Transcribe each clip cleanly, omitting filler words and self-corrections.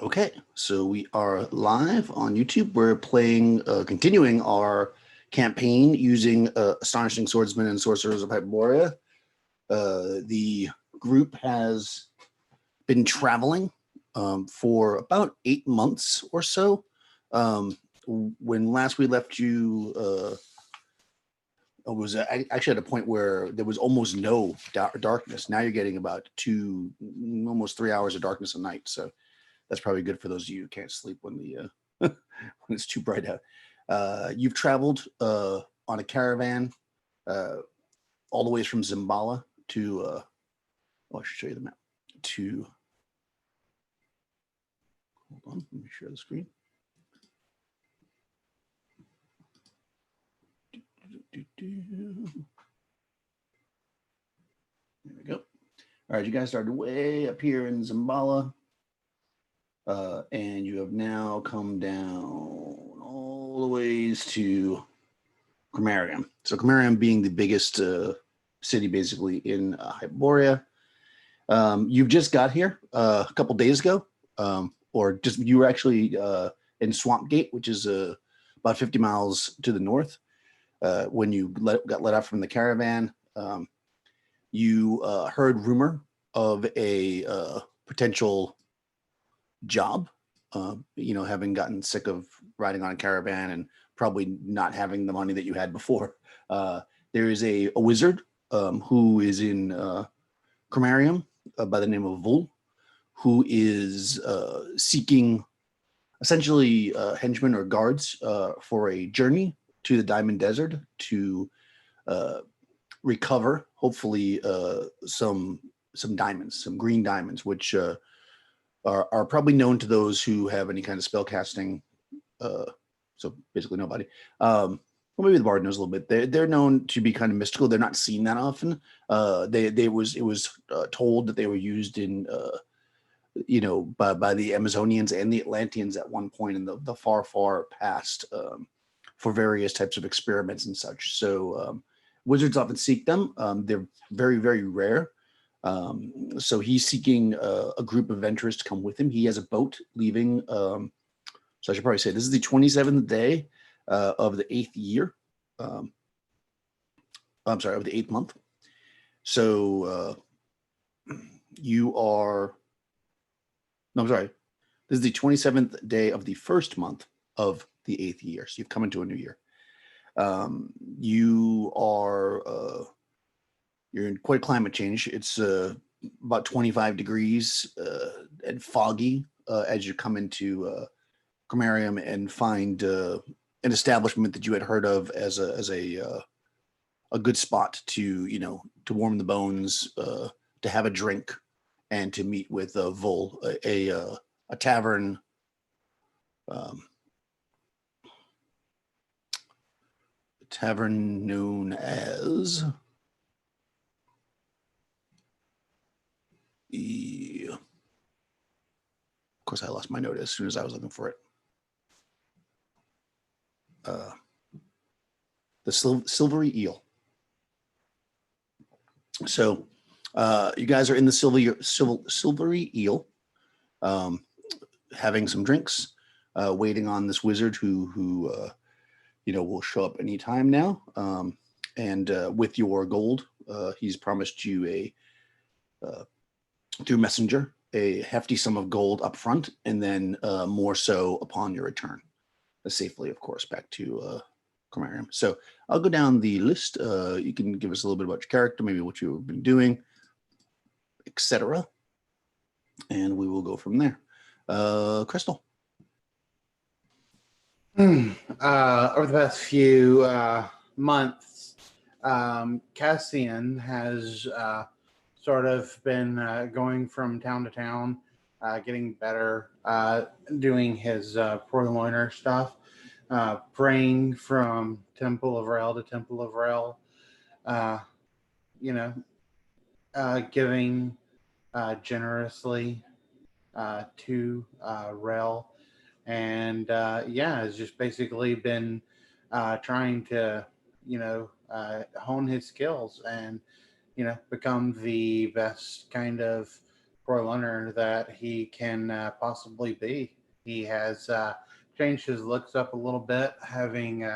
Okay, so we are live on YouTube. We're playing, continuing our campaign using Astonishing Swordsmen and Sorcerers of Hyperborea. The group has been traveling for about 8 months or so. When last we left you, it was actually at a point where there was almost no darkness. Now you're getting about almost 3 hours of darkness a night. So that's probably good for those of you who can't sleep when the when it's too bright out. You've traveled on a caravan uh, all the ways from Zimbala to. I should show you the map. To hold on, let me share the screen. There we go. All right, you guys started way up here in Zimbala, and you have now come down all the ways to Cromarium. So Cromarium being the biggest city basically in Hyperborea. You've just got here a couple days ago, or just you were actually in Swampgate, which is about 50 miles to the north. When you got let out from the caravan, you heard rumor of a potential job. Having gotten sick of riding on a caravan and probably not having the money that you had before. There is a wizard who is in Cromarium by the name of Vul, who is seeking essentially henchmen or guards for a journey to the Diamond Desert to recover, hopefully, some diamonds, some green diamonds, which are probably known to those who have any kind of spell casting. So basically nobody. Well, maybe the bard knows a little bit. They're known to be kind of mystical. They're not seen that often. It was told that they were used in by the Amazonians and the Atlanteans at one point in the far past, for various types of experiments and such. So wizards often seek them. They're very rare. So he's seeking a group of adventurers to come with him. He has a boat leaving. So I should probably say this is the 27th day of the 8th year. I'm sorry, of the 8th month. So you are. No, I'm sorry. This is the 27th day of the first month of the 8th year. So you've come into a new year. You are. You're in quite climate change. It's about 25 degrees and foggy as you come into Cromarium and find an establishment that you had heard of as a good spot to warm the bones, to have a drink, and to meet with Vul, a tavern. Tavern known as of course, I lost my note as soon as I was looking for it. The Silvery Eel. So you guys are in the Silvery Eel, having some drinks, waiting on this wizard who will show up anytime now. And with your gold, he's promised you through messenger a hefty sum of gold up front, and then more so upon your return, safely, of course, back to Cromarium. So I'll go down the list. You can give us a little bit about your character, maybe what you've been doing, etc., and we will go from there. Crystal. Over the past few months, Cassian has sort of been going from town to town, getting better, doing his Purloiner stuff, praying from Temple of Rel to Temple of Rel, giving generously to Rel. And has just basically been trying to, hone his skills and, become the best kind of forerunner that he can possibly be. He has changed his looks up a little bit, having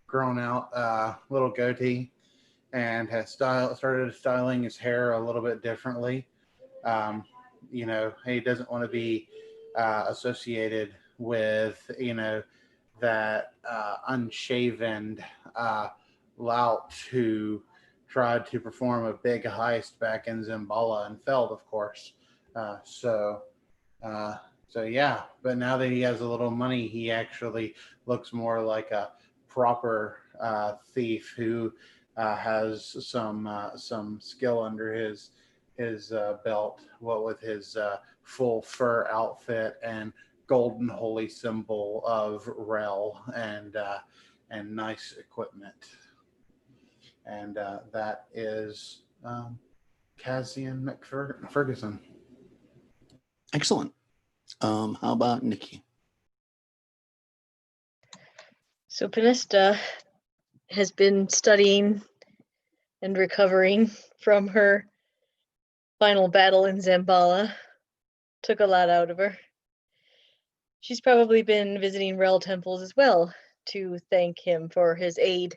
grown out a little goatee, and has started styling his hair a little bit differently. Um, he doesn't want to be associated with that unshaven uh, lout who tried to perform a big heist back in Zambala and failed, of course. Uh, so, uh, so yeah. But now that he has a little money, he actually looks more like a proper thief who has some skill under his belt. What with his full fur outfit and golden holy symbol of Rel and nice equipment. And that is Cassian McFerguson. Excellent. How about Nikki? So Panesta has been studying and recovering from her final battle in Zambala. Took a lot out of her. She's probably been visiting Rel temples as well to thank him for his aid.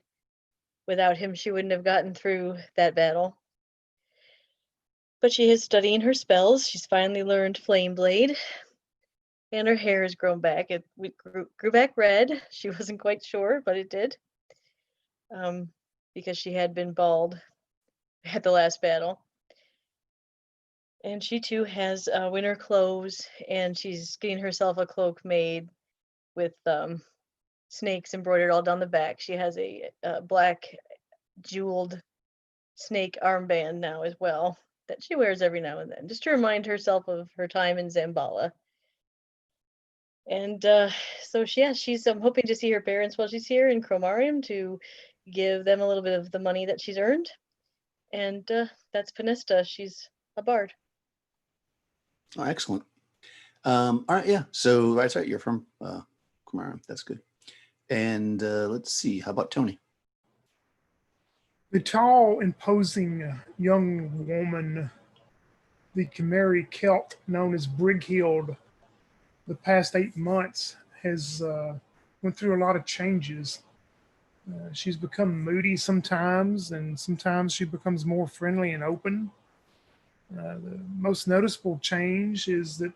Without him, she wouldn't have gotten through that battle. But she is studying her spells. She's finally learned Flame Blade. And her hair has grown back. It grew back red. She wasn't quite sure, but it did. Because she had been bald at the last battle. And she too has winter clothes, and she's getting herself a cloak made with snakes embroidered all down the back. She has a black jeweled snake armband now as well that she wears every now and then, just to remind herself of her time in Zambala. And so she's hoping to see her parents while she's here in Chromarium to give them a little bit of the money that she's earned. And that's Panesta. She's a bard. Oh, excellent. All right, yeah. So that's right. You're from Kumara. That's good. And let's see. How about Tony? The tall, imposing young woman, the Chimeri Celt known as Brighild, the past 8 months has went through a lot of changes. She's become moody sometimes, and sometimes she becomes more friendly and open. The most noticeable change is that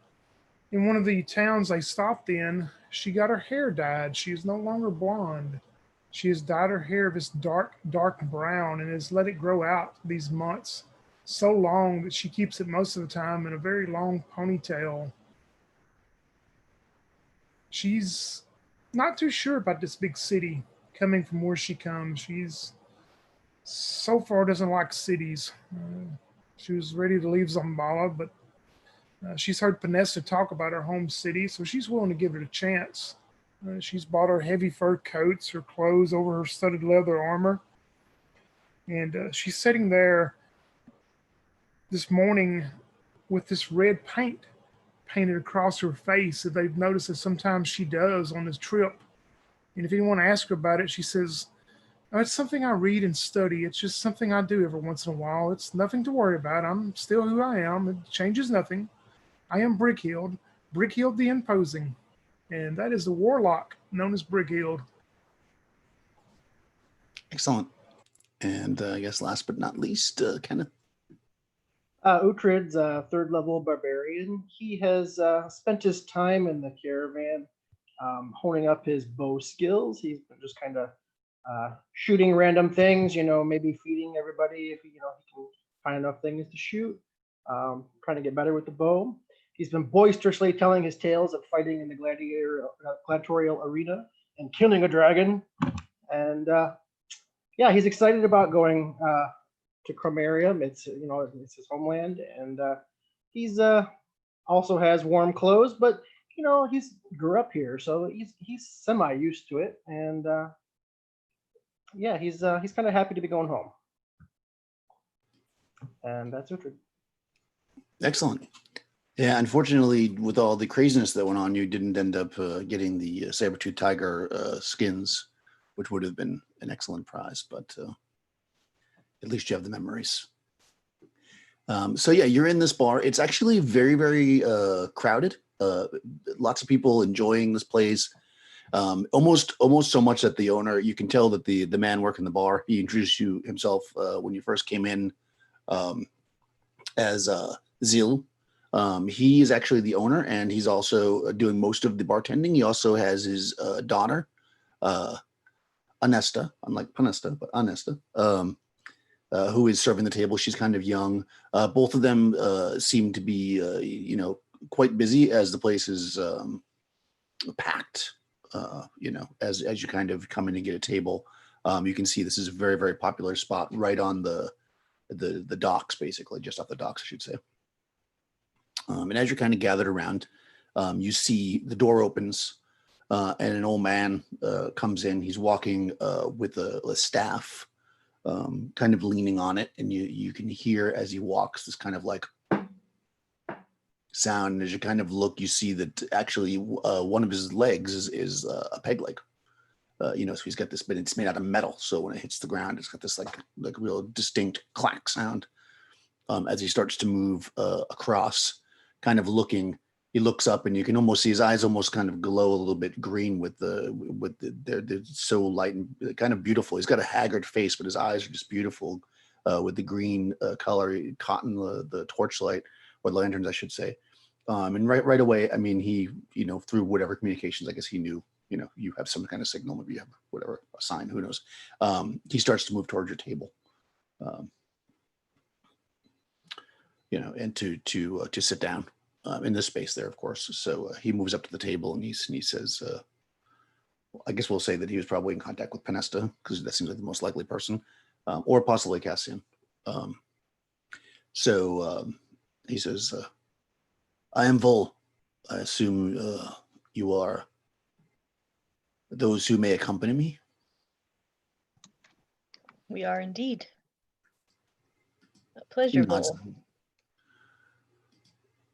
in one of the towns I stopped in, she got her hair dyed. She is no longer blonde. She has dyed her hair this dark brown and has let it grow out these months so long that she keeps it most of the time in a very long ponytail. She's not too sure about this big city coming from where she comes. She's so far doesn't like cities. She was ready to leave Zambala, but she's heard Panessa talk about her home city, so she's willing to give it a chance. She's bought her heavy fur coats, her clothes over her studded leather armor, and she's sitting there this morning with this red paint painted across her face that they've noticed that sometimes she does on this trip. And if anyone asks her about it, she says, "Oh, it's something I read and study. It's just something I do every once in a while. It's nothing to worry about. I'm still who I am. It changes nothing. I am Brighild the Imposing. And that is the warlock known as Brighild." Excellent. And I guess last but not least, Kenneth. Uhtred's a third level barbarian. He has spent his time in the caravan honing up his bow skills. He's been just kind of shooting random things, maybe feeding everybody if he can find enough things to shoot. Trying to get better with the bow. He's been boisterously telling his tales of fighting in the gladiatorial arena and killing a dragon. And yeah, he's excited about going to Chromarium. It's it's his homeland, and he's also has warm clothes, but he's grew up here, so he's semi used to it, and yeah, he's kind of happy to be going home. And that's it. Excellent. Yeah, unfortunately, with all the craziness that went on, you didn't end up getting the saber-tooth tiger skins, which would have been an excellent prize, but at least you have the memories. So yeah, you're in this bar. It's actually very, very crowded. Lots of people enjoying this place. Almost so much that the owner, you can tell that the man working the bar, he introduced you himself when you first came in as Zil. He is actually the owner, and he's also doing most of the bartending. He also has his daughter, Anesta, unlike Panesta, but Anesta, who is serving the table. She's kind of young. Both of them seem to be, quite busy as the place is packed. As you kind of come in and get a table, you can see this is a very, very popular spot right on the docks, basically just off the docks, I should say. And as you're kind of gathered around, you see the door opens and an old man comes in. He's walking with a staff, kind of leaning on it, and you can hear as he walks this kind of like sound. And as you kind of look, you see that actually one of his legs is a peg leg. So he's got this, but it's made out of metal. So when it hits the ground, it's got this like real distinct clack sound. As he starts to move across, kind of looking, he looks up, and you can almost see his eyes almost kind of glow a little bit green they're so light and kind of beautiful. He's got a haggard face, but his eyes are just beautiful with the green color caught in the torchlight, or the lanterns, I should say. And right away, I mean, he, through whatever communications, I guess he knew, you have some kind of signal, maybe you have whatever, a sign, who knows. He starts to move towards your table. And to sit down in this space there, of course. So he moves up to the table, and he says, I guess we'll say that he was probably in contact with Panesta, because that seems like the most likely person, or possibly Cassian. He says, I am Vol. I assume you are those who may accompany me. We are indeed. A pleasure, Vol.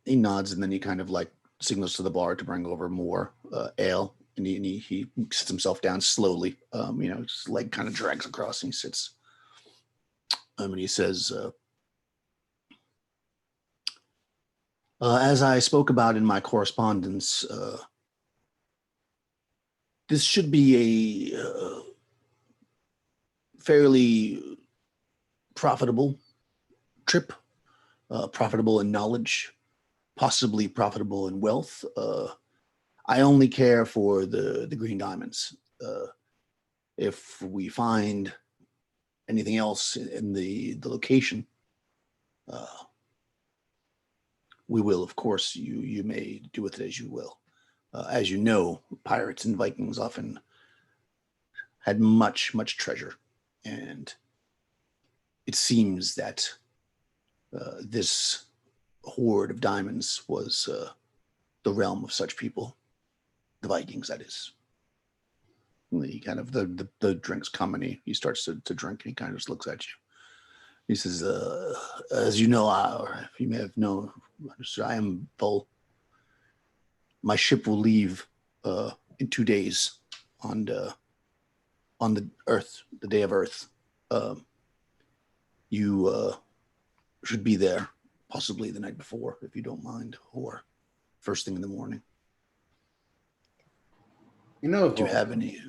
He nods, and then he kind of like signals to the bar to bring over more ale, and he sits himself down slowly. His leg kind of drags across, and he sits. And he says, as I spoke about in my correspondence, this should be a fairly profitable trip, profitable in knowledge, possibly profitable in wealth. I only care for the green diamonds. If we find anything else in the location, we will, of course, you may do with it as you will. As you know, pirates and Vikings often had much, much treasure. And it seems that this hoard of diamonds was the realm of such people, the Vikings, that is. And he kind of, the drinks come, and he starts to drink, and he kind of just looks at you. He says, as you know, or if you may have known, I am Vol. My ship will leave in 2 days on the Earth, the day of Earth. You should be there, possibly the night before, if you don't mind, or first thing in the morning. Vol, Do you have any?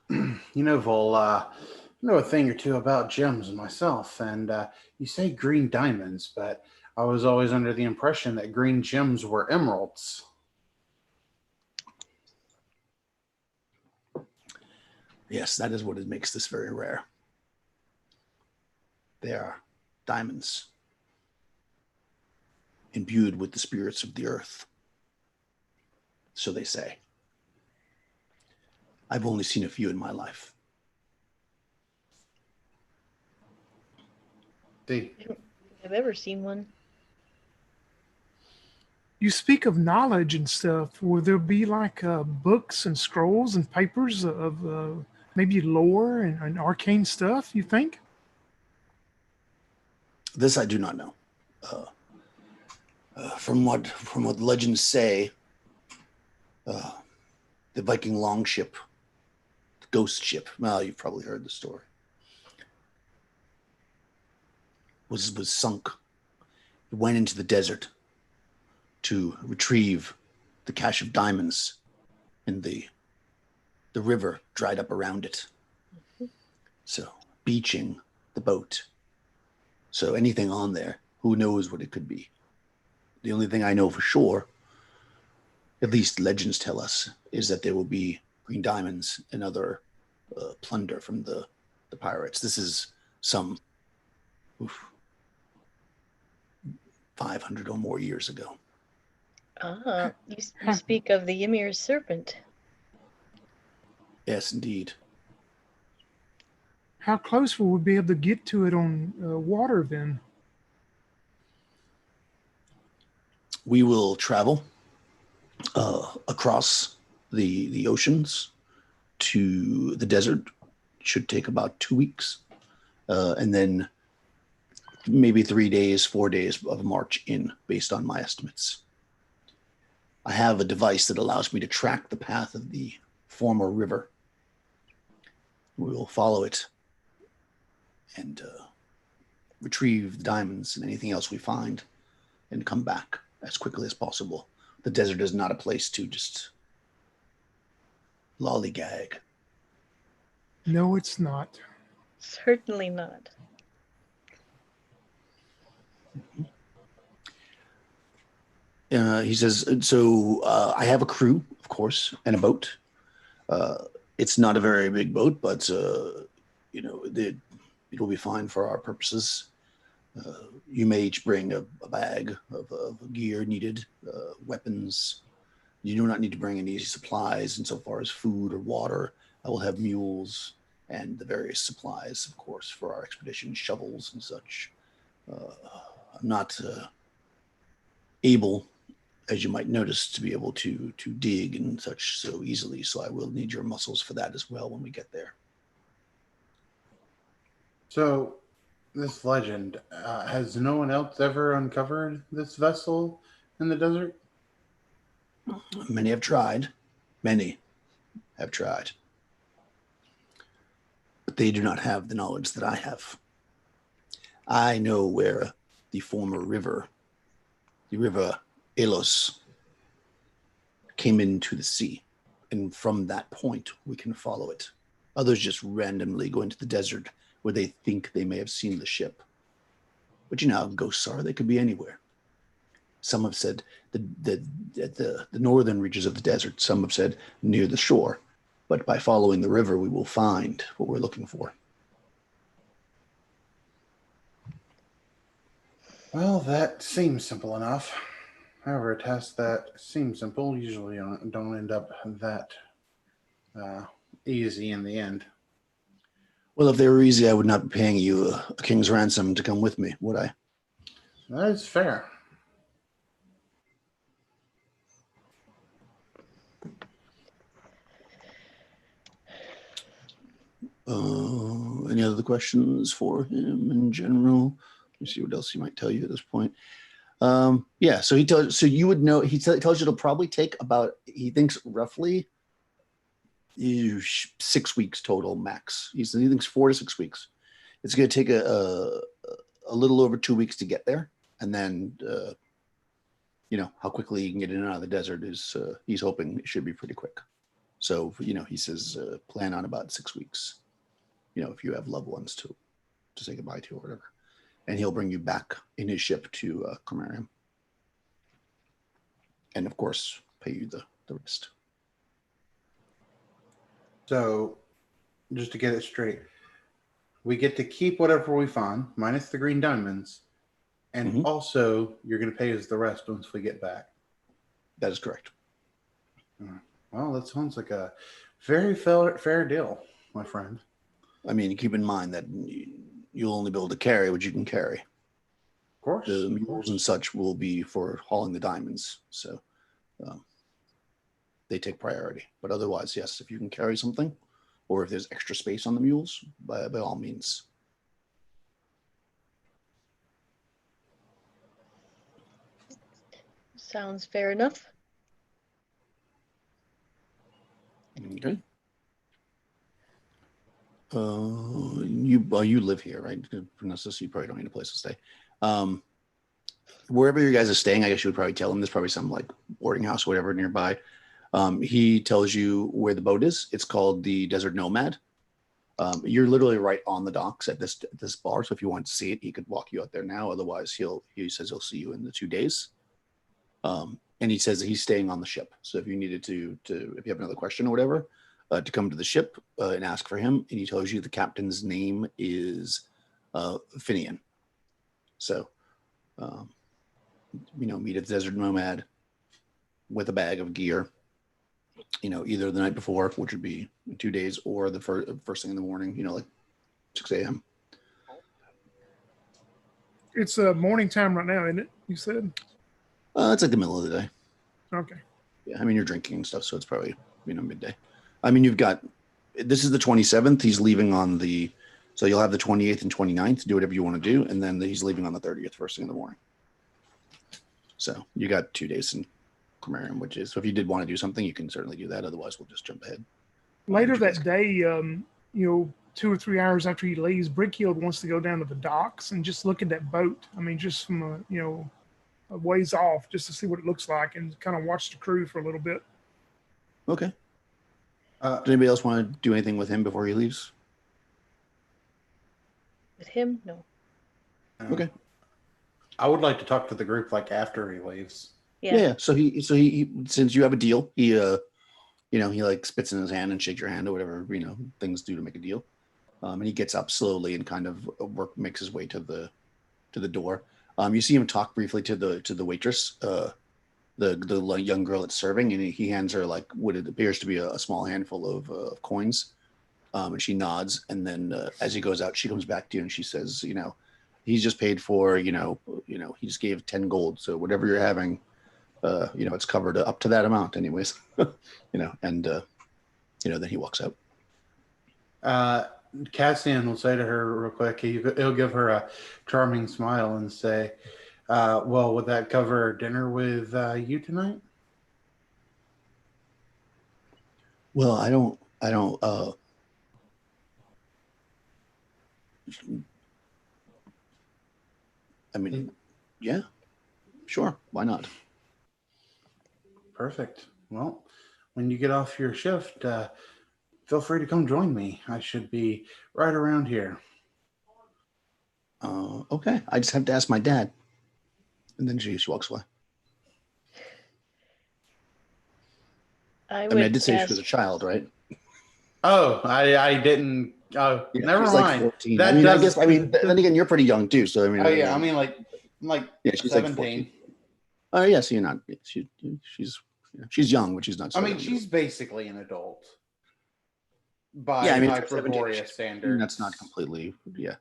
Vol, I know a thing or two about gems myself, and you say green diamonds, but I was always under the impression that green gems were emeralds. Yes, that is what it makes this very rare. They are diamonds imbued with the spirits of the earth. So they say. I've only seen a few in my life. I don't think I've ever seen one. You speak of knowledge and stuff. Will there be like books and scrolls and papers of maybe lore and arcane stuff, you think? This I do not know. From what legends say, the Viking longship, the Ghostship. Well, you've probably heard the story. Was sunk went into the desert to retrieve the cache of diamonds, and the river dried up around it. So beaching the boat. So anything on there, who knows what it could be? The only thing I know for sure, at least legends tell us, is that there will be green diamonds and other plunder from the pirates. This is some 500 or more years ago. Ah, you speak of the Ymir's serpent. Yes, indeed. How close will we be able to get to it on water then? We will travel across the oceans to the desert. Should take about 2 weeks, and then maybe 3 days, 4 days of march in, based on my estimates. I have a device that allows me to track the path of the former river. We will follow it and retrieve the diamonds and anything else we find and come back as quickly as possible. The desert is not a place to just lollygag. No, it's not. Certainly not. He says, so I have a crew, of course, and a boat. It's not a very big boat, but, it'll be fine for our purposes. You may each bring a bag of gear needed, weapons. You do not need to bring any supplies insofar as food or water. I will have mules and the various supplies, of course, for our expedition, shovels and such. I'm not able, as you might notice, to be able to dig and such so easily, so I will need your muscles for that as well when we get there. So, this legend, has no one else ever uncovered this vessel in the desert? Many have tried. Many have tried. But they do not have the knowledge that I have. I know where the former river, the river Elos, came into the sea. And from that point, we can follow it. Others just randomly go into the desert where they think they may have seen the ship. But you know how ghosts are. They could be anywhere. Some have said the northern reaches of the desert. Some have said near the shore. But by following the river, we will find what we're looking for. Well, that seems simple enough. However, a task that seems simple usually don't end up that easy in the end. Well, if they were easy, I would not be paying you a king's ransom to come with me, would I? That is fair. Any other questions for him in general? Let me see what else he might tell you at this point. Yeah, so so you would know, he tells you it'll probably take about, he thinks roughly 6 weeks total max. He thinks 4 to 6 weeks. It's going to take a little over 2 weeks to get there. And then, how quickly you can get in and out of the desert is, he's hoping it should be pretty quick. So, he says, plan on about 6 weeks, if you have loved ones to say goodbye to or whatever. And he'll bring you back in his ship to Cromarium. And of course, pay you the rest. So, just to get it straight, we get to keep whatever we find, minus the green diamonds, and also you're going to pay us the rest once we get back. That is correct. Well, that sounds like a very fair deal, my friend. I mean, keep in mind that you'll only be able to carry what you can carry. Of course. The mules and such will be for hauling the diamonds. So they take priority. But otherwise, yes, if you can carry something, or if there's extra space on the mules, by all means. Sounds fair enough. Okay. You live here, right? For necessity, you probably don't need a place to stay. wherever you guys are staying, I guess you would probably tell him there's probably some like boarding house or whatever nearby. He tells you where the boat is. It's called the Desert Nomad. You're literally right on the docks at this bar. So if you want to see it, he could walk you out there now. Otherwise, he says he'll see you in the 2 days. And he says that he's staying on the ship. So if you needed to if you have another question or whatever, to come to the ship and ask for him, and he tells you the captain's name is Finian. So, meet at the Desert Nomad with a bag of gear. Either the night before, which would be 2 days, or the first thing in the morning. Like 6 a.m. It's morning time right now, isn't it? You said. It's like the middle of the day. Okay. Yeah, I mean you're drinking and stuff, so it's probably midday. I mean this is the 27th. He's leaving on so you'll have the 28th and 29th to do whatever you want to do, and then he's leaving on the 30th, first thing in the morning. So you got 2 days in Cromarium, so if you did want to do something, you can certainly do that. Otherwise, we'll just jump ahead. Later that day, 2 or 3 hours after he leaves, Brickhill wants to go down to the docks and just look at that boat. I mean, just from a ways off, just to see what it looks like and kind of watch the crew for a little bit. Okay. Does anybody else want to do anything with him before he leaves? With him, no. Okay. I would like to talk to the group like after he leaves. Yeah. So he since you have a deal, he he like spits in his hand and shakes your hand or whatever things do to make a deal. And he gets up slowly and kind of makes his way to the door. You see him talk briefly to the waitress, the young girl that's serving, and he hands her like what it appears to be a small handful of coins. And she nods, and then as he goes out, she comes back to you and she says, he's just paid for, he just gave 10 gold, so whatever you're having, it's covered up to that amount, anyways. And then he walks out. Cassian will say to her real quick, he'll give her a charming smile and say, well, would that cover dinner with you tonight? Well, I don't I mean, yeah, sure, why not? Perfect. Well, when you get off your shift, feel free to come join me. I should be right around here. Okay, I just have to ask my dad. And then she walks away. I mean, I did say she was a child, right? Oh, I didn't. Oh, yeah, never mind. Like 14. That I mean, then again, you're pretty young too. So I mean, oh yeah, I mean, like yeah, she's 17. Like oh yeah, so you're not. She's young, but she's not. I mean, she's basically an adult by Hyperborea standards. That's not completely. Yeah.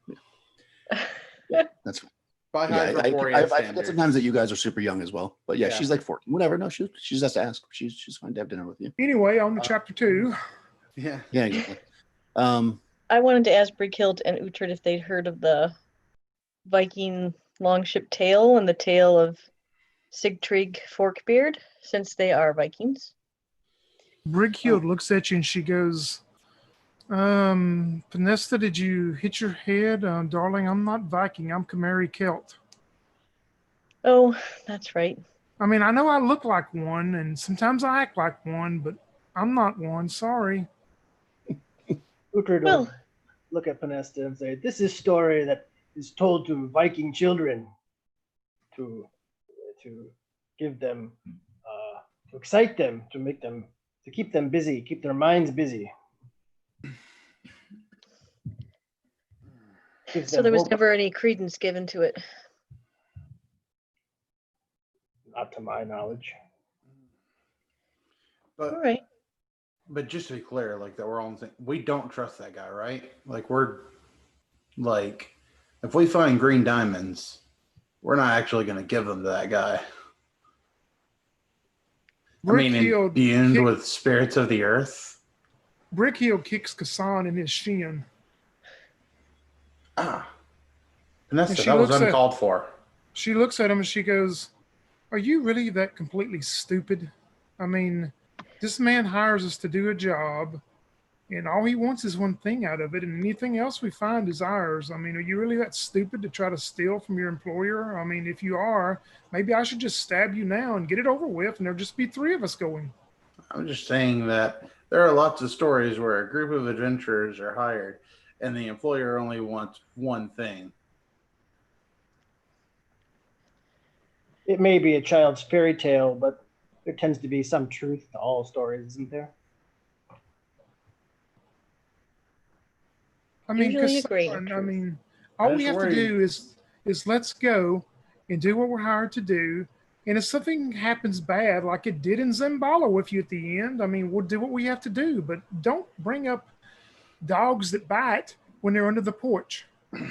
That's by Hyperborea I forget sometimes that you guys are super young as well. But yeah, she's like 14. Whatever. No, she just has to ask. She's fine to have dinner with you. Anyway, on to chapter 2. Yeah. Yeah, exactly. I wanted to ask Brickhild and Uhtred if they'd heard of the Viking longship tale and the tale of Sigtrig Forkbeard, since they are Vikings. Brickhild looks at you and she goes, Panesta, did you hit your head? Darling, I'm not Viking. I'm Chimeri Celt. Oh, that's right. I mean, I know I look like one, and sometimes I act like one, but I'm not one. Sorry. Uhtred will look at Panesta and say, this is a story that is told to Viking children to give them, to excite them, to keep them busy, keep their minds busy. So there was never any credence given to it? Not to my knowledge. But, all right. But just to be clear, like that we're all saying, we don't trust that guy, right? Like we're like, if we find green diamonds, we're not actually going to give them to that guy. I mean, imbued with spirits of the earth. Brickhill kicks Kassan in his shin. Vanessa, that was uncalled for. She looks at him and she goes, are you really that completely stupid? I mean, this man hires us to do a job. And all he wants is one thing out of it, and anything else we find is ours. I mean, are you really that stupid to try to steal from your employer? I mean, if you are, maybe I should just stab you now and get it over with, and there'll just be three of us going. I'm just saying that there are lots of stories where a group of adventurers are hired and the employer only wants one thing. It may be a child's fairy tale, but there tends to be some truth to all stories, isn't there? I mean, Usually because a grain of I truth. mean, I all we just have to worry. do is let's go and do what we're hired to do. And if something happens bad, like it did in Zimbala with you at the end, I mean, we'll do what we have to do. But don't bring up dogs that bite when they're under the porch. All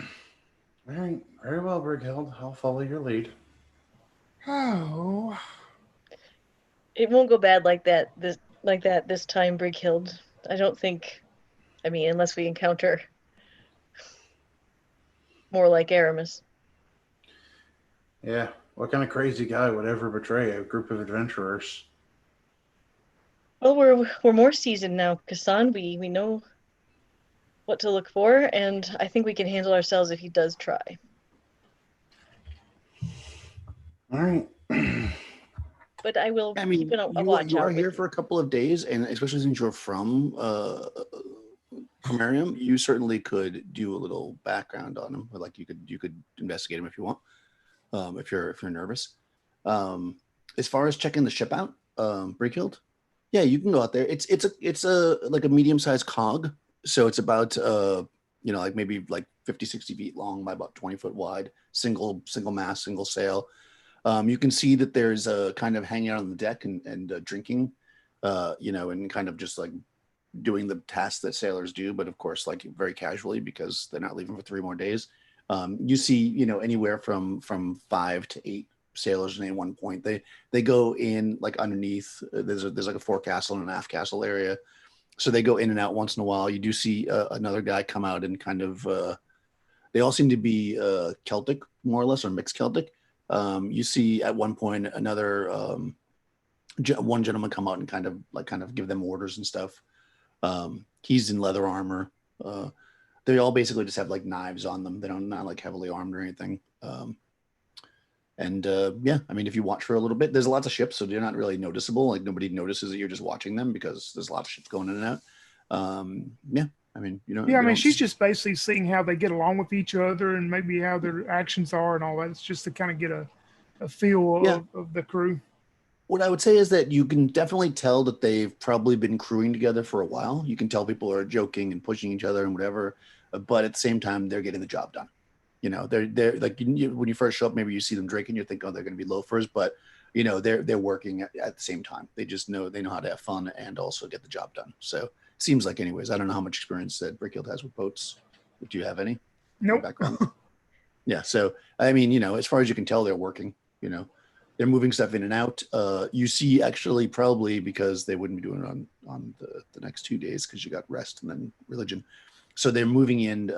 right, very well, Brighild. I'll follow your lead. Oh, It won't go bad like that this time, Brighild. I don't think. I mean, unless we encounter more like Aramis. Yeah, what kind of crazy guy would ever betray a group of adventurers? Well, we're more seasoned now, Kassan. We know what to look for, and I think we can handle ourselves if he does try. All right. But I will I keep mean, a watch you are out here with for you. a couple of days, and especially since you're from Cromarium, you certainly could do a little background on him. Like you could investigate him if you want, if you're nervous. As far as checking the ship out, Brickhild, yeah, you can go out there. It's a like a medium sized cog, so it's about like maybe like 50, 60 feet long by about 20 foot wide, single mast, single sail. You can see that there's a kind of hanging out on the deck and drinking, and kind of just like doing the tasks that sailors do, but of course, like very casually because they're not leaving for 3 more days. You see, anywhere from 5 to 8 sailors in one point. They go in like underneath. There's like a forecastle and an aft castle area, so they go in and out once in a while. You do see another guy come out and kind of. They all seem to be Celtic, more or less, or mixed Celtic. You see at one point another one gentleman come out and kind of give them orders and stuff. He's in leather armor. They all basically just have like knives on them. They don't not like heavily armed or anything. Yeah, I mean, if you watch for a little bit, there's lots of ships, so they're not really noticeable. Like nobody notices that you're just watching them because there's a lot of ships going in and out. Yeah, I mean, yeah. I you mean, don't. she's just basically seeing how they get along with each other and maybe how their actions are and all that. It's just to kind of get a feel Yeah, of the crew. what I would say is that you can definitely tell that they've probably been crewing together for a while. You can tell people are joking and pushing each other and whatever, but at the same time, they're getting the job done. They're like when you first show up, maybe you see them drinking, you think, oh, they're going to be loafers, but they're working at the same time. They know how to have fun and also get the job done. So it seems like, anyways, I don't know how much experience that Brickhill has with boats. Do you have any Nope. background? Yeah. So I mean, as far as you can tell, they're working. They're moving stuff in and out. You see, actually, probably because they wouldn't be doing it on the next 2 days because you got rest and then religion. So they're moving in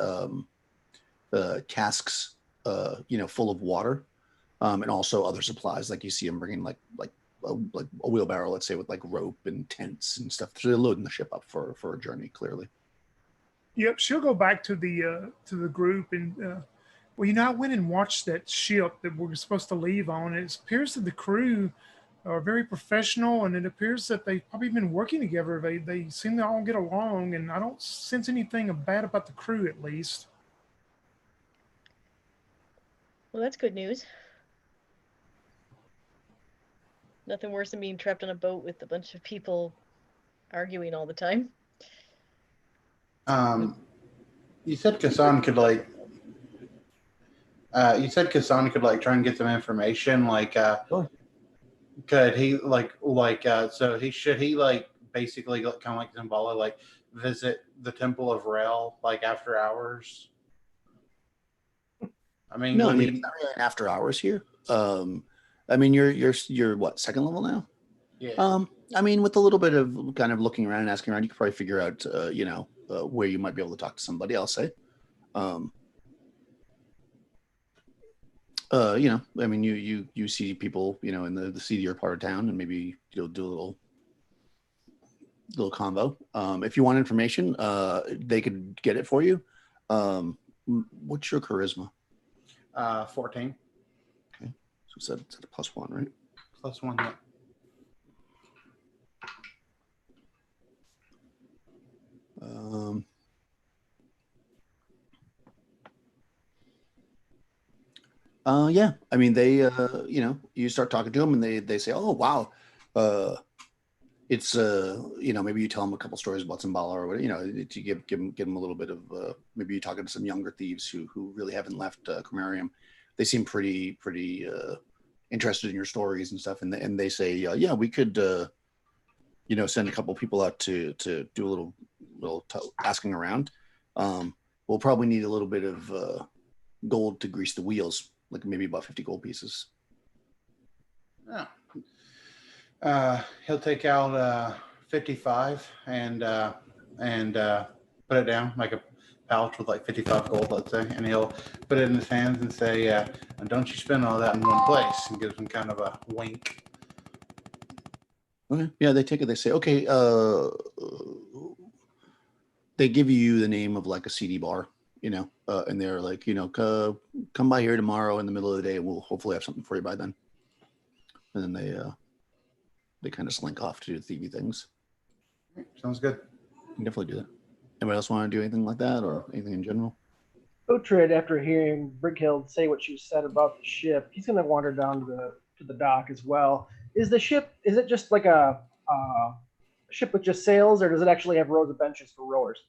casks, full of water, and also other supplies. Like you see them bringing like a wheelbarrow, let's say, with like rope and tents and stuff. So they're loading the ship up for a journey. Clearly. Yep, she'll go back to the group and well, I went and watched that ship that we're supposed to leave on. And it appears that the crew are very professional, and it appears that they've probably been working together. They seem to all get along, and I don't sense anything bad about the crew, at least. Well, that's good news. Nothing worse than being trapped on a boat with a bunch of people arguing all the time. You said Kassan could like. You said Kassan could like try and get some information. Like, Sure. could he so he should he like basically kind of like Zimbala like visit the Temple of Rel like after hours? I mean, No, I would mean it's he? not really after hours here. I mean you're what, second level now? Yeah. I mean, with a little bit of kind of looking around and asking around, you could probably figure out, where you might be able to talk to somebody. I'll say, um, I mean, you see people, in the seedier part of town, and maybe you'll do a little little convo. If you want information, they could get it for you. What's your charisma? 14 Okay, so it's at a +1, right? +1. Yeah. Yeah, I mean, they, you start talking to them and they say, oh, wow. It's, maybe you tell them a couple stories about Zimbala or whatever, to give them a little bit of, maybe you're talking to some younger thieves who really haven't left Cromarium. They seem pretty interested in your stories and stuff. And they say, yeah, we could, send a couple people out to do a little asking around. We'll probably need a little bit of gold to grease the wheels, like maybe about 50 gold pieces. Oh. He'll take out 55 and put it down like a pouch with like 55 gold, let's say, and he'll put it in his hands and say, don't you spend all that in one place, and gives him kind of a wink. Okay. Yeah, they take it. They say, okay, they give you the name of like a CD bar, and they're like, come by here tomorrow in the middle of the day. We'll hopefully have something for you by then. And then they kind of slink off to do thievy things. Sounds good. You can definitely do that. Anybody else want to do anything like that or anything in general? Uhtred, after hearing Brighild say what she said about the ship, he's going to wander down to the dock as well. Is it just like a ship with just sails, or does it actually have rows of benches for rowers?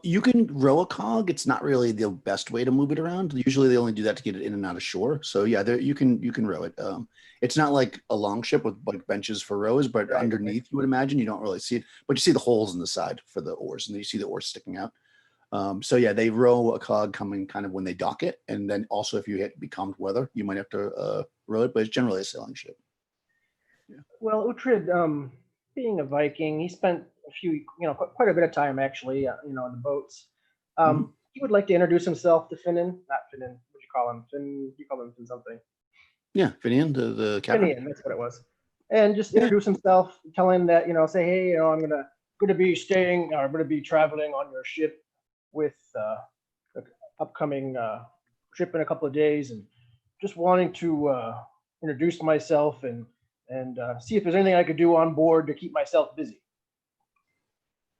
You can row a cog. It's not really the best way to move it around. Usually they only do that to get it in and out of shore. So yeah, you can row it. It's not like a long ship with like benches for rows, but Right. underneath you would imagine you don't really see it, but you see the holes in the side for the oars, and you see the oars sticking out. So yeah, they row a cog coming kind of when they dock it, and then also if you hit becalmed weather, you might have to row it, but it's generally a sailing ship. Yeah. Well, Uhtred, being a Viking, he spent quite a bit of time actually, in the boats. He would like to introduce himself to Finnan. Not Finnan. What do you call him? Finn. You call him Finn something. Yeah, Finian, the captain. Finian, that's what it was. And just introduce himself, tell him that say, hey, I'm gonna be staying, or I'm gonna be traveling on your ship with the upcoming trip in a couple of days, and just wanting to introduce myself and see if there's anything I could do on board to keep myself busy.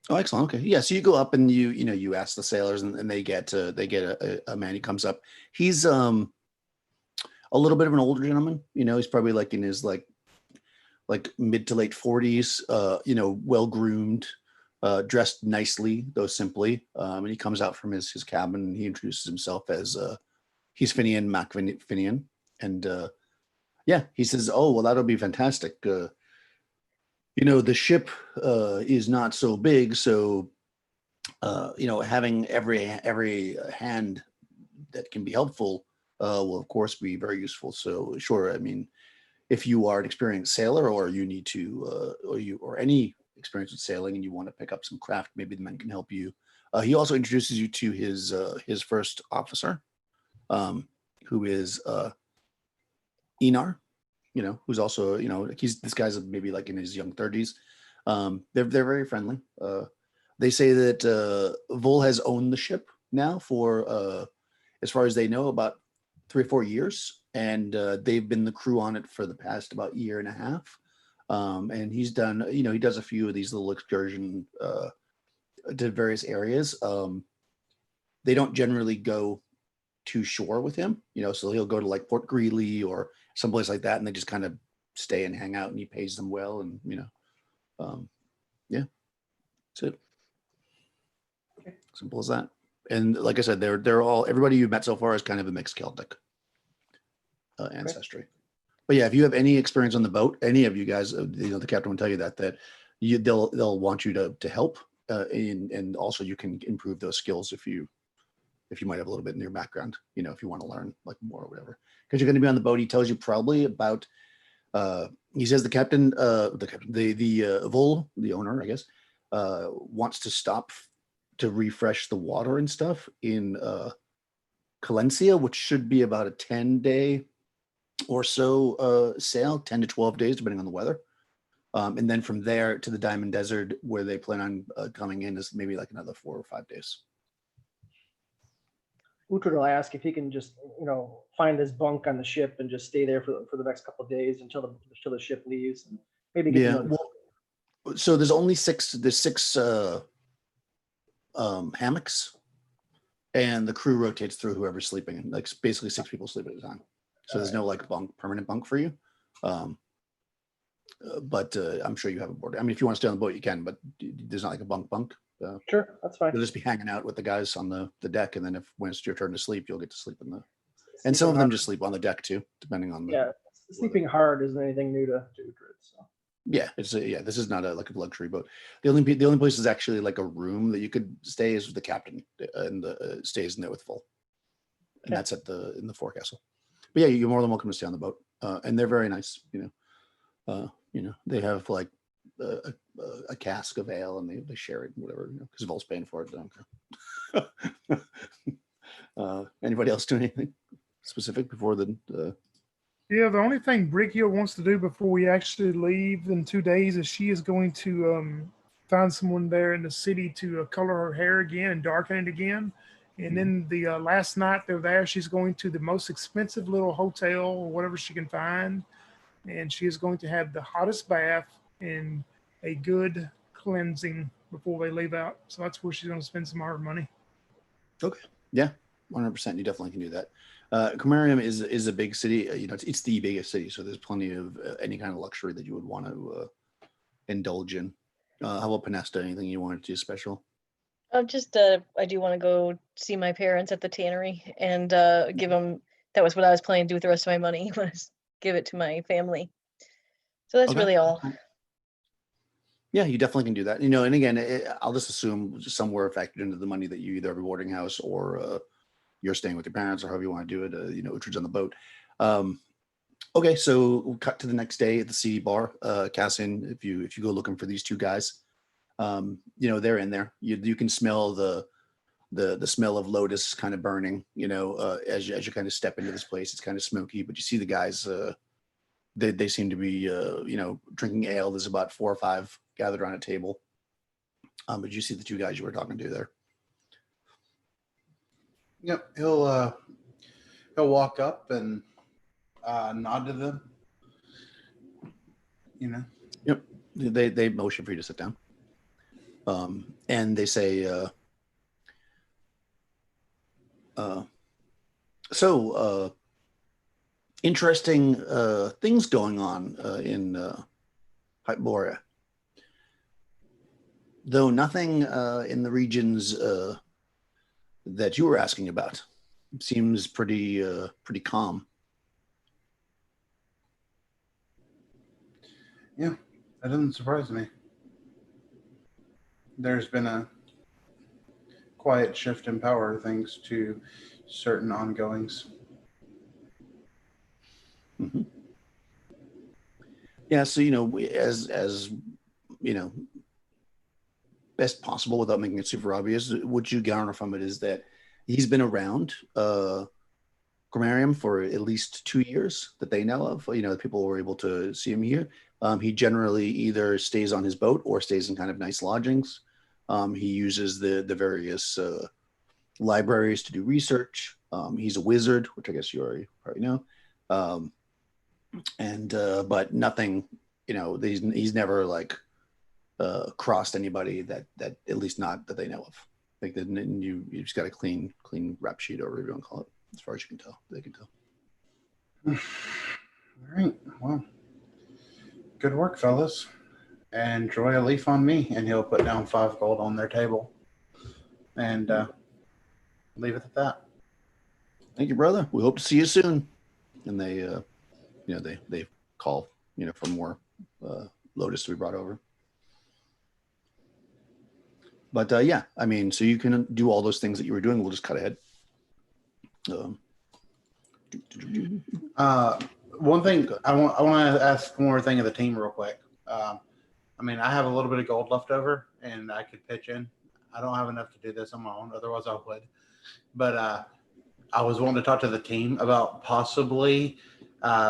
Oh, excellent. Okay, yeah. So you go up and you ask the sailors, and they get a man. He comes up. He's a little bit of an older gentleman. He's probably like in his like mid to late 40s. Well groomed, dressed nicely though simply. And he comes out from his cabin, and he introduces himself as he's Finian Mac Finian, and yeah, he says, "Oh, well, that'll be fantastic. The ship is not so big, so having every hand that can be helpful will of course be very useful. So sure, I mean, if you are an experienced sailor, or you need to or any experience with sailing, and you want to pick up some craft, maybe the men can help you." He also introduces you to his first officer, who is Enar, who's also, this guy's maybe like in his young 30s. They're very friendly. They say that Vol has owned the ship now for, as far as they know, about 3 or 4 years, and they've been the crew on it for the past about year and a half. And he's done, he does a few of these little excursion to various areas. They don't generally go to shore with him, so he'll go to like Port Greeley or someplace like that, and they just kind of stay and hang out, and he pays them well, and yeah, that's it. Okay. Simple as that. And like I said, they're all, everybody you've met so far is kind of a mixed Celtic ancestry. But yeah, if you have any experience on the boat, any of you guys, the captain will tell you that they'll want you to help, and also you can improve those skills if you might have a little bit in your background, if you want to learn like more or whatever, because you're going to be on the boat. He tells you probably about, he says the Vol, the owner, I guess, wants to stop to refresh the water and stuff in Calencia, which should be about a 10-day or so sail, 10 to 12 days, depending on the weather. And then from there to the Diamond Desert, where they plan on coming in, is maybe like another 4 or 5 days. Uhtred will ask if he can just, find his bunk on the ship and just stay there for the next couple of days until the ship leaves, and maybe get to know. Well, so there's only six hammocks, and the crew rotates through whoever's sleeping, like basically 6 people sleep at a time. So there's no like permanent bunk for you. But I'm sure you have a board. I mean, if you want to stay on the boat, you can, but there's not like a bunk. Sure, that's fine. You'll just be hanging out with the guys on the deck, and then when it's your turn to sleep, you'll get to sleep in the. And some of them just sleep on the deck too, depending on the. Yeah, sleeping hard isn't anything new to Uhtred. So. Yeah, this is not like a luxury boat. The only place is actually like a room that you could stay is with the captain, and stays in there with full, and that's in the forecastle. But yeah, you're more than welcome to stay on the boat, and they're very nice. They have like a cask of ale, and they share it, whatever, because Vol's paying for it. I don't care. Anybody else do anything specific before the? Yeah, the only thing Brickia wants to do before we actually leave in 2 days is she is going to find someone there in the city to color her hair again and darken it again. And then the last night they're there, she's going to the most expensive little hotel or whatever she can find. And she is going to have the hottest bath and a good cleansing before they leave out. So that's where she's going to spend some of her money. Okay. Yeah, 100%. You definitely can do that. Comarium is a big city. It's the biggest city, so there's plenty of any kind of luxury that you would want to indulge in. How about Pinesta? Anything you wanted to do special? I do want to go see my parents at the tannery and give them. That was what I was planning to do with the rest of my money, was give it to my family. So that's really all. Yeah, you definitely can do that. And again, I'll just assume somewhere factored into the money that you either have a boarding house or you're staying with your parents, or however you want to do it. Uhtred's on the boat. Okay, so we'll cut to the next day at the CD bar. Cassian, if you go looking for these 2 guys, they're in there. You can smell the smell of Lotus kind of burning. As you kind of step into this place, it's kind of smoky, but you see the guys. They seem to be drinking ale. There's about 4 or 5 gathered around a table. But you see the 2 guys you were talking to there. Yep, he'll walk up and nod to them. Yep, they motion for you to sit down. And they say, interesting things going on in Hyperborea. Though nothing in the regions that you were asking about. It seems pretty calm. Yeah, that doesn't surprise me. There's been a quiet shift in power thanks to certain ongoings. Mm-hmm. Yeah, so as best possible without making it super obvious, what you garner from it is that he's been around Grammarium for at least 2 years that they know of. People were able to see him here. He generally either stays on his boat or stays in kind of nice lodgings. He uses the various libraries to do research. He's a wizard, which I guess you already probably know. But nothing, he's never like crossed anybody that at least not that they know of. Like you just got a clean rap sheet, or whatever you want to call it, as far as you can tell. They can tell. All right. Well, good work, fellas. And enjoy a leaf on me. And he'll put down 5 gold on their table. And leave it at that. Thank you, brother. We hope to see you soon. And they, they call, for more Lotus to be brought over. But yeah, I mean, so you can do all those things that you were doing. We'll just cut ahead. One thing I want to ask one more thing of the team real quick. I have a little bit of gold left over, and I could pitch in. I don't have enough to do this on my own, otherwise I would. But I was wanting to talk to the team about possibly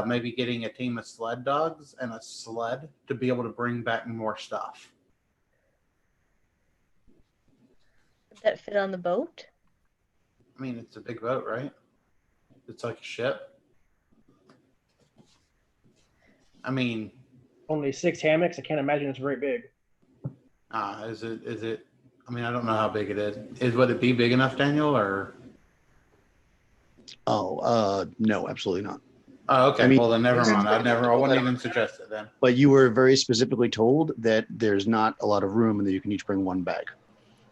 maybe getting a team of sled dogs and a sled to be able to bring back more stuff. Would that fit on the boat? I mean, it's a big boat, right? It's like a ship. I mean, Only 6 hammocks. I can't imagine it's very big. is it? I mean, I don't know how big it is. Would it be big enough, Daniel, or? No, absolutely not. Oh, okay. I mean, well, then never mind. I wouldn't even suggest it then. But you were very specifically told that there's not a lot of room and that you can each bring one bag.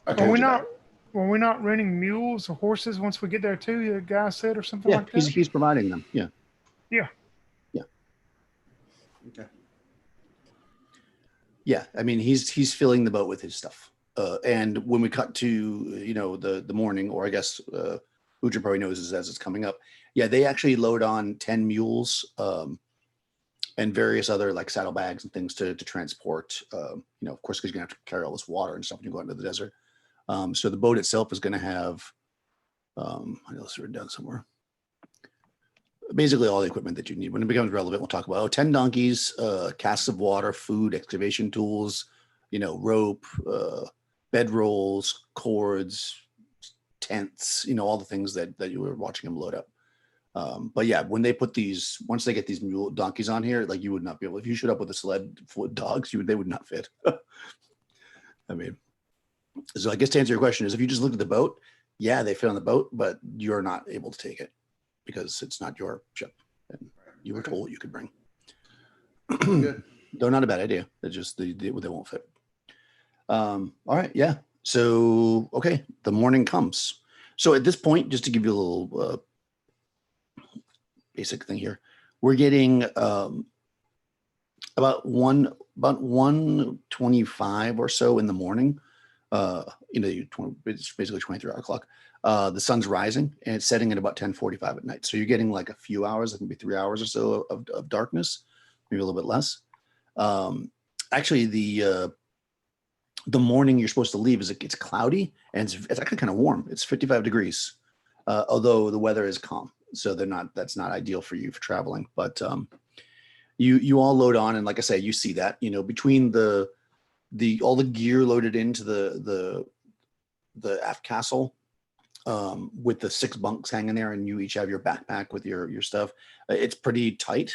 I Were told we you not? that. Were we not renting mules or horses once we get there too? The guy said, or something Yeah, like that. he's providing them. Yeah. Yeah. Yeah. Okay. Yeah. I mean, he's filling the boat with his stuff. And when we cut to the morning, or I guess Uja probably knows this as it's coming up. Yeah, they actually load on 10 mules and various other like saddlebags and things to transport. Of course, because you're gonna have to carry all this water and stuff when you go into the desert. So the boat itself is going to have, I know it's written down somewhere. Basically all the equipment that you need. When it becomes relevant, we'll talk about 10 donkeys, casks of water, food, excavation tools, rope, bed rolls, cords, tents, all the things that you were watching him load up. But yeah, when they put once they get these mule donkeys on here, like you would not be able, if you showed up with a sled full of dogs, they would not fit. I mean, so I guess to answer your question is, if you just look at the boat, yeah, they fit on the boat, but you're not able to take it because it's not your ship. And you were told what you could bring. Good. Though not a bad idea. It's just they won't fit. All right, yeah. So okay, the morning comes. So at this point, just to give you a little basic thing here, we're getting about 1:25 or so in the morning. It's basically 23-hour clock. The sun's rising and it's setting at about 10:45 at night. So you're getting like a few hours, it can be 3 hours or so of darkness, maybe a little bit less. Actually, the morning you're supposed to leave it's cloudy and it's actually kind of warm. It's 55 degrees, although the weather is calm. So that's not ideal for you for traveling. But you all load on, and like I say, you see that between all the gear loaded into the aft castle, with the 6 bunks hanging there, and you each have your backpack with your stuff. It's pretty tight.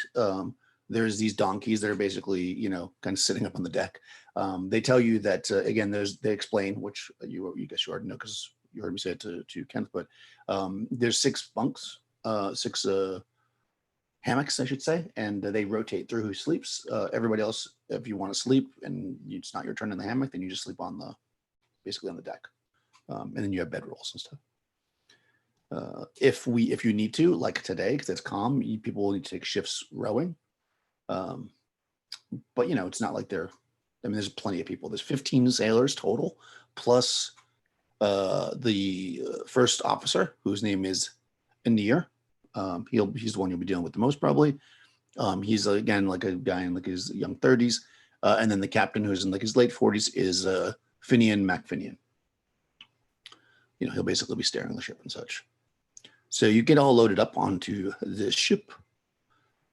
There's these donkeys that are basically kind of sitting up on the deck. They tell you that again, they explain, which you guess you already know because you heard me say it to Kenneth, but there's 6 bunks, 6 hammocks, I should say, and they rotate through who sleeps. Everybody else, if you want to sleep and it's not your turn in the hammock, then you just sleep basically on the deck, and then you have bed rolls and stuff. If you need to, like today, because it's calm, people will need to take shifts rowing. But it's not like there's plenty of people. There's 15 sailors total, plus the first officer, whose name is Anir. He's the one you'll be dealing with the most probably. He's again like a guy in like his young 30s, and then the captain, who's in like his late 40s, is Finian MacFinian. He'll basically be steering the ship and such. So you get all loaded up onto this ship,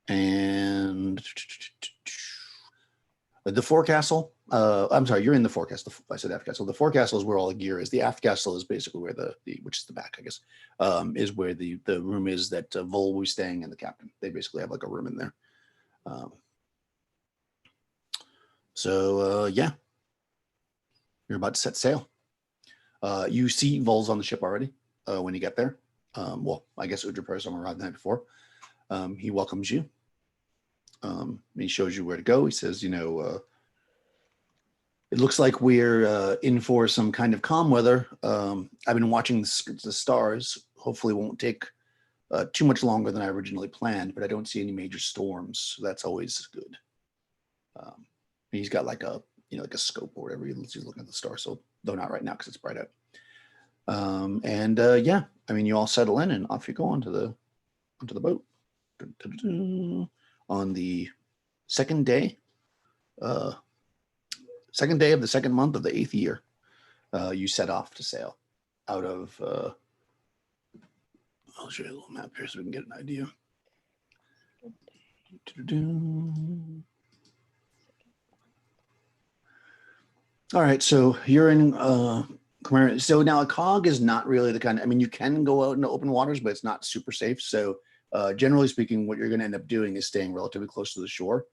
and the forecastle. I'm sorry, you're in the forecastle. I said aft castle. The forecastle is where all the gear is. The aft castle is basically where which is the back, I guess, is where the room is that Vol will be staying, and the captain. They basically have like a room in there. Yeah, you're about to set sail. You see Vol's on the ship already when you get there. Well, I guess Udra Persam arrived the night before. He welcomes you. He shows you where to go. He says, it looks like we're in for some kind of calm weather. I've been watching the stars. Hopefully it won't take too much longer than I originally planned, but I don't see any major storms. So that's always good. He's got like a scope or whatever. He's looking at the stars. So though not right now because it's bright out. Yeah, I mean, you all settle in and off you go onto the boat. On the second day of the second month of the 8th year, you set off to sail out of I'll show you a little map here so we can get an idea. All right, so you're in Khmer. So now a cog is not really the kind of, I mean, you can go out into open waters, but it's not super safe. So generally speaking, what you're going to end up doing is staying relatively close to the shore.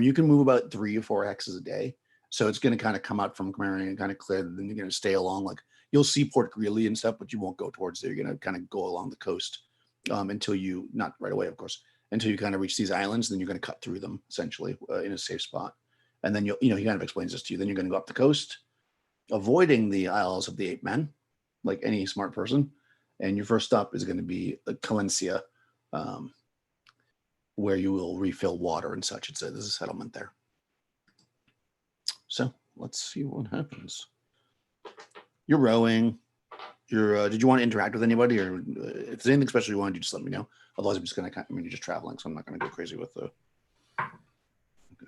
You can move about 3 or 4 hexes a day. So it's going to kind of come out from Khmer and kind of clear, then you're going to stay along. Like you'll see Port Greeley and stuff, but you won't go towards there. You're going to kind of go along the coast until you, not right away, of course, until you kind of reach these islands. Then you're going to cut through them essentially in a safe spot. And then he kind of explains this to you. Then you're going to go up the coast, avoiding the Isles of the Ape Men, like any smart person. And your first stop is going to be Calencia, where you will refill water and such. There's a settlement there. So let's see what happens. You're rowing. Did you want to interact with anybody, or if there's anything special you want to do, just let me know. Otherwise, I'm just going to. You're just traveling, so I'm not going to go crazy with the.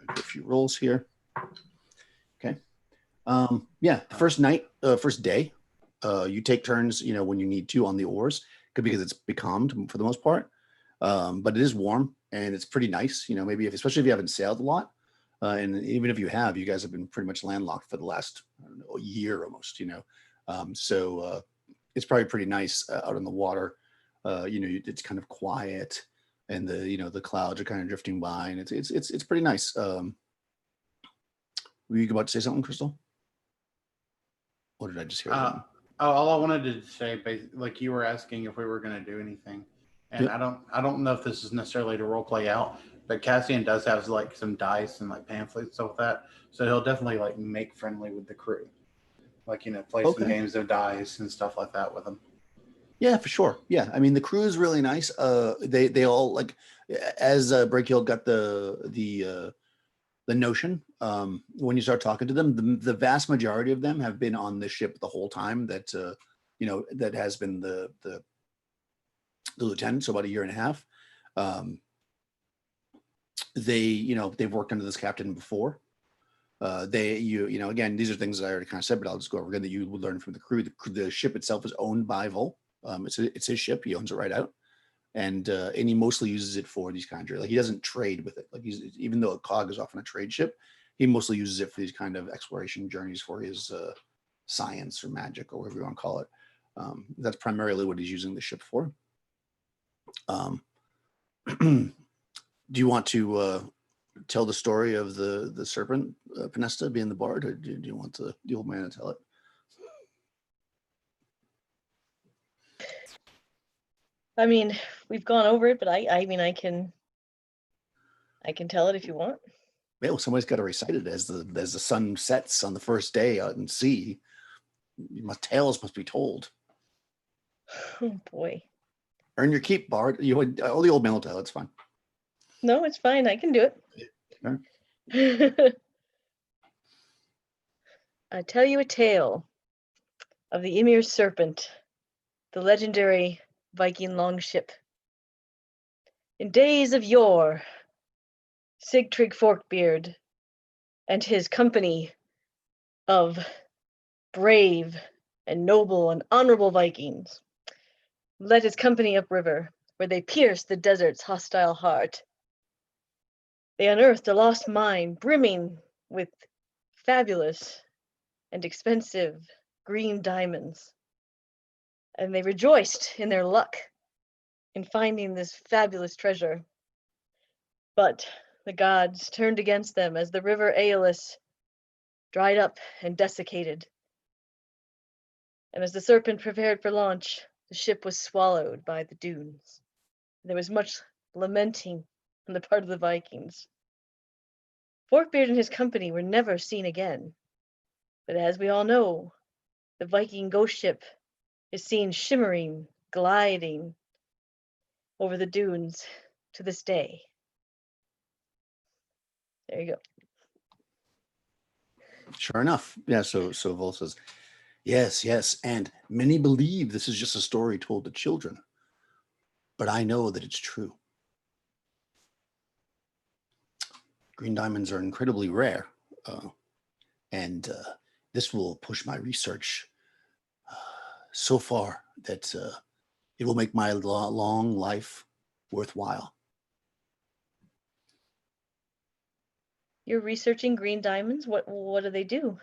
A few rolls here. Okay. Yeah, the first night, first day, you take turns, when you need to on the oars, because it's becalmed for the most part. But it is warm and it's pretty nice, maybe especially if you haven't sailed a lot. And even if you have, you guys have been pretty much landlocked for the last, I don't know, a year almost, so it's probably pretty nice out on the water. It's kind of quiet. And the clouds are kind of drifting by, and it's pretty nice. Were you about to say something, Crystal? Or did I just hear that? All I wanted to say, like you were asking if we were going to do anything, and yep. I don't know if this is necessarily to role play out, but Cassian does have like some dice and like pamphlets and stuff like that, so he'll definitely like make friendly with the crew, like play some games of dice and stuff like that with them. Yeah, for sure. Yeah, I mean the crew is really nice. They all like, as Breakhill got the notion. When you start talking to them, the vast majority of them have been on the ship the whole time. That that has been the lieutenant, so about a year and a half. They've worked under this captain before. Again, these are things that I already kind of said, but I'll just go over again that you would learn from the crew. The ship itself is owned by Vol. It's his ship. He owns it right out, and he mostly uses it for these kind of, like, he doesn't trade with it. Like even though a cog is often a trade ship, he mostly uses it for these kind of exploration journeys for his science or magic or whatever you want to call it. That's primarily what he's using the ship for. Do you want to tell the story of the serpent, Pinesta being the bard, or do you want the old man to tell it? I mean, we've gone over it, but I can tell it if you want. Yeah, well, somebody's got to recite it as the sun sets on the first day out in sea. Tales must be told. Oh boy! Earn your keep, bard. The old man will tell. It's fine. No, it's fine. I can do it. Sure. I tell you a tale of the Ymir serpent, the legendary Viking longship. In days of yore, Sigtryg Forkbeard and his company of brave and noble and honorable Vikings led his company upriver, where they pierced the desert's hostile heart. They unearthed a lost mine brimming with fabulous and expensive green diamonds, and they rejoiced in their luck in finding this fabulous treasure. But the gods turned against them as the river Aeolus dried up and desiccated. And as the serpent prepared for launch, the ship was swallowed by the dunes. There was much lamenting on the part of the Vikings. Forkbeard and his company were never seen again. But as we all know, the Viking ghost ship is seen shimmering, gliding over the dunes to this day. There you go. Sure enough. Yeah, so Vol says, yes, and many believe this is just a story told to children, but I know that it's true. Green diamonds are incredibly rare, and this will push my research so far that it will make my long life worthwhile. You're researching green diamonds. What do they do?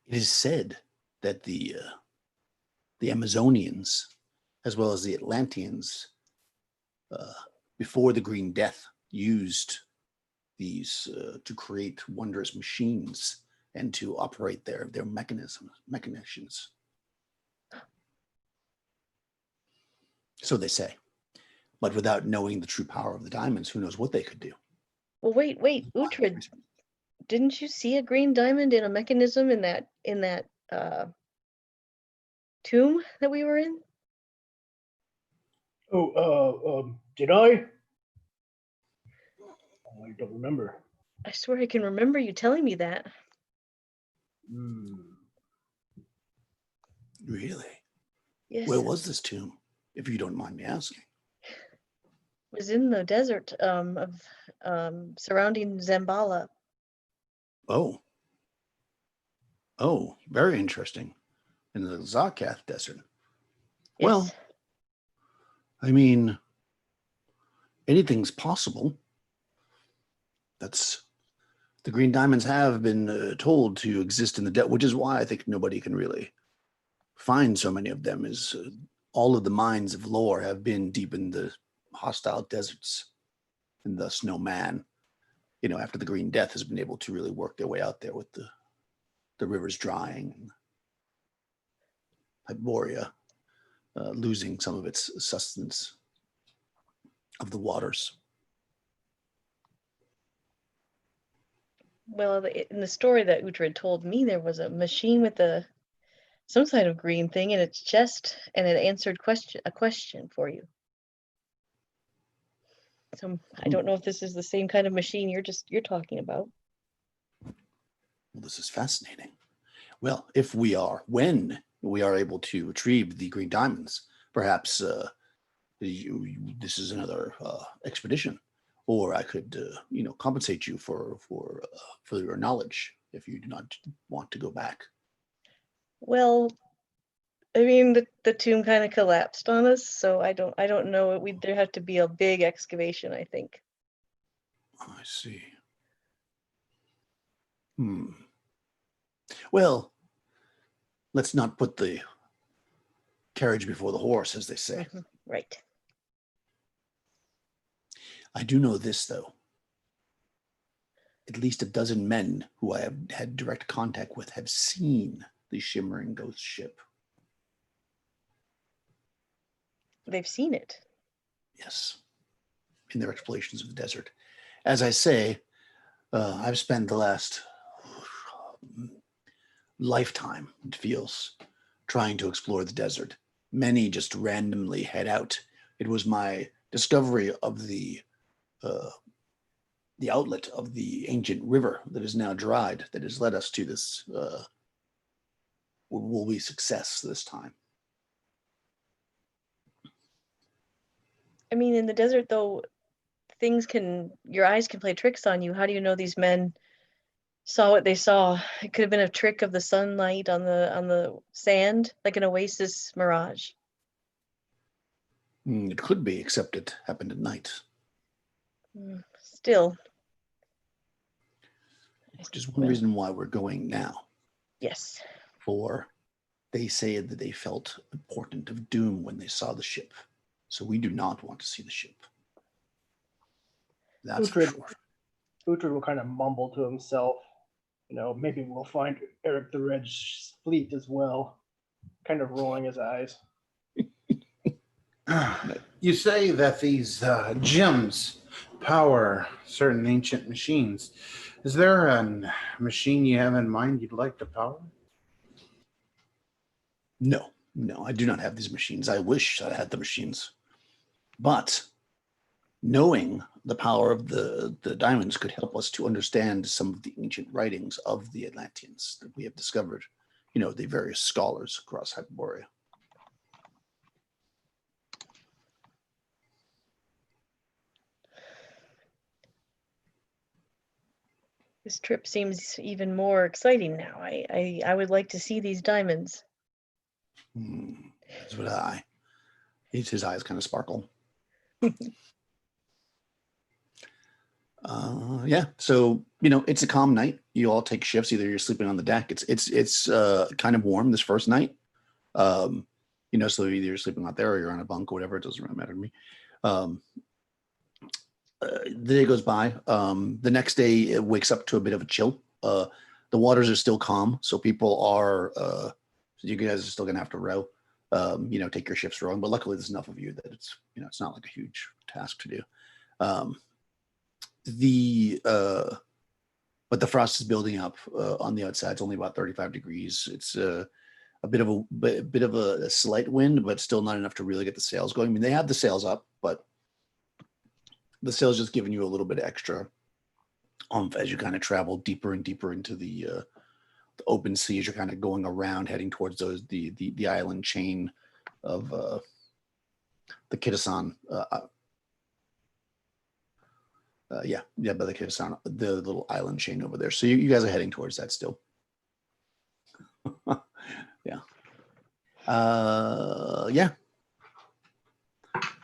It is said that the Amazonians, as well as the Atlanteans, before the Green Death, used these to create wondrous machines and to operate their machinations. So they say. But without knowing the true power of the diamonds, who knows what they could do? Well, wait, Uhtred, didn't you see a green diamond in a mechanism in that tomb that we were in? Did I? I don't remember. I swear I can remember you telling me that. Really? Yes. Where was this tomb, if you don't mind me asking? It was in the desert of surrounding Zambala. Oh. Oh, very interesting. In the Zarkath Desert. Yes. Well, I mean, anything's possible. That's the green diamonds have been told to exist in the desert, which is why I think nobody can really find so many of them. Is all of the mines of lore have been deep in the hostile deserts, and thus no man, after the Green Death, has been able to really work their way out there with the rivers drying and Hyperborea losing some of its sustenance of the waters. Well, in the story that Uhtred told me, there was a machine with some kind of green thing in its chest, and it answered a question for you. So I don't know if this is the same kind of machine you're talking about. Well, this is fascinating. Well, when we are able to retrieve the green diamonds, perhaps this is another expedition, or I could, compensate you for your knowledge if you do not want to go back. Well, I mean, the tomb kind of collapsed on us, so I don't know. There have to be a big excavation, I think. I see. Well, let's not put the carriage before the horse, as they say. Mm-hmm. Right. I do know this, though. At least a dozen men who I have had direct contact with have seen the shimmering ghost ship. They've seen it. Yes, in their explorations of the desert. As I say, I've spent the last lifetime, it feels, trying to explore the desert. Many just randomly head out. It was my discovery of the outlet of the ancient river that is now dried that has led us to this will be success this time. I mean, in the desert, though, your eyes can play tricks on you. How do you know these men saw what they saw? It could have been a trick of the sunlight on the sand, like an oasis mirage. It could be, except it happened at night. Still. Which is one reason why we're going now. Yes. For they say that they felt a portent of doom when they saw the ship. So we do not want to see the ship. That's for sure. Uhtred will kind of mumble to himself. Maybe we'll find Eric the Red's fleet as well. Kind of rolling his eyes. You say that these gems power certain ancient machines. Is there a machine you have in mind you'd like to power? No, I do not have these machines. I wish I had the machines. But knowing the power of the diamonds could help us to understand some of the ancient writings of the Atlanteans that we have discovered, the various scholars across Hyperborea. This trip seems even more exciting now. I would like to see these diamonds. That's what his eyes kind of sparkle. Yeah. So it's a calm night. You all take shifts. Either you're sleeping on the deck. It's kind of warm this first night. So either you're sleeping out there or you're on a bunk or whatever. It doesn't really matter to me. The day goes by. The next day it wakes up to a bit of a chill. The waters are still calm, so people are. You guys are still gonna have to row. Take your shifts rowing. But luckily, there's enough of you that it's not like a huge task to do. But the frost is building up on the outside. It's only about 35 degrees. It's a bit of a slight wind, but still not enough to really get the sails going. I mean, they have the sails up, but the sails just giving you a little bit extra as you kind of travel deeper and deeper into the open sea, as you're kind of going around, heading towards the island chain of the Kitasan. By the Kitasan, the little island chain over there. So you guys are heading towards that still. Yeah.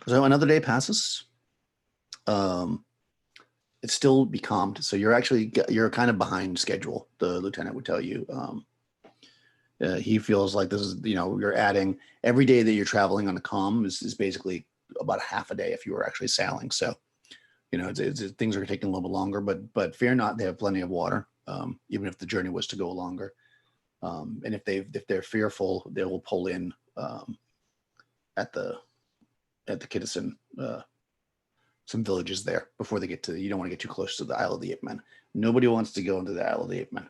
So another day passes. It's still becalmed, so you're kind of behind schedule. The lieutenant would tell you. He feels like this is you're adding every day that you're traveling on a calm is basically about half a day if you were actually sailing. So things are taking a little bit longer, but fear not, they have plenty of water. Even if the journey was to go longer, and if they're fearful, they will pull in at the Kitasan. Some villages there before they get to. You don't want to get too close to the Isle of the Ape Men. Nobody wants to go into the Isle of the Ape Men.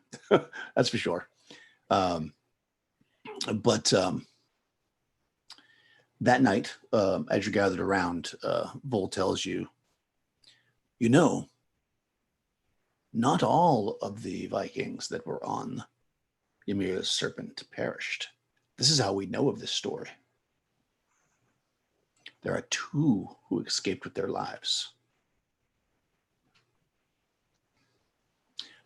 That's for sure. But that night, as you're gathered around, Vol tells you, not all of the Vikings that were on Ymir's Serpent perished. This is how we know of this story. There are 2 who escaped with their lives.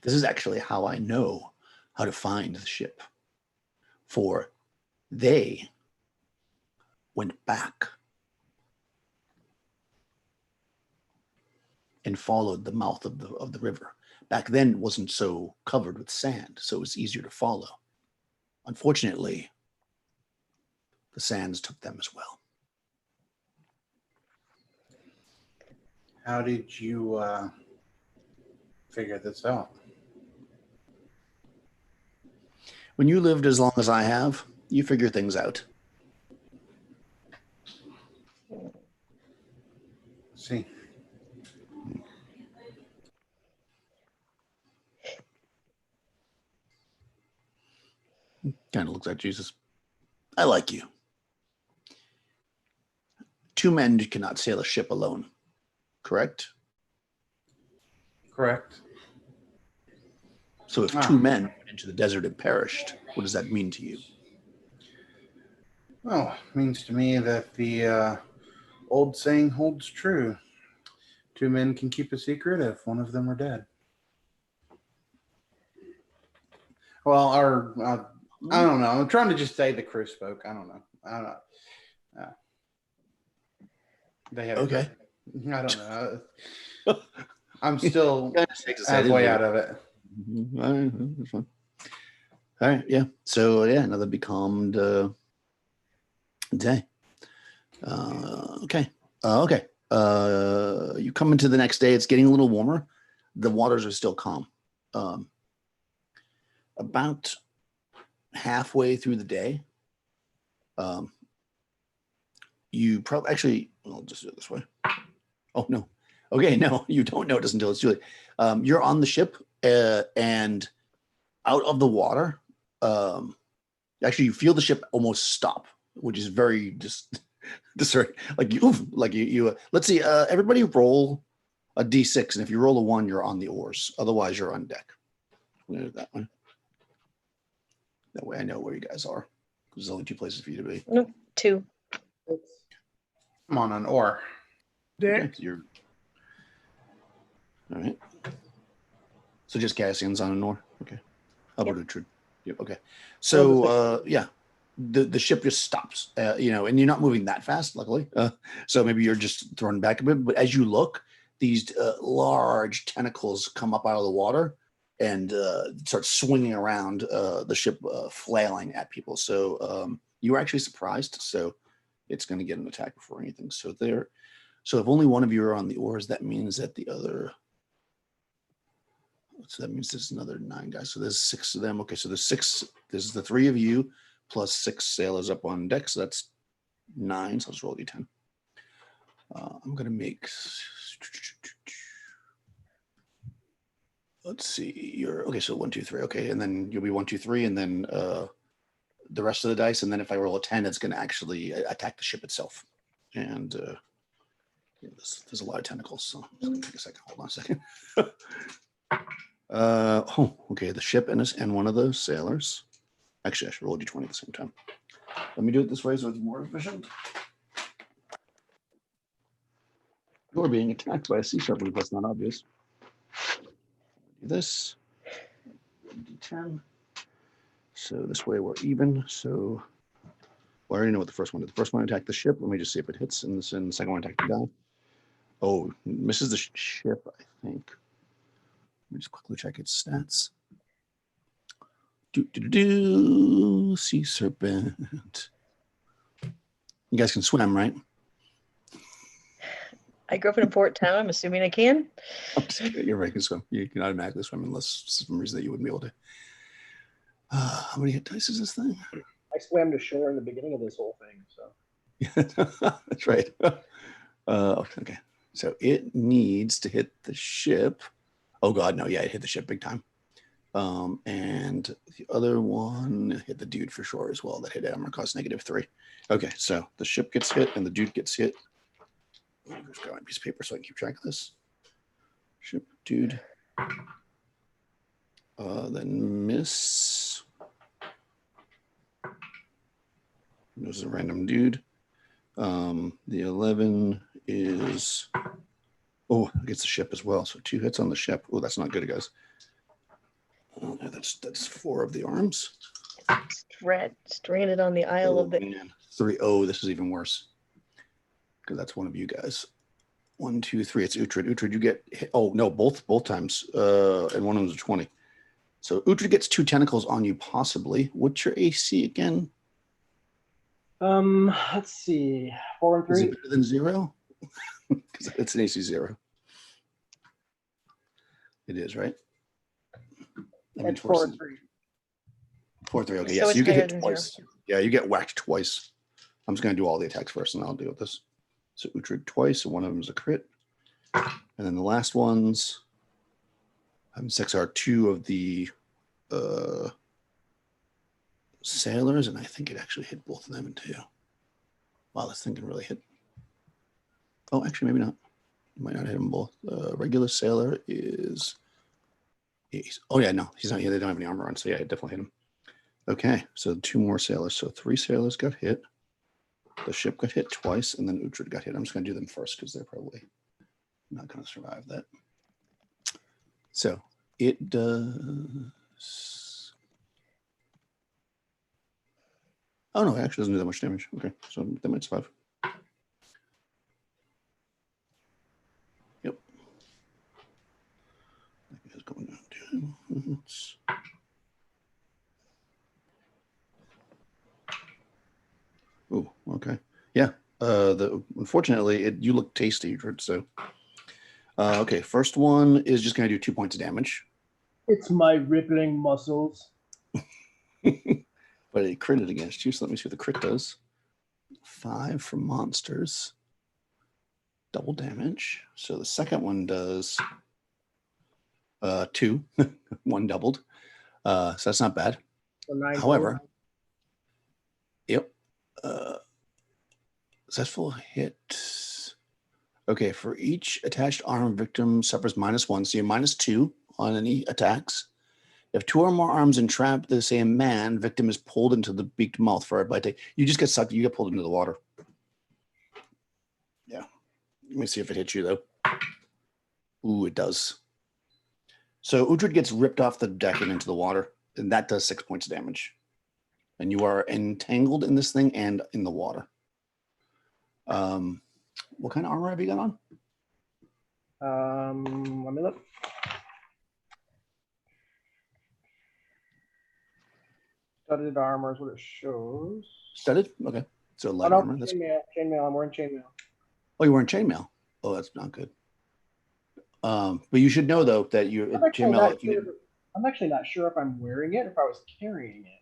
This is actually how I know how to find the ship. For they went back and followed the mouth of the river. Back then it wasn't so covered with sand, so it was easier to follow. Unfortunately, the sands took them as well. How did you figure this out? When you lived as long as I have, you figure things out. See. Kind of looks at Jesus. I like you. 2 men cannot sail a ship alone, correct? Correct. So if 2 men went into the desert and perished, what does that mean to you? Well, it means to me that the old saying holds true. 2 men can keep a secret if one of them are dead. Well, I don't know. I'm trying to just say the crew spoke. I don't know. They had okay. I don't know. I'm still halfway out of it. All right, that's fine. All right, yeah. So another becalmed day. Okay. You come into the next day. It's getting a little warmer. The waters are still calm. About halfway through the day, you probably actually. I'll just do it this way. Oh no. Okay, no, you don't notice until it's too late. You're on the ship and out of the water. Actually, you feel the ship almost stop, which is very discerning. Like you. Let's see. Everybody roll a d6, and if you roll a 1, you're on the oars. Otherwise, you're on deck. I'm gonna do that one. That way, I know where you guys are. There's only 2 places for you to be. Nope, 2. I'm on an oar. Deck. Okay, so you're all right. So just Cassian's on an oar. Okay. How about Uhtred? Yep. Okay. So the ship just stops. And you're not moving that fast, luckily. So maybe you're just thrown back a bit. But as you look, these large tentacles come up out of the water and start swinging around the ship, flailing at people. So you were actually surprised. So it's going to get an attack before anything. So if only one of you are on the oars, that means that the other. So that means there's another 9 guys. So there's 6 of them. Okay, so there's 6. There's the 3 of you plus 6 sailors up on deck. So that's 9. So I'll just roll d10. I'm going to make. Let's see. You're okay. So 1, 2, 3. Okay, and then you'll be 1, 2, 3, and then the rest of the dice. And then if I roll a 10, it's going to actually attack the ship itself. And there's a lot of tentacles. So it's going to take a second. Hold on a second. Okay. The ship and one of the sailors. Actually, I should roll d20 at the same time. Let me do it this way so it's more efficient. You're being attacked by a sea serpent. That's not obvious. Do this. D10. So this way we're even. So well, I already know what the first one did. The first one attacked the ship. Let me just see if it hits. And the second one attacked the guy. Oh, misses the ship, I think. Let me just quickly check its stats. Sea serpent. You guys can swim, right? I grew up in a port town. I'm assuming I can. Everybody can swim. You can automatically swim unless for some reason that you wouldn't be able to. How many hit dice is this thing? I swam to shore in the beginning of this whole thing, so. Yeah, that's right. Okay. So it needs to hit the ship. Oh God, no! Yeah, it hit the ship big time. And the other one hit the dude for sure as well. That hit armor cost -3. Okay, so the ship gets hit and the dude gets hit. Let me just grab my piece of paper so I can keep track of this. Ship, dude. Then miss. This is a random dude. The 11 is. Oh, it gets the ship as well. So 2 hits on the ship. Oh, that's not good, guys. That's 4 of the arms. Stranded on the Isle of the. Man. 3. Oh, this is even worse. Because that's one of you guys. 1, 2, 3. It's Uhtred. Uhtred, you get hit. Oh no, both times. And one of them is a 20. So Uhtred gets 2 tentacles on you, possibly. What's your AC again? Let's see. 4 and 3. Is it better than 0? Because it's an AC 0. It is, right? It's 4 and 3. 4, 3. Okay, So yes. it's You get higher hit than twice. 0. Yeah, you get whacked twice. I'm just going to do all the attacks first, and I'll deal with this. So Uhtred twice, and one of them is a crit. And then the last ones, 6 are 2 of the sailors, and I think it actually hit both of them too. Wow, this thing can really hit. Oh, actually, maybe not. You might not hit them both. Regular sailor is. Oh yeah, no, he's not here. They don't have any armor on, so yeah, it definitely hit him. Okay, so 2 more sailors. So 3 sailors got hit. The ship got hit twice, and then Uhtred got hit. I'm just going to do them first because they're probably not going to survive that. So it does. Oh no, it actually doesn't do that much damage. Okay, so they might survive. Yep. That guy's going down. Oh, okay. Yeah. Unfortunately, you look tasty, so. Okay, first one is just going to do 2 points of damage. It's my rippling muscles. But it critted against you, so let me see what the crit does. 5 for monsters. Double damage. So the second one does 2. 1 doubled. So that's not bad. So 9 However, total. yep. Successful hit. Okay, for each attached arm, victim suffers -1, so you're -2 on any attacks. If 2 or more arms entrap the same man, victim is pulled into the beaked mouth for a bite. You just get sucked. You get pulled into the water. Yeah. Let me see if it hits you, though. Ooh, it does. So Uhtred gets ripped off the deck and into the water, and that does 6 points of damage. And you are entangled in this thing and in the water. What kind of armor have you got on? Let me look. Studded armor is what it shows. Studded? Okay. So Oh, light no, armor. That's, chainmail. Chainmail. I'm wearing chainmail. oh, you're wearing chainmail. Oh, that's not good. But you should know though that you're I'm actually chainmail. not If you sure. I'm actually not sure if I'm wearing it, or if I was carrying it.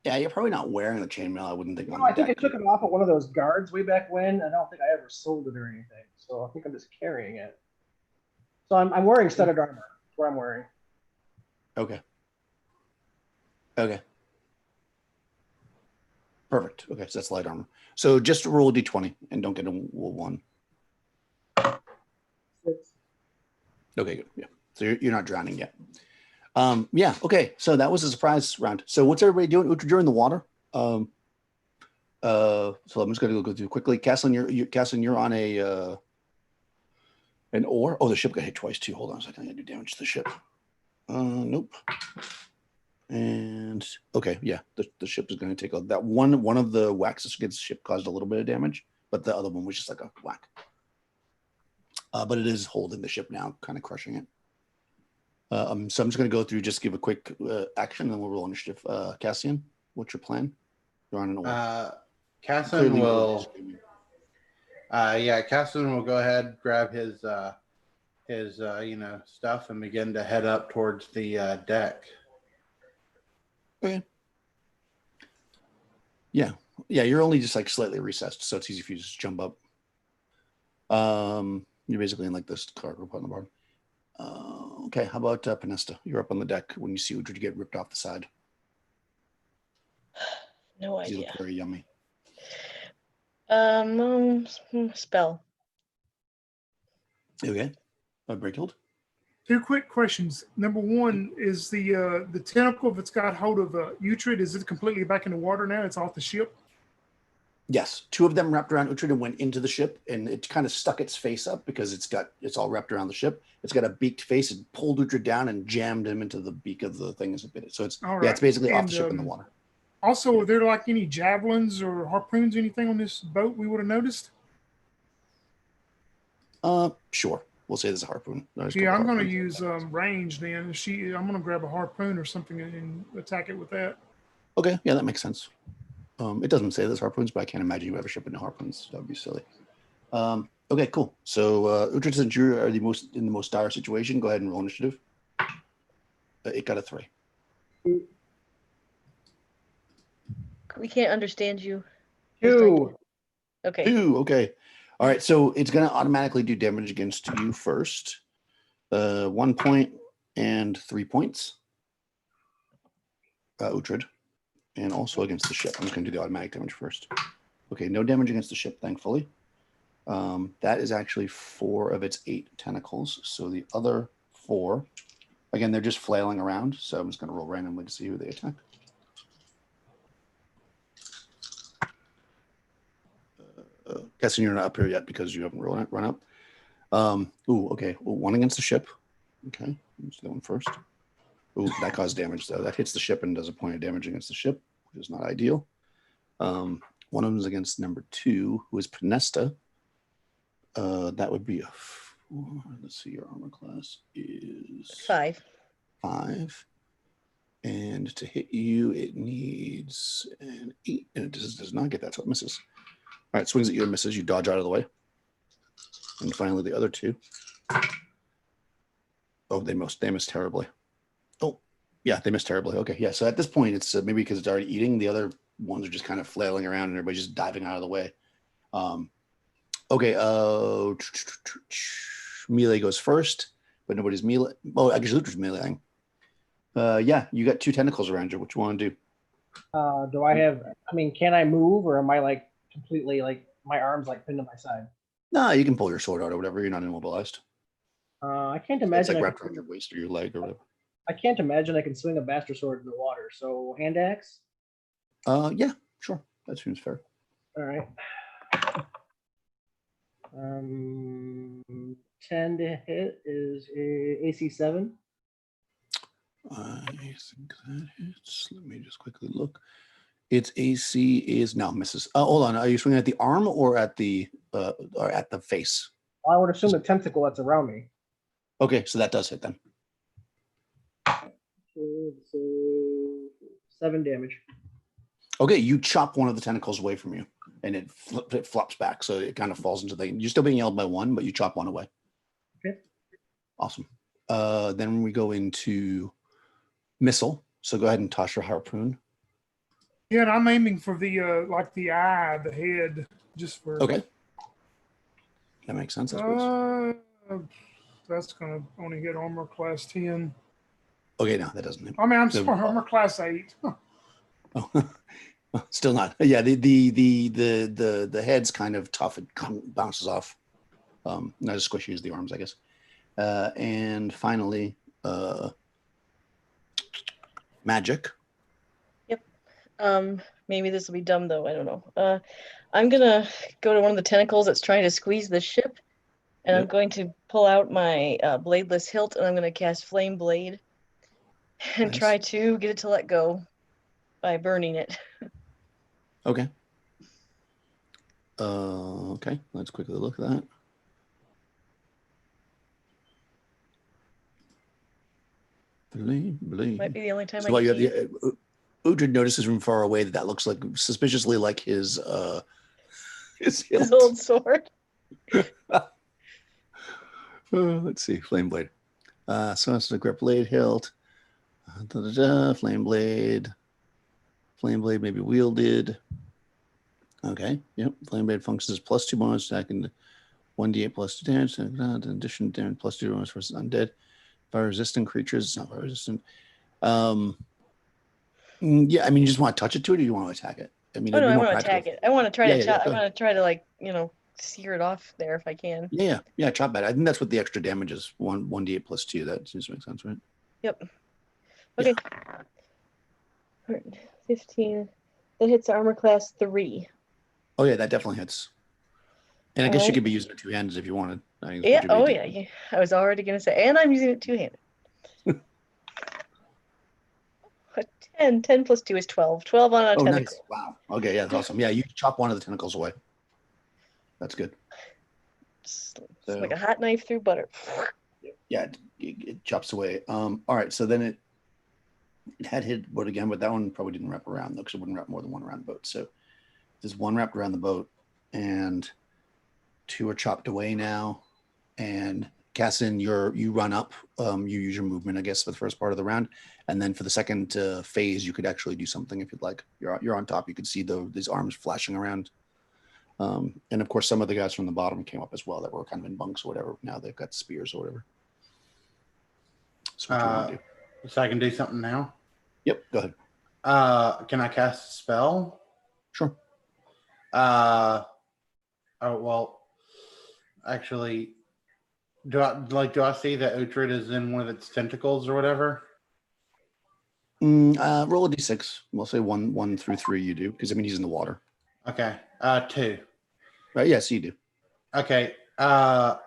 yeah, you're probably not wearing the chainmail. I wouldn't think No, on I the think I deck. took it off at one of those guards way back when. I don't think I ever sold it or anything. So I think I'm just carrying it. So I'm wearing studded armor. That's what I'm wearing. Okay. Okay. Perfect. Okay, so that's light armor. So just roll a d20 and don't get a 1. 6. Okay, good. Yeah. So you're not drowning yet. Yeah. Okay. So that was a surprise round. So what's everybody doing? You're in the water. So I'm just going to go through quickly. Castlin, you're on an oar. Oh, the ship got hit twice too. Hold on a second. I got to do damage to the ship. Nope. And okay, yeah, the ship is going to take that one of the whacks against the ship caused a little bit of damage, but the other one was just like a whack. But it is holding the ship now, kind of crushing it. So I'm just going to go through, just give a quick action, and then we'll roll initiative. Cassian, what's your plan? You're on an oar. Casson will. Casson will go ahead, grab his stuff, and begin to head up towards the deck. Okay. Yeah, you're only just like slightly recessed, so it's easy for you to just jump up. You're basically in like this cargo part on the bar. Okay, how about Panesta? You're up on the deck when you see Uhtred get ripped off the side. No You idea. look very yummy. Spell. Okay, Breakhold. 2 quick questions. Number one is the tentacle, if it's got hold of Uhtred, is it completely back in the water now? It's off the ship? Yes, 2 of them wrapped around Uhtred and went into the ship, and it kind of stuck its face up because it's all wrapped around the ship. It's got a beaked face. It pulled Uhtred down and jammed him into the beak of the thing as it bit it. So it's All yeah, right. it's basically off And, the ship in the water. Also, are there like any javelins or harpoons or anything on this boat we would have noticed? Sure. We'll say there's a harpoon. Yeah, I'm going to use range then. I'm going to grab a harpoon or something and attack it with that. Okay, yeah, that makes sense. It doesn't say there's harpoons, but I can't imagine you ever shipping no harpoons. That would be silly. Okay, cool. So Uhtred, since you are in the most dire situation, go ahead and roll initiative. It got a 3. We can't understand you. 2. Okay. 2. Okay. All right. So it's going to automatically do damage against you first. 1 point and 3 points. Uhtred. And also against the ship. I'm just going to do the automatic damage first. Okay. No damage against the ship, thankfully. That is actually 4 of its 8 tentacles. So the other 4, again, they're just flailing around. So I'm just going to roll randomly to see who they attack. Guessing you're not up here yet because you haven't run up. Okay. Well, 1 against the ship. Okay. Let's do that one first. Ooh, that caused damage though. That hits the ship and does a point of damage against the ship, which is not ideal. One of them is against number 2, who is Panesta. That would be a 4. Let's see, your armor class is 5. 5. And to hit you, it needs an 8. And it does not get that, so it misses. All right, swings at you and misses. You dodge out of the way. And finally, the other 2. Oh, they missed terribly. Oh, yeah, they missed terribly. Okay, yeah. So at this point, it's maybe because it's already eating. The other ones are just kind of flailing around, and everybody's just diving out of the way. Okay. Melee goes first, but nobody's melee. Oh, I guess Lutra's meleeing. Yeah, you got 2 tentacles around you. What you want to do? Do I have? I mean, can I move, or am I like completely like my arms like pinned to my side? No, you can pull your sword out or whatever. You're not immobilized. I can't It's imagine. like wrapped around your waist or your leg or whatever. I can't imagine I can swing a bastard sword in the water. So hand axe. Yeah, sure. That seems fair. All right. 10 to hit is a AC 7. I think that hits. Let me just quickly look. Its AC is now misses. Hold on. Are you swinging at the arm or at the face? I would assume the tentacle that's around me. Okay, so that does hit them. So 7 damage. Okay, you chop one of the tentacles away from you, and it flops back, so it kind of falls into the. You're still being held by one, but you chop one away. Okay. Awesome. Then we go into missile. So go ahead and toss your harpoon. Yeah, and I'm aiming for the like the eye, the head, just for. Okay. That makes sense, I suppose. That's gonna only hit armor class 10. Okay, no, that doesn't. I mean, I'm sorry, armor class 8. Oh, still not. Yeah, the head's kind of tough. It bounces off. Not as squishy as the arms, I guess. And finally, magic. Yep. Maybe this will be dumb though. I don't know. I'm gonna go to one of the tentacles that's trying to squeeze the ship, and I'm Yep. going to pull out my bladeless hilt, and I'm gonna cast Flame Blade, and Nice. try to get it to let go by burning it. Okay. Okay, let's quickly look at that. Blade. Might be the only time So I while can you see have it. Uhtred notices from far away that looks like suspiciously like his His hilt. old sword. Let's see, flame blade. So it's a grip blade hilt. Flame blade. Flame blade may be wielded. Okay, yep. Flame blade functions as +2 bonus attack and 1d8 +2 damage. In addition, damage +2 bonus versus undead. Fire resistant creatures. It's not fire resistant. Yeah, I mean, you just want to touch it to it, or you want to attack it? I mean, Oh no, it'd be I more want to practical. attack it. I want to try Yeah, to. yeah, I go want to try to like sear it off there if I can. Yeah, chop that. I think that's what the extra damage is. 1d8 +2. That seems to make sense, right? Yep. Okay. 15. That hits armor class 3. Oh yeah, that definitely hits. And I guess you Alright. could be using it two-handed if you wanted. I think Yeah. it's what Oh you yeah, yeah. I was already gonna say, and I'm using it two-handed. 10 plus 2 is 12. 12 on a Oh, tentacle. nice. Wow. Okay, yeah, that's awesome. Yeah, you chop one of the tentacles away. That's good. It's So, like a hot knife through butter. yeah, it chops away. All right, so then it had hit boat again, but that one probably didn't wrap around though, because it wouldn't wrap more than one around the boat. So there's one wrapped around the boat, and 2 are chopped away now. And Cassin, you run up. You use your movement, I guess, for the first part of the round, and then for the second phase, you could actually do something if you'd like. You're on top. You could see these arms flashing around. And of course, some of the guys from the bottom came up as well that were kind of in bunks or whatever. Now they've got spears or whatever. So what do you want to do? So I can do something now? Yep, go ahead. Can I cast a spell? Sure. Oh well, actually, do I see that Uhtred is in one of its tentacles or whatever? Roll a d6. We'll say 1 through 3 you do, because I mean he's in the water. Okay. 2. Right, yes, you do. Okay. At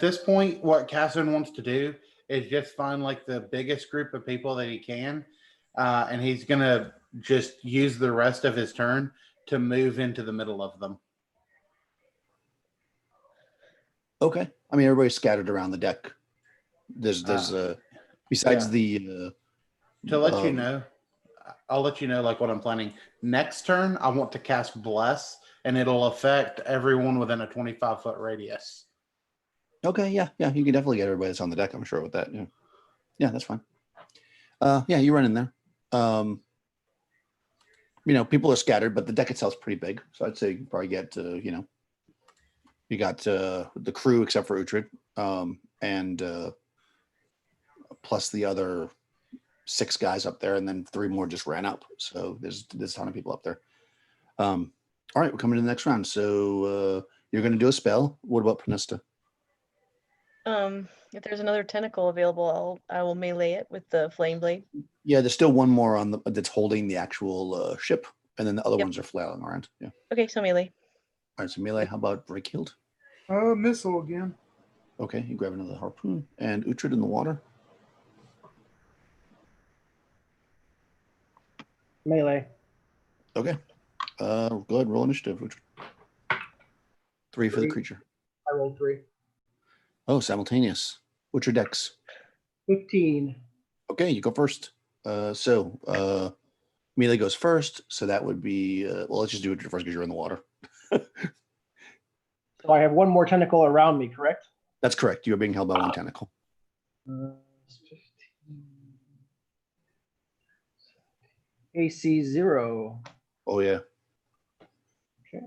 this point, what Cassin wants to do is just find like the biggest group of people that he can, and he's gonna just use the rest of his turn to move into the middle of them. Okay. I mean everybody's scattered around the deck. There's besides yeah. the To let you know, I'll let you know like what I'm planning. Next turn, I want to cast Bless, and it'll affect everyone within a 25-foot radius. Okay, yeah, you can definitely get everybody that's on the deck, I'm sure, with that. Yeah, that's fine. Yeah, you run in there. People are scattered, but the deck itself is pretty big, so I'd say you probably get you got the crew except for Uhtred, and plus the other 6 guys up there, and then 3 more just ran up. So there's a ton of people up there. All right, we're coming to the next round. So you're going to do a spell. What about Panista? If there's another tentacle available, I will melee it with the flame blade. Yeah, there's still one more on that's holding the actual ship, and then the other Yep. ones are flailing around. Yeah. Okay, so melee. All right, so melee. How about break healed? Missile again. Okay, you grab another harpoon and Uhtred in the water. Melee. Okay. Go ahead, roll initiative, Uhtred. 3 for the creature. I rolled 3. Oh, simultaneous. What's your dex? 15. Okay, you go first. Melee goes first, so that would be well. Let's just do it first because you're in the water. So I have one more tentacle around me, correct? That's correct. You are being held by one tentacle. 15. AC 0. Oh yeah. Okay.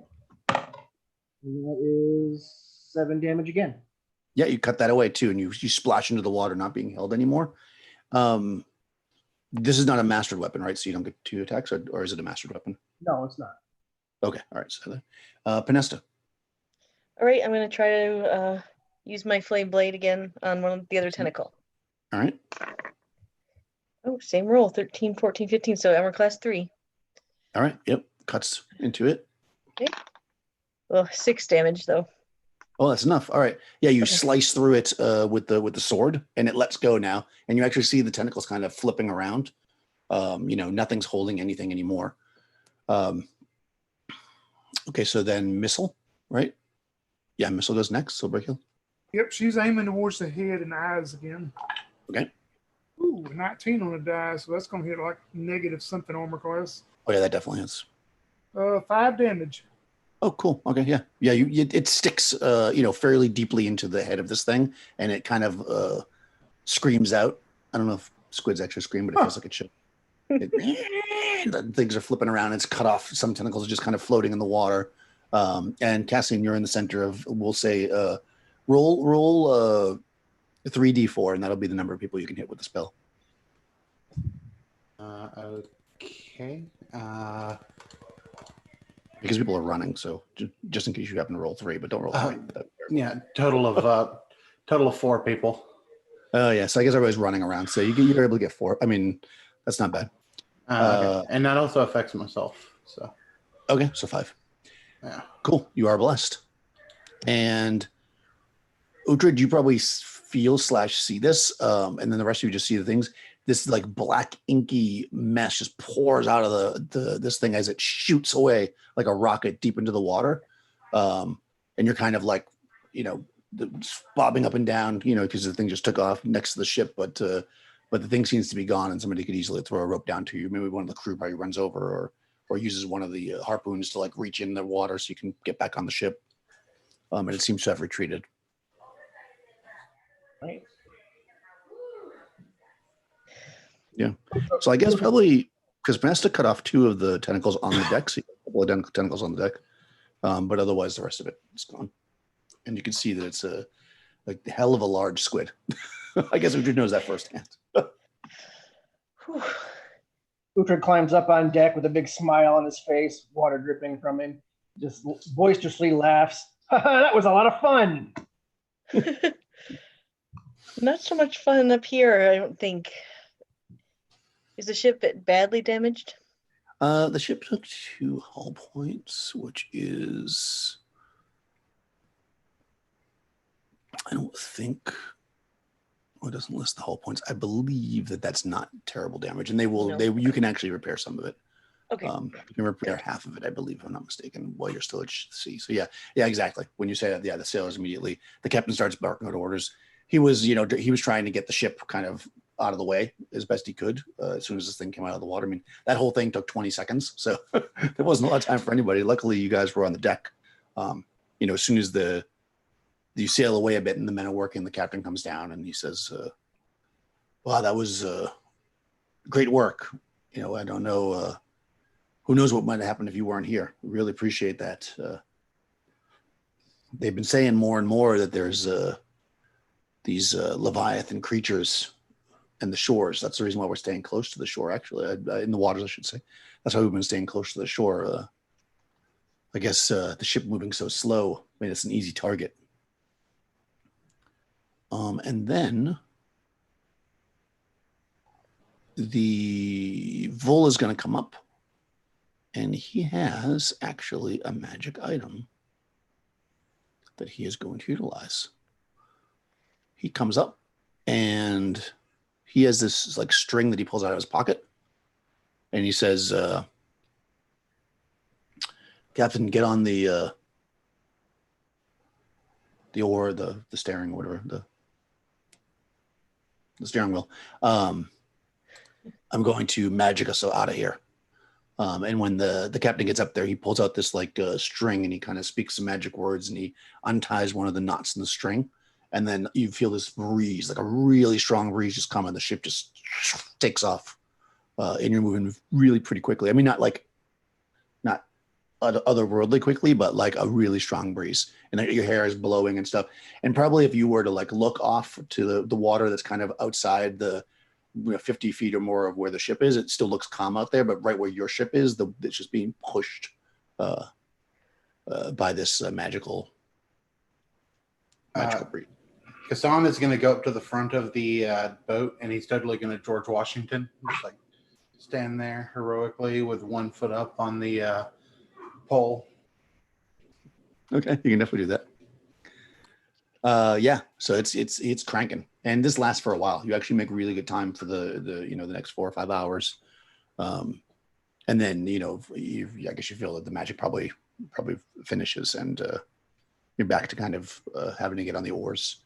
And that is 7 damage again. Yeah, you cut that away too, and you splash into the water, not being held anymore. This is not a mastered weapon, right? So you don't get 2 attacks, or is it a mastered weapon? No, it's not. Okay, all right. So, Pinesta. All right, I'm going to try to use my flame blade again on one of the other tentacle. All right. Oh, same roll, 13, 14, 15, so armor class 3. All right. Yep. Cuts into it. Okay. Well, 6 damage, though. Oh, that's enough. All right. Yeah, you Okay. slice through it with the sword, and it lets go now, and you actually see the tentacles kind of flipping around. Nothing's holding anything anymore. Okay, so then missile, right? Yeah, missile goes next. So Brachial. Yep, she's aiming towards the head and eyes again. Okay. Ooh, 19 on the die, so that's going to hit like negative something armor class. Oh yeah, that definitely is. 5 damage. Oh, cool. Okay, yeah. It sticks, fairly deeply into the head of this thing, and it kind of screams out. I don't know if squids actually scream, but it feels like it should. The things are flipping around. It's cut off. Some tentacles are just kind of floating in the water. And Cassian, you're in the center of, we'll say, roll 3d4, and that'll be the number of people you can hit with the spell. Okay. Because people are running, so just in case you happen to roll 3, but don't roll 3. Yeah, total of 4 people. Oh yeah, so I guess everybody's running around, so you're able to get 4. I mean, that's not bad. Okay. And that also affects myself. So Okay, so 5. yeah. Cool. You are blessed. And Uhtred, you probably feel/see this, and then the rest of you just see the things. This like black inky mess just pours out of this thing as it shoots away like a rocket deep into the water. And you're kind of like, bobbing up and down, because the thing just took off next to the ship, but the thing seems to be gone, and somebody could easily throw a rope down to you. Maybe one of the crew probably runs over or uses one of the harpoons to like reach in the water so you can get back on the ship. And it seems to have retreated. Right. Yeah. So I guess probably because Pinesta cut off 2 of the tentacles on the deck, so you have a couple of tentacles on the deck, but otherwise the rest of it is gone. And you can see that it's a like the hell of a large squid. I guess Uhtred knows that firsthand. Uhtred climbs up on deck with a big smile on his face, water dripping from him, just boisterously laughs. That was a lot of fun. Not so much fun up here, I don't think. Is the ship badly damaged? The ship took 2 hull points, which is, I don't think, it doesn't list the hull points. I believe that's not terrible damage, and you can actually repair some of it. Okay. You can repair half of it, I believe, if I'm not mistaken, while you're still at sea. So yeah, exactly. When you say that, the sailors immediately, the captain starts barking out orders. He was trying to get the ship kind of out of the way as best he could as soon as this thing came out of the water. I mean, that whole thing took 20 seconds, so there wasn't a lot of time for anybody. Luckily, you guys were on the deck. As soon as you sail away a bit and the men are working, the captain comes down and he says, wow, that was great work. I don't know. Who knows what might have happened if you weren't here. We really appreciate that. They've been saying more and more that there's these Leviathan creatures and the shores. That's the reason why we're staying close to the shore, actually, in the waters, I should say. That's why we've been staying close to the shore. I guess the ship moving so slow made us an easy target. And then the Vol is going to come up, and he has actually a magic item that he is going to utilize. He comes up, and he has this like string that he pulls out of his pocket, and he says, Captain, get on the oar, the steering, whatever, the steering wheel. I'm going to magic us out of here. And when the captain gets up there, he pulls out this like string and he kind of speaks some magic words and he unties one of the knots in the string. And then you feel this breeze, like a really strong breeze just come and the ship just takes off. And you're moving really pretty quickly. I mean, not otherworldly quickly, but like a really strong breeze. And your hair is blowing and stuff. And probably if you were to like look off to the water that's kind of outside the 50 feet or more of where the ship is, it still looks calm out there, but right where your ship is, it's just being pushed by this magical breeze. Kassan is going to go up to the front of the boat, and he's totally going to George Washington, just like stand there heroically with one foot up on the pole. Okay, you can definitely do that. Yeah, so it's cranking, and this lasts for a while. You actually make really good time for the next 4 or 5 hours, and then I guess you feel that the magic probably finishes, and you're back to kind of having to get on the oars.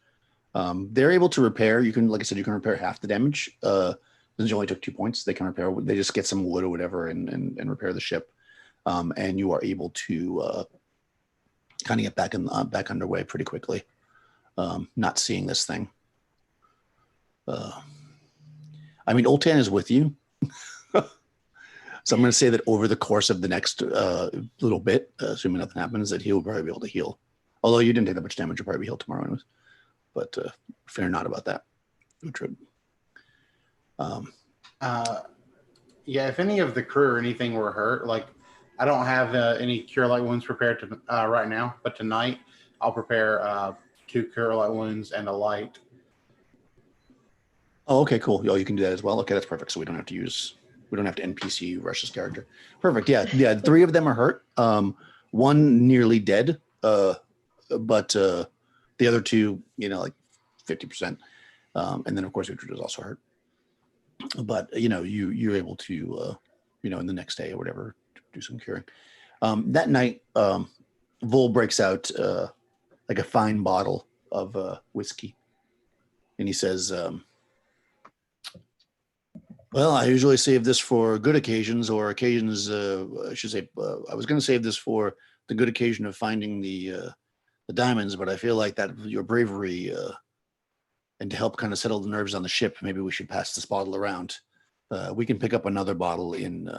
They're able to repair. You can, like I said, you can repair half the damage. Since you only took 2 points, they can repair. They just get some wood or whatever and repair the ship, and you are able to kind of get back underway pretty quickly. Not seeing this thing. I mean, Oltan is with you. So I'm going to say that over the course of the next little bit, assuming nothing happens, that he'll probably be able to heal. Although you didn't take that much damage, you'll probably heal tomorrow anyways. But fear not about that. Uhtred. Yeah, if any of the crew or anything were hurt, like I don't have any cure light wounds prepared to right now, but tonight I'll prepare 2 cure light wounds and a light. Oh, okay, cool. Oh, you can do that as well. Okay, that's perfect. So we don't have to NPC Rush's character. Perfect. Yeah. 3 of them are hurt. One nearly dead. But the other 2, like 50%. And then of course Uhtred is also hurt. But you're able to in the next day or whatever do some curing. That night, Vol breaks out like a fine bottle of whiskey, and he says, well, I usually save this for good occasions or occasions. I should say, I was going to save this for the good occasion of finding the diamonds, but I feel like that your bravery and to help kind of settle the nerves on the ship, maybe we should pass this bottle around. We can pick up another bottle in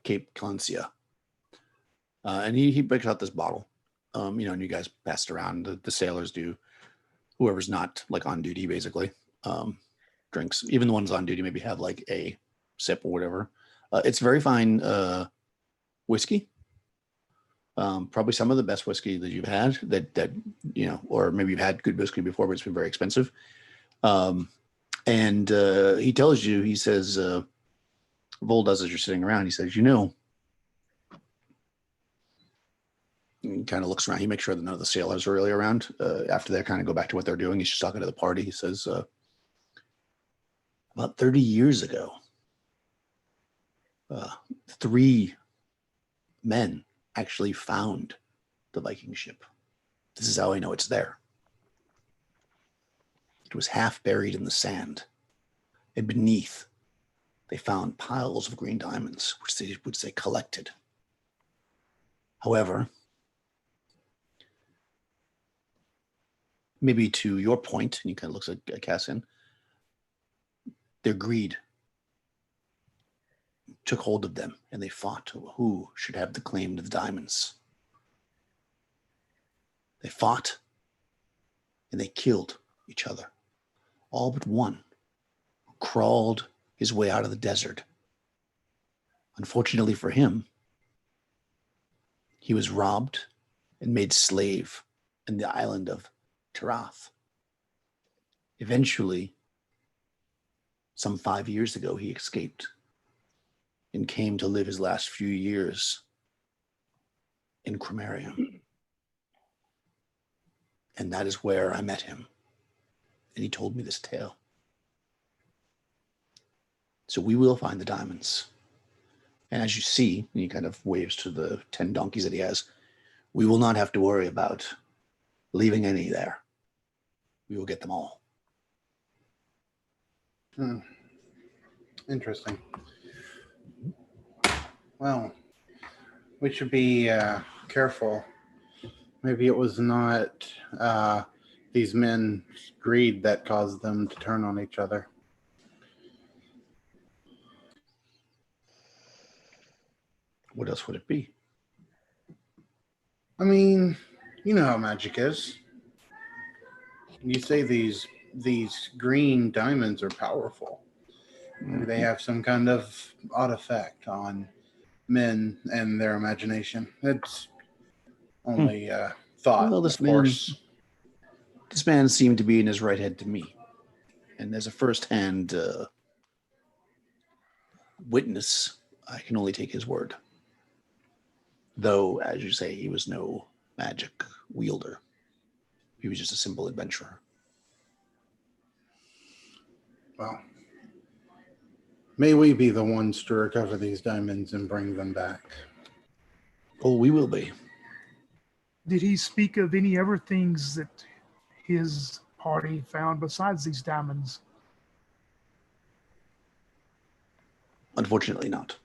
Cape Clencia. And he breaks out this bottle, and you guys pass it around. The sailors do. Whoever's not like on duty, basically, drinks. Even the ones on duty maybe have like a sip or whatever. It's very fine whiskey. Probably some of the best whiskey that you've had that or maybe you've had good whiskey before, but it's been very expensive. And he tells you, he says, Vol does as you're sitting around, he says, he kind of looks around. He makes sure that none of the sailors are really around. After they kind of go back to what they're doing, he's just talking to the party. He says, about 30 years ago, 3 men actually found the Viking ship. This is how I know it's there. It was half buried in the sand, and beneath they found piles of green diamonds, which they collected. However, maybe to your point, and he kind of looks at Cassian, their greed took hold of them, and they fought who should have the claim to the diamonds. They fought, and they killed each other, all but one who crawled his way out of the desert. Unfortunately for him, he was robbed and made slave in the island of Tarath. Eventually, some 5 years ago, he escaped and came to live his last few years in Cromarium. And that is where I met him. And he told me this tale. So we will find the diamonds. And as you see, and he kind of waves to the 10 donkeys that he has, We will not have to worry about leaving any there. We will get them all. Interesting. Well, we should be careful. Maybe it was not these men's greed that caused them to turn on each other. What else would it be? I mean, you know how magic is. You say these green diamonds are powerful. Maybe they have some kind of odd effect on men and their imagination. It's only thought, Well, of course. This man seemed to be in his right head to me. And as a first-hand witness, I can only take his word. Though, as you say, he was no magic wielder. He was just a simple adventurer. Well, may we be the ones to recover these diamonds and bring them back. Oh, we will be. Did he speak of any other things that his party found besides these diamonds? Unfortunately not.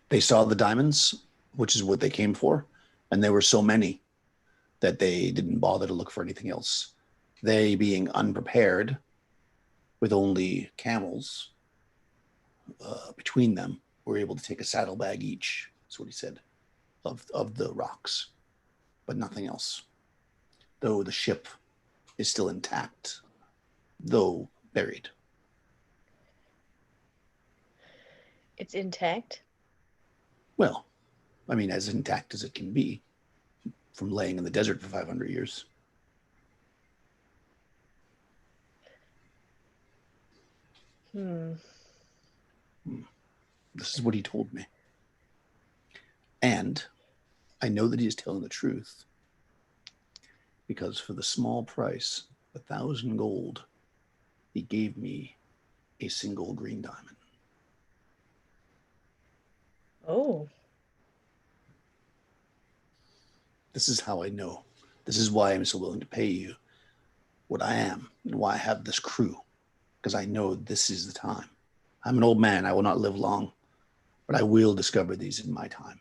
They saw the diamonds, which is what they came for, and there were so many that they didn't bother to look for anything else. They, being unprepared, with only camels between them, were able to take a saddlebag each, that's what he said, of the rocks, but nothing else. Though the ship is still intact, though buried. It's intact. Well, I mean, as intact as it can be from laying in the desert for 500 years. This is what he told me. And I know that he is telling the truth because for the small price, 1,000 gold, he gave me a single green diamond. Oh. This is how I know. This is why I'm so willing to pay you what I am and why I have this crew, because I know this is the time. I'm an old man. I will not live long, but I will discover these in my time.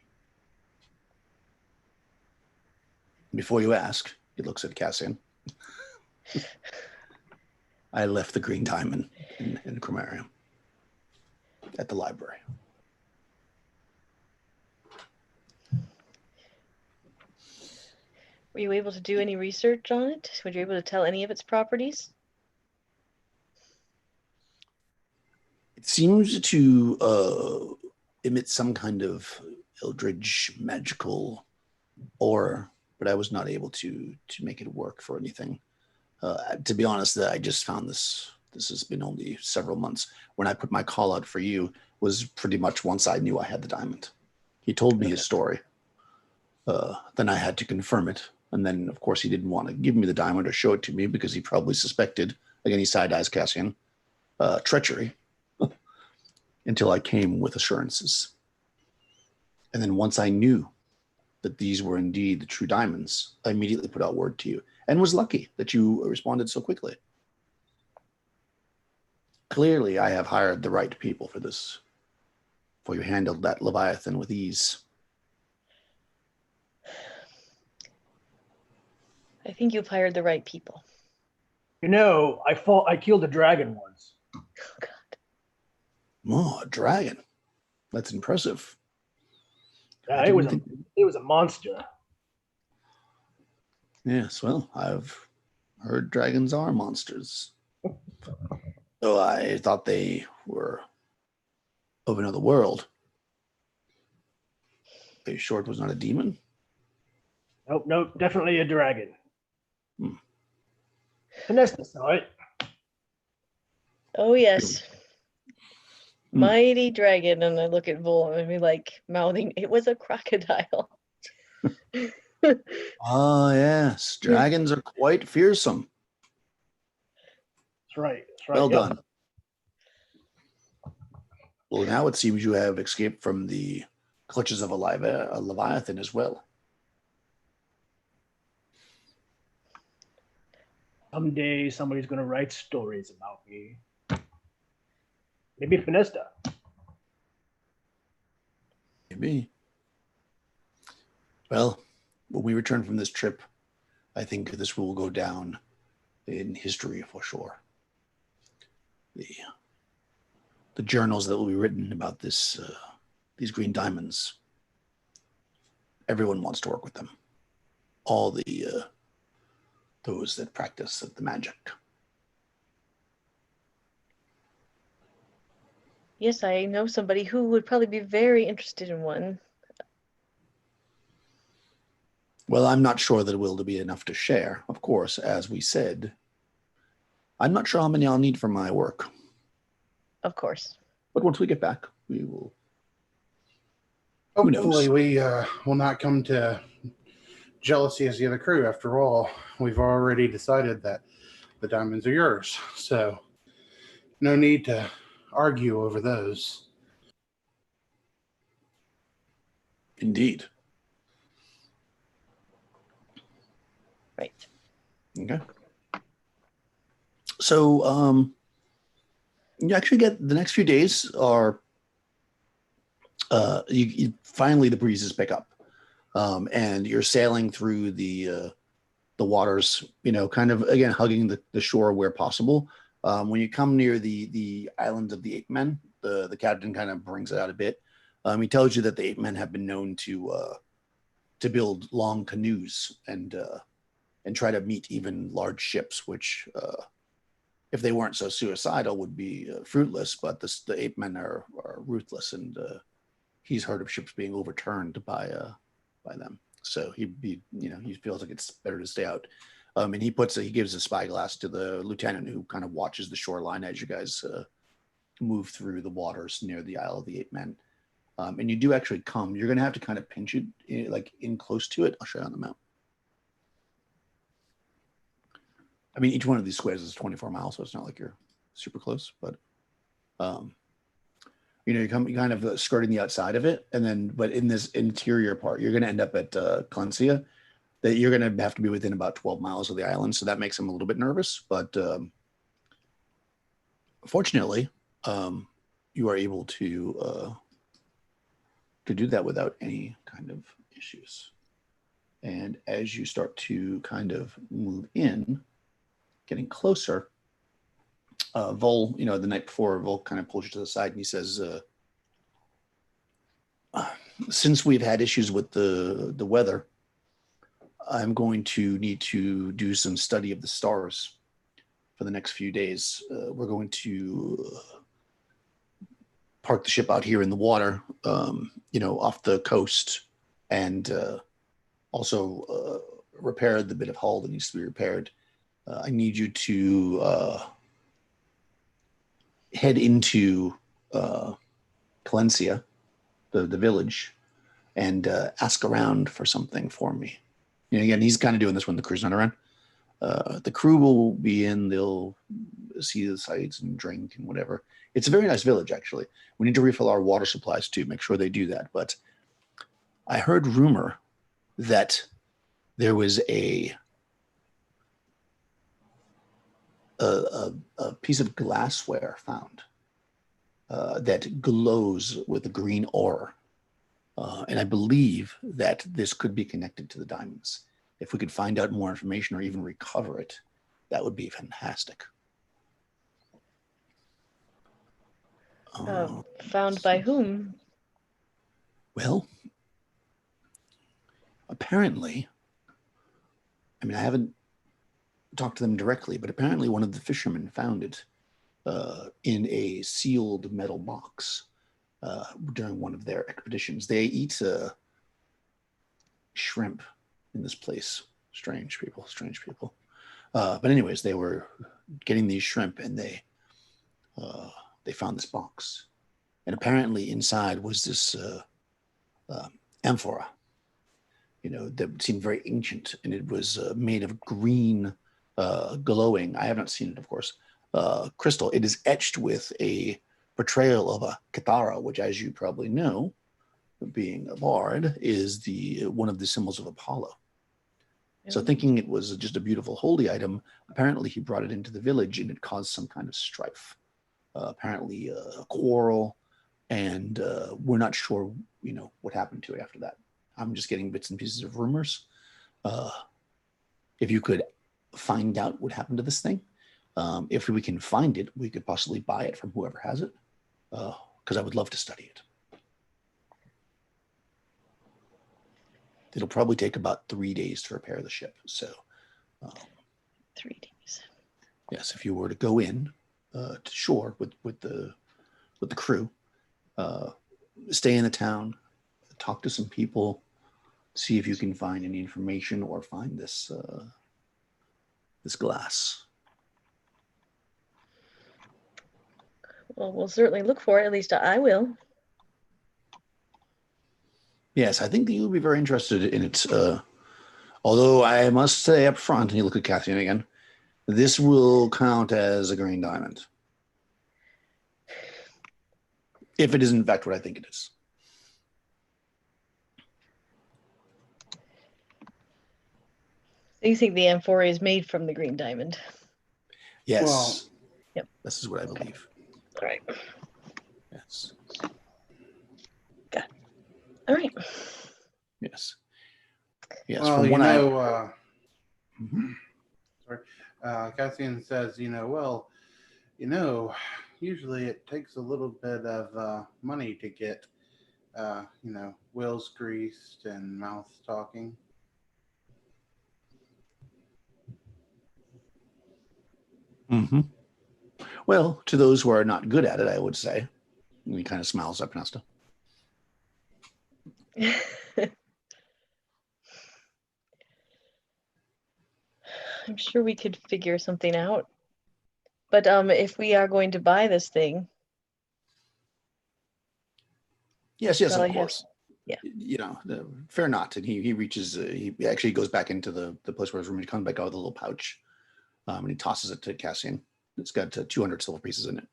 Before you ask, he looks at Cassian. I left the green diamond in Cromarium at the library. Were you able to do any research on it? Were you able to tell any of its properties? It seems to emit some kind of eldritch magical aura, but I was not able to make it work for anything. To be honest, I just found this. This has been only several months. When I put my call out for you, was pretty much once I knew I had the diamond. He told me his story. Then I had to confirm it. And then, of course, he didn't want to give me the diamond or show it to me because he probably suspected, again, he side-eyes Cassian, treachery until I came with assurances. And then once I knew that these were indeed the true diamonds, I immediately put out word to you and was lucky that you responded so quickly. Clearly, I have hired the right people for this, for you handled that Leviathan with ease. I think you've hired the right people. You know, I killed a dragon once. Oh, God. Oh, a dragon. That's impressive. Yeah, it was a monster. Yes, well, I've heard dragons are monsters. So I thought they were of another world. Are you sure it was not a demon? Nope, definitely a dragon. Hmm. Pinesta saw it. Oh, yes. Hmm. Mighty dragon. And I look at Vol and be like mouthing, it was a crocodile. Ah, yes. Dragons are quite fearsome. That's right. Well Yep. done. Well, now it seems you have escaped from the clutches of a Leviathan as well. Someday somebody's going to write stories about me. Maybe Finesta. Maybe. Well, when we return from this trip, I think this will go down in history for sure. The journals that will be written about this, these green diamonds. Everyone wants to work with them. All the those that practice the magic. Yes, I know somebody who would probably be very interested in one. Well, I'm not sure that it will be enough to share. Of course, as we said, I'm not sure how many I'll need for my work. Of course. But once we get back, we will. Who knows? Hopefully, we will not come to jealousy as the other crew. After all, we've already decided that the diamonds are yours. So, no need to argue over those. Indeed. Right. Okay. So, you actually get the next few days are you finally the breezes pick up, and you're sailing through the waters. You know, kind of again hugging the shore where possible. When you come near the island of the ape men, the captain kind of brings it out a bit. He tells you that the ape men have been known to build long canoes and try to meet even large ships, which if they weren't so suicidal would be fruitless. But the ape men are ruthless, and he's heard of ships being overturned by them. So he feels like it's better to stay out. And he gives a spyglass to the lieutenant, who kind of watches the shoreline as you guys move through the waters near the Isle of the Ape Men. And you do actually come. You're going to have to kind of pinch it in close to it. I'll show you on the map. I mean, each one of these squares is 24 miles, so it's not like you're super close, but you kind of skirting the outside of it, and then, but in this interior part, you're going to end up at Clencia, that you're going to have to be within about 12 miles of the island, so that makes him a little bit nervous, but fortunately, you are able to do that without any kind of issues. And as you start to kind of move in, getting closer, Vol, the night before, Vol kind of pulls you to the side and he says, since we've had issues with the weather, I'm going to need to do some study of the stars for the next few days. We're going to park the ship out here in the water, off the coast, and also repair the bit of hull that needs to be repaired. I need you to head into Calencia, the village, and ask around for something for me. Again, he's kind of doing this when the crew's not around. The crew will be in, they'll see the sights and drink and whatever. It's a very nice village, actually. We need to refill our water supplies too, make sure they do that. But I heard rumor that there was a piece of glassware found that glows with a green aura. And I believe that this could be connected to the diamonds. If we could find out more information or even recover it, that would be fantastic. Found by whom? Well, apparently, I haven't talked to them directly, but apparently one of the fishermen found it in a sealed metal box during one of their expeditions. They eat shrimp in this place. Strange people. But anyways, they were getting these shrimp, and they found this box, and apparently inside was this amphora, that seemed very ancient, and it was made of green, glowing. I have not seen it, of course. Crystal. It is etched with a portrayal of a Kithara, which, as you probably know, being a bard, is one of the symbols of Apollo. So thinking it was just a beautiful holy item, apparently he brought it into the village and it caused some kind of strife. Apparently a quarrel, and we're not sure, what happened to it after that. I'm just getting bits and pieces of rumors. If you could find out what happened to this thing, if we can find it, we could possibly buy it from whoever has it, because I would love to study it. It'll probably take about 3 days to repair the ship. So 3 days. yes, if you were to go in to shore with the crew, stay in the town, talk to some people, see if you can find any information or find this glass. Well, we'll certainly look for it. At least I will. Yes, I think that you'll be very interested in it. Although I must say up front, and you look at Cassian again, this will count as a green diamond. If it is in fact what I think it is. So you think the amphora is made from the green diamond? Yes. Well, yep. This is what I believe. All right. Yes. Got it. All right. Yes. Yes. Well, from what Cassian says, usually it takes a little bit of money to get, wheels greased and mouth talking. Mm-hmm. Well, to those who are not good at it, I would say. And he kind of smiles up Nesta. I'm sure we could figure something out. But if we are going to buy this thing. Yes, of course. Yeah. Fair not. And he reaches, he actually goes back into the place where his room. He comes back out with a little pouch, and he tosses it to Cassian. It's got 200 silver pieces in it.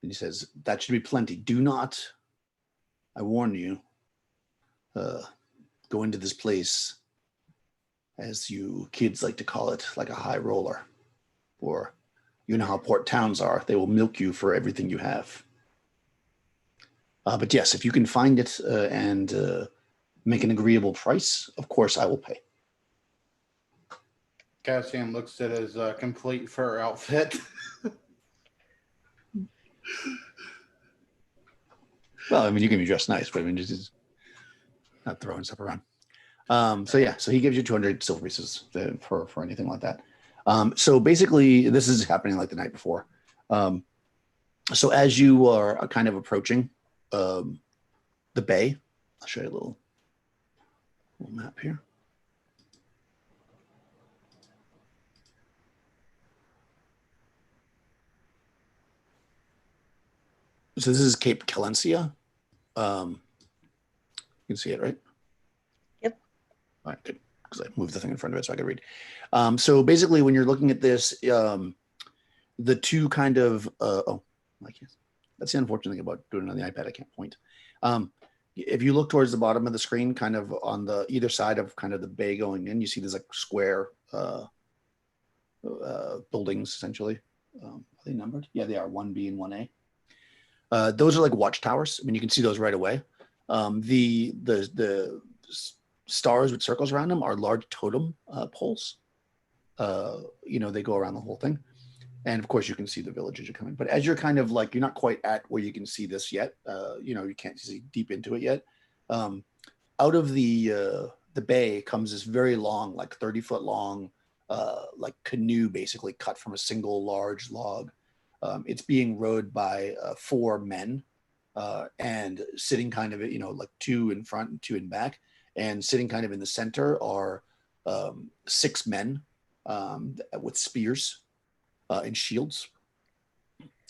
And he says, that should be plenty. Do not, I warn you, go into this place, as you kids like to call it, like a high roller. Or you know how port towns are. They will milk you for everything you have. But yes, if you can find it and make an agreeable price, of course I will pay. Cassian looks at his complete fur outfit. Well, I mean, you can be dressed nice, but I mean, just not throwing stuff around. So he gives you 200 silver pieces for anything like that. So basically, this is happening like the night before. So as you are kind of approaching the bay, I'll show you a little map here. So this is Cape Calencia. You can see it, right? Yep. All right, good. Because I moved the thing in front of it so I could read. So basically, when you're looking at this, the two kind of that's the unfortunate thing about doing it on the iPad. I can't point. If you look towards the bottom of the screen, kind of on the either side of kind of the bay going in, you see there's like square buildings essentially. Are they numbered? Yeah, they are 1B and 1A. Those are like watchtowers. I mean, you can see those right away. The stars with circles around them are large totem poles. They go around the whole thing. And of course, you can see the villages are coming. But as you're kind of like, you're not quite at where you can see this yet. You can't see deep into it yet. Out of the bay comes this very long, like 30-foot long, like canoe, basically cut from a single large log. It's being rowed by 4 men, and sitting kind of, like 2 in front and 2 in back, and sitting kind of in the center are 6 men with spears and shields.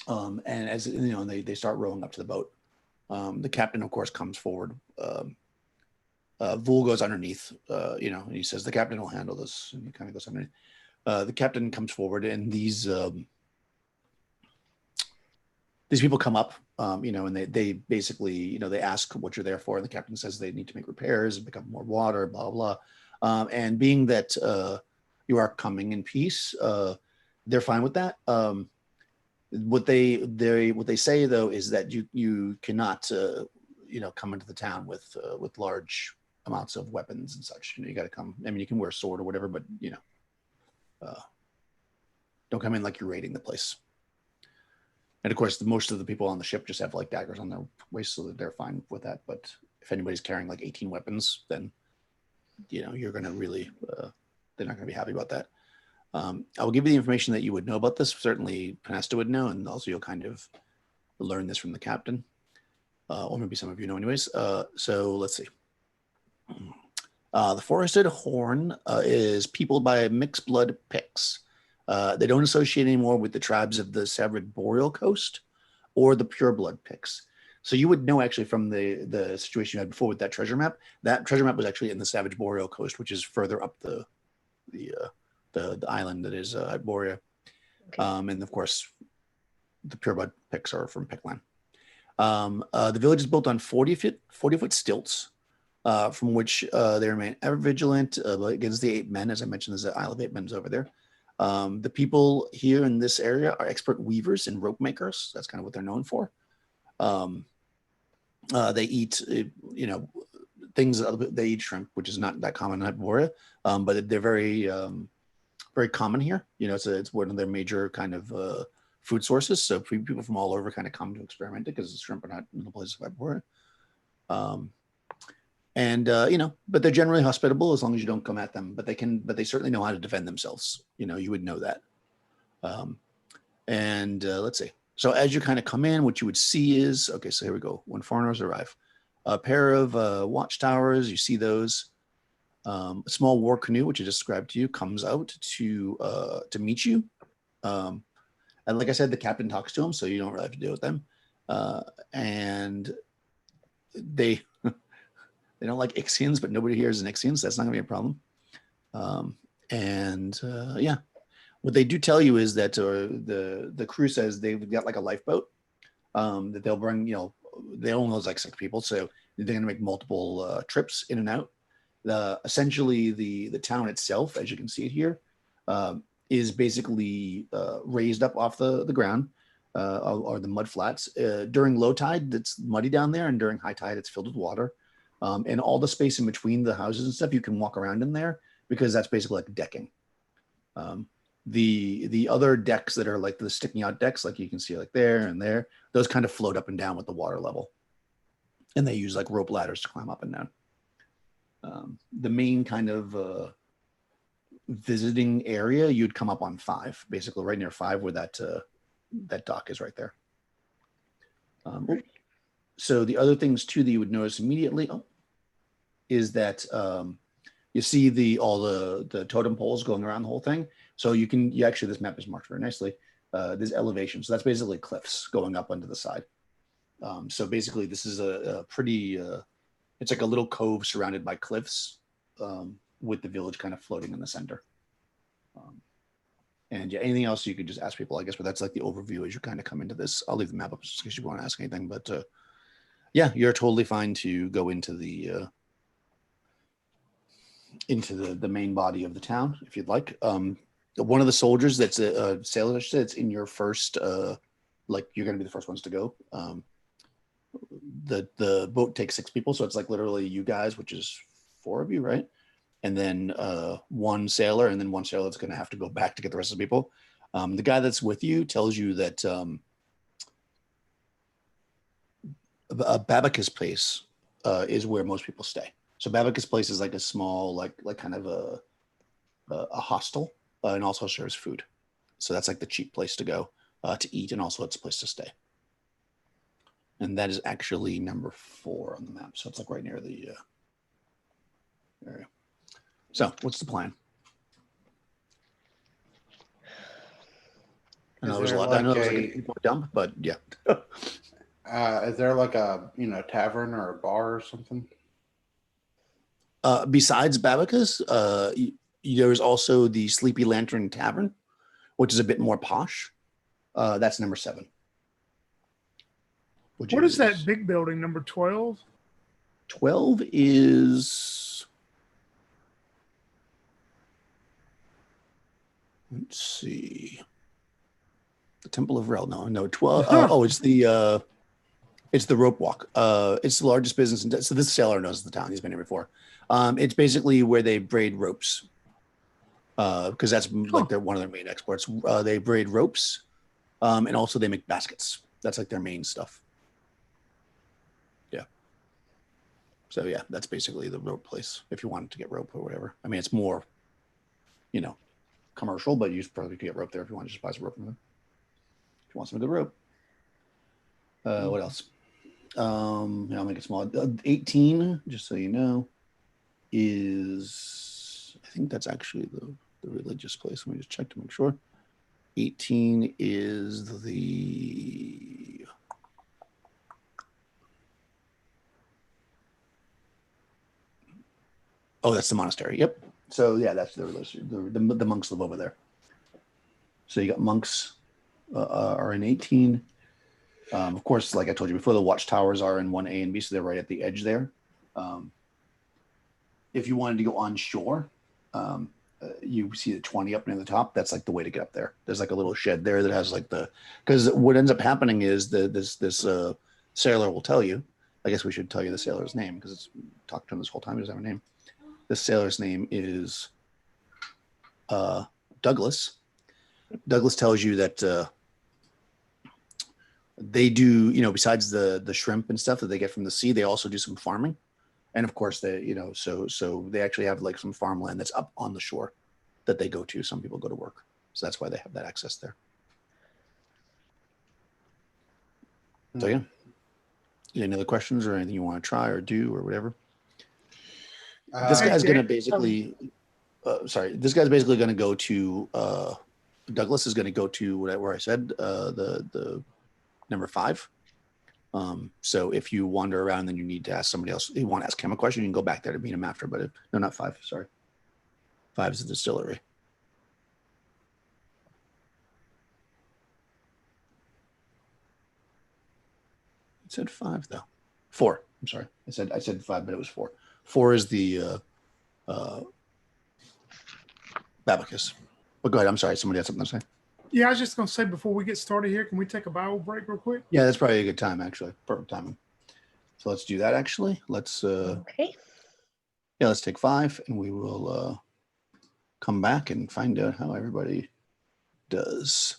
And as they start rowing up to the boat, the captain, of course, comes forward. Vul goes underneath, and he says the captain will handle this, and he kind of goes underneath. The captain comes forward, and these people come up, and they basically, they ask what you're there for, and the captain says they need to make repairs and pick up more water, blah, blah. And being that you are coming in peace, they're fine with that. What they say though is that you cannot come into the town with large amounts of weapons and such. You got to come. I mean, you can wear a sword or whatever, but don't come in like you're raiding the place. And of course, most of the people on the ship just have like daggers on their waist, so that they're fine with that. But if anybody's carrying like 18 weapons, then you're going to really they're not going to be happy about that. I will give you the information that you would know about this. Certainly, Panesta would know, and also you'll kind of learn this from the captain, or maybe some of you know anyways. So let's see. The Forested Horn is peopled by mixed blood Picts. They don't associate anymore with the tribes of the Savage Boreal Coast or the pureblood Picts. So you would know actually from the situation you had before with that treasure map. That treasure map was actually in the Savage Boreal Coast, which is further up the island that is Hyperborea. Okay. And of course, the pureblood Picts are from Pickland. The village is built on 40-foot stilts, from which they remain ever vigilant against the 8 men. As I mentioned, there's an Isle of 8 Men over there. The people here in this area are expert weavers and rope makers. That's kind of what they're known for. They eat, things. They eat shrimp, which is not that common in Hyperborea, but they're very, very common here. It's one of their major kind of food sources. So people from all over kind of come to experiment it because shrimp are not in the place of Hyperborea. But they're generally hospitable as long as you don't come at them. But they certainly know how to defend themselves. You would know that. Let's see. So as you kind of come in, what you would see is, okay, so here we go. When foreigners arrive, a pair of watchtowers, you see those. A small war canoe, which I described to you, comes out to meet you. And like I said, the captain talks to them, so you don't really have to deal with them. And they they don't like Ixians, but nobody here is an Ixian, so that's not gonna be a problem. Yeah. What they do tell you is that the crew says they've got like a lifeboat that they'll bring. They only knows like 6 people, so they're going to make multiple trips in and out. Essentially, the town itself, as you can see it here, is basically raised up off the ground or the mud flats. During low tide, it's muddy down there, and during high tide, it's filled with water. And all the space in between the houses and stuff, you can walk around in there because that's basically like decking. The other decks that are like the sticking out decks, like you can see like there and there, those kind of float up and down with the water level. And they use like rope ladders to climb up and down. The main kind of visiting area, you'd come up on 5, basically right near 5 where that dock is right there. So the other things too that you would notice immediately is that you see all the totem poles going around the whole thing. So you actually, this map is marked very nicely. There's elevation. So that's basically cliffs going up onto the side. So basically this is a pretty, it's like a little cove surrounded by cliffs with the village kind of floating in the center. And yeah, anything else you could just ask people, I guess, but that's like the overview as you kind of come into this. I'll leave the map up just in case you want to ask anything, but yeah, you're totally fine to go into the main body of the town if you'd like. One of the soldiers that's a sailor, it's in your first, like you're going to be the first ones to go. The boat takes 6 people, so it's like literally you guys, which is 4 of you, right? And then 1 sailor, and then 1 sailor that's going to have to go back to get the rest of the people. The guy that's with you tells you that Babaca's place is where most people stay. So Babaca's place is like a small, like kind of a hostel, and also serves food. So that's like the cheap place to go to eat, and also it's a place to stay. And that is actually number 4 on the map. So it's like right near the area. So what's the plan? I know there's a lot. I know there's like a dump, but yeah. Is there like a tavern or a bar or something? Besides Babaca's, there's also the Sleepy Lantern Tavern, which is a bit more posh. That's number 7. What is that big building, number 12? 12 is Let's see. The Temple of Rel. No, 12. Oh, it's the rope walk. It's the largest business. So this sailor knows the town. He's been here before. It's basically where they braid ropes. Because that's like one of their main exports. They braid ropes, and also they make baskets. That's like their main stuff. Yeah. So yeah, that's basically the rope place. If you wanted to get rope or whatever, I mean, it's more, commercial, but you probably could get rope there if you want to just buy some rope from them. If you want some good rope. What else? I'll make it small. 18, just so you know, is I think that's actually the religious place. Let me just check to make sure. 18 is the that's the monastery. Yep. So yeah, that's the religion. The monks live over there. So you got monks are in 18. Of course, like I told you before, the watchtowers are in 1A and B, so they're right at the edge there. If you wanted to go on shore, you see the 20 up near the top. That's like the way to get up there. There's like a little shed there that has like because what ends up happening is this sailor will tell you. I guess we should tell you the sailor's name because it's talked to him this whole time. He doesn't have a name. This sailor's name is Douglas. Douglas tells you that they do, besides the shrimp and stuff that they get from the sea, they also do some farming. And of course they, so they actually have like some farmland that's up on the shore that they go to. Some people go to work. So that's why they have that access there. So yeah. Any other questions or anything you want to try or do or whatever? This guy's going to basically, this guy's basically going to go to, Douglas is going to go to where I said, the number 5. So if you wander around, then you need to ask somebody else. You want to ask him a question, you can go back there to meet him after. But no, not 5. Sorry, 5 is the distillery. It said 5 though. 4. I'm sorry. I said 5, but it was 4. 4 is the Babacus. But go ahead. I'm sorry. Somebody had something to say. Yeah, I was just going to say before we get started here, can we take a bio break real quick? Yeah, that's probably a good time, actually. Perfect timing. So let's do that, actually. Let's Okay. yeah, let's take 5 and we will come back and find out how everybody does.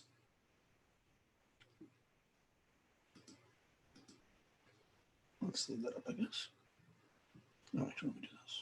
Let's leave that up, I guess. No, actually, let me do this.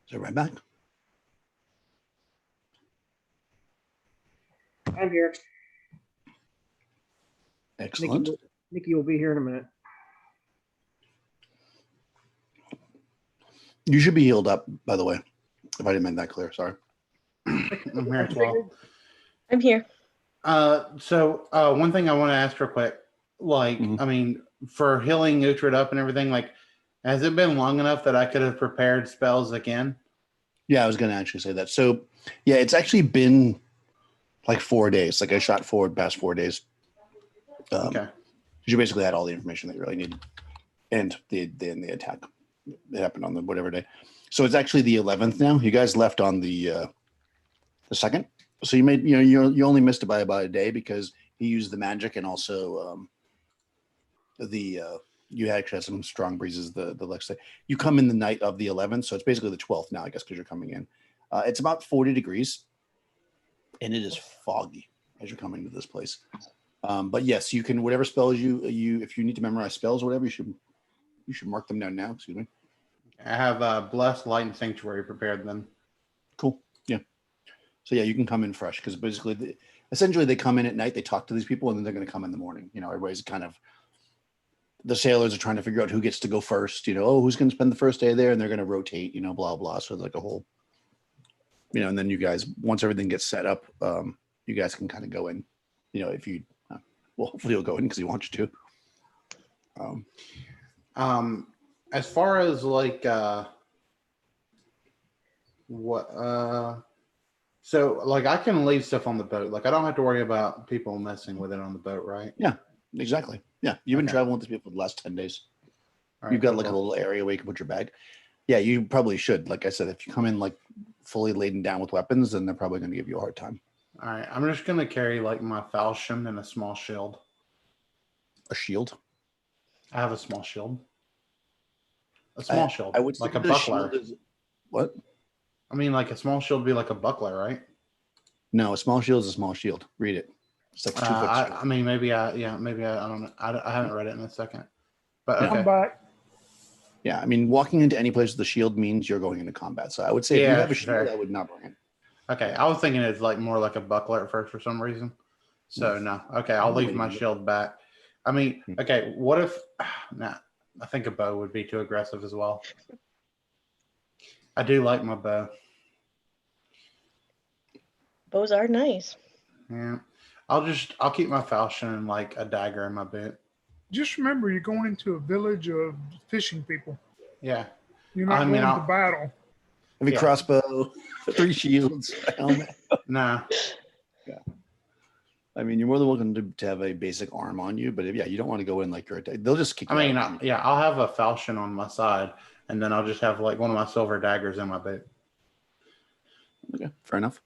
So right back. I'm here. Excellent. Nikki will be here in a minute. You should be healed up, by the way, if I didn't make that clear. Sorry. I'm here as well. I'm here. So one thing I want to ask real quick, like, Mhm. I mean, for healing Uhtred up and everything, like, has it been long enough that I could have prepared spells again? Yeah, I was going to actually say that. So, yeah, it's actually been like 4 days. Like I shot forward past 4 days. Okay. You basically had all the information that you really needed, and the attack. It happened on the whatever day. So it's actually the 11th now. You guys left on the 2nd. So you only missed it by about a day because he used the magic, and also you actually had some strong breezes the next day. You come in the night of the 11th, so it's basically the 12th now, I guess, because you're coming in. It's about 40 degrees, and it is foggy as you're coming to this place. But yes, you can, whatever spells you if you need to memorize spells or whatever, you should mark them down now. Excuse me. I have Blessed Light and Sanctuary prepared then. Cool. Yeah. So yeah, you can come in fresh because basically, essentially, they come in at night, they talk to these people, and then they're going to come in the morning. Everybody's kind of, the sailors are trying to figure out who gets to go first. Who's going to spend the first day there, and they're going to rotate. Blah blah. So like a whole, and then you guys, once everything gets set up, you guys can kind of go in. If you, well, hopefully you'll go in because he wants you to. As far as like so like I can leave stuff on the boat. Like I don't have to worry about people messing with it on the boat, right? Yeah, exactly. Yeah, you've been Okay. traveling with these people for the last 10 days. All right, You've got cool, like a cool. little area where you can put your bag. Yeah, you probably should. Like I said, if you come in like fully laden down with weapons, then they're probably going to give you a hard time. All right, I'm just gonna carry like my falchion and a small shield. A shield. I have a small shield. A small shield, I would like say a the buckler. shield is what? I mean, like a small shield would be like a buckler, right? No, a small shield is a small shield. Read it. It's like 2 foot. I mean, maybe I don't know. I haven't read it in a second, but Yeah. okay. I'm back. Yeah, I mean, walking into any place with a shield means you're going into combat. So I would say if you Yeah, have a shield, fair. I would not bring it. Okay, I was thinking it's like more like a buckler at first for some reason. So no, okay, I'll leave my shield back. I mean, okay, what if? Nah, I think a bow would be too aggressive as well. I do like my bow. Bows are nice. Yeah, I'll keep my falchion and like a dagger in my boot. Just remember, you're going into a village of fishing people. Yeah, You're not I mean, going to battle. Have a Yeah. crossbow, 3 shields, a helmet. nah. I mean, you're more than welcome to have a basic arm on you, but if you don't want to go in like you're they'll just kick you I mean, out. yeah, I'll have a falchion on my side, and then I'll just have like one of my silver daggers in my boot. Okay, fair enough.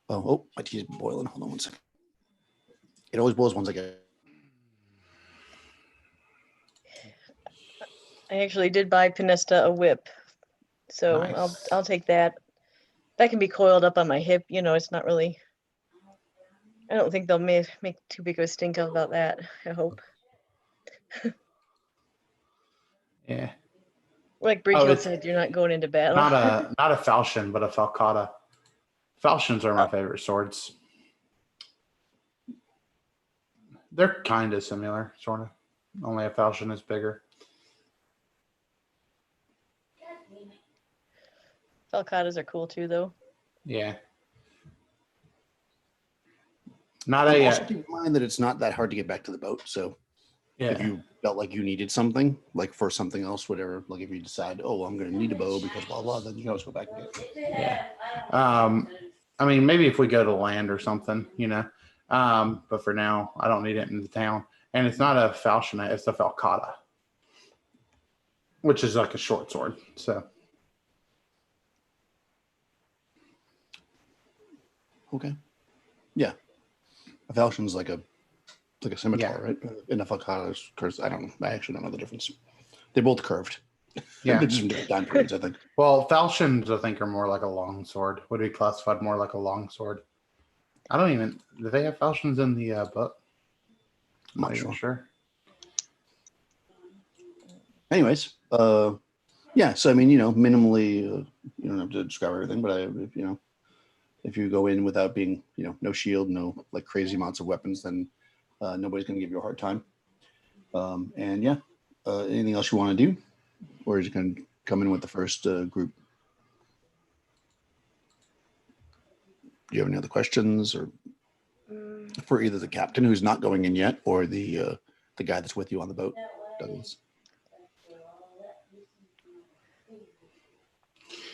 Oh, my tea is boiling. Hold on 1 second. It always boils once I get. I actually did buy Pinesta a whip, so Nice. I'll take that. That can be coiled up on my hip. It's not really. I don't think they'll make too big of a stink about that. I hope. Yeah, Like Bridgefield it's said, you're not going into battle. not a falchion, but a falcata. Falchions are my favorite swords. They're kind of similar, sort of. Only a falchion is bigger. Falcatas are cool too, though. Yeah. Not And a also keep in mind that it's not that hard to get back to the boat. So if yeah. you felt like you needed something, like for something else, whatever, like if you decide, oh, I'm going to need a bow because blah blah, then you can always go back and get it. Yeah. I mean, maybe if we go to land or something, but for now, I don't need it in the town. And it's not a falchion; it's a falcata, which is like a short sword. So Okay. Yeah. A falchion's like a scimitar, right? And a falcata is curved. I don't know. I actually don't know the difference. They're both curved. yeah. They're just from different time periods, I think. Well, falchions, I think, are more like a long sword. Would be classified more like a long sword. I don't even. Do they have falchions in the book? I'm not even sure. Anyways, yeah. So I mean, minimally, don't have to describe everything, but if you go in without being, no shield, no like crazy amounts of weapons, then nobody's going to give you a hard time. And yeah, anything else you want to do, or is you going to come in with the first group? Do you have any other questions, or for either the captain who's not going in yet, or the guy that's with you on the boat, Douglas?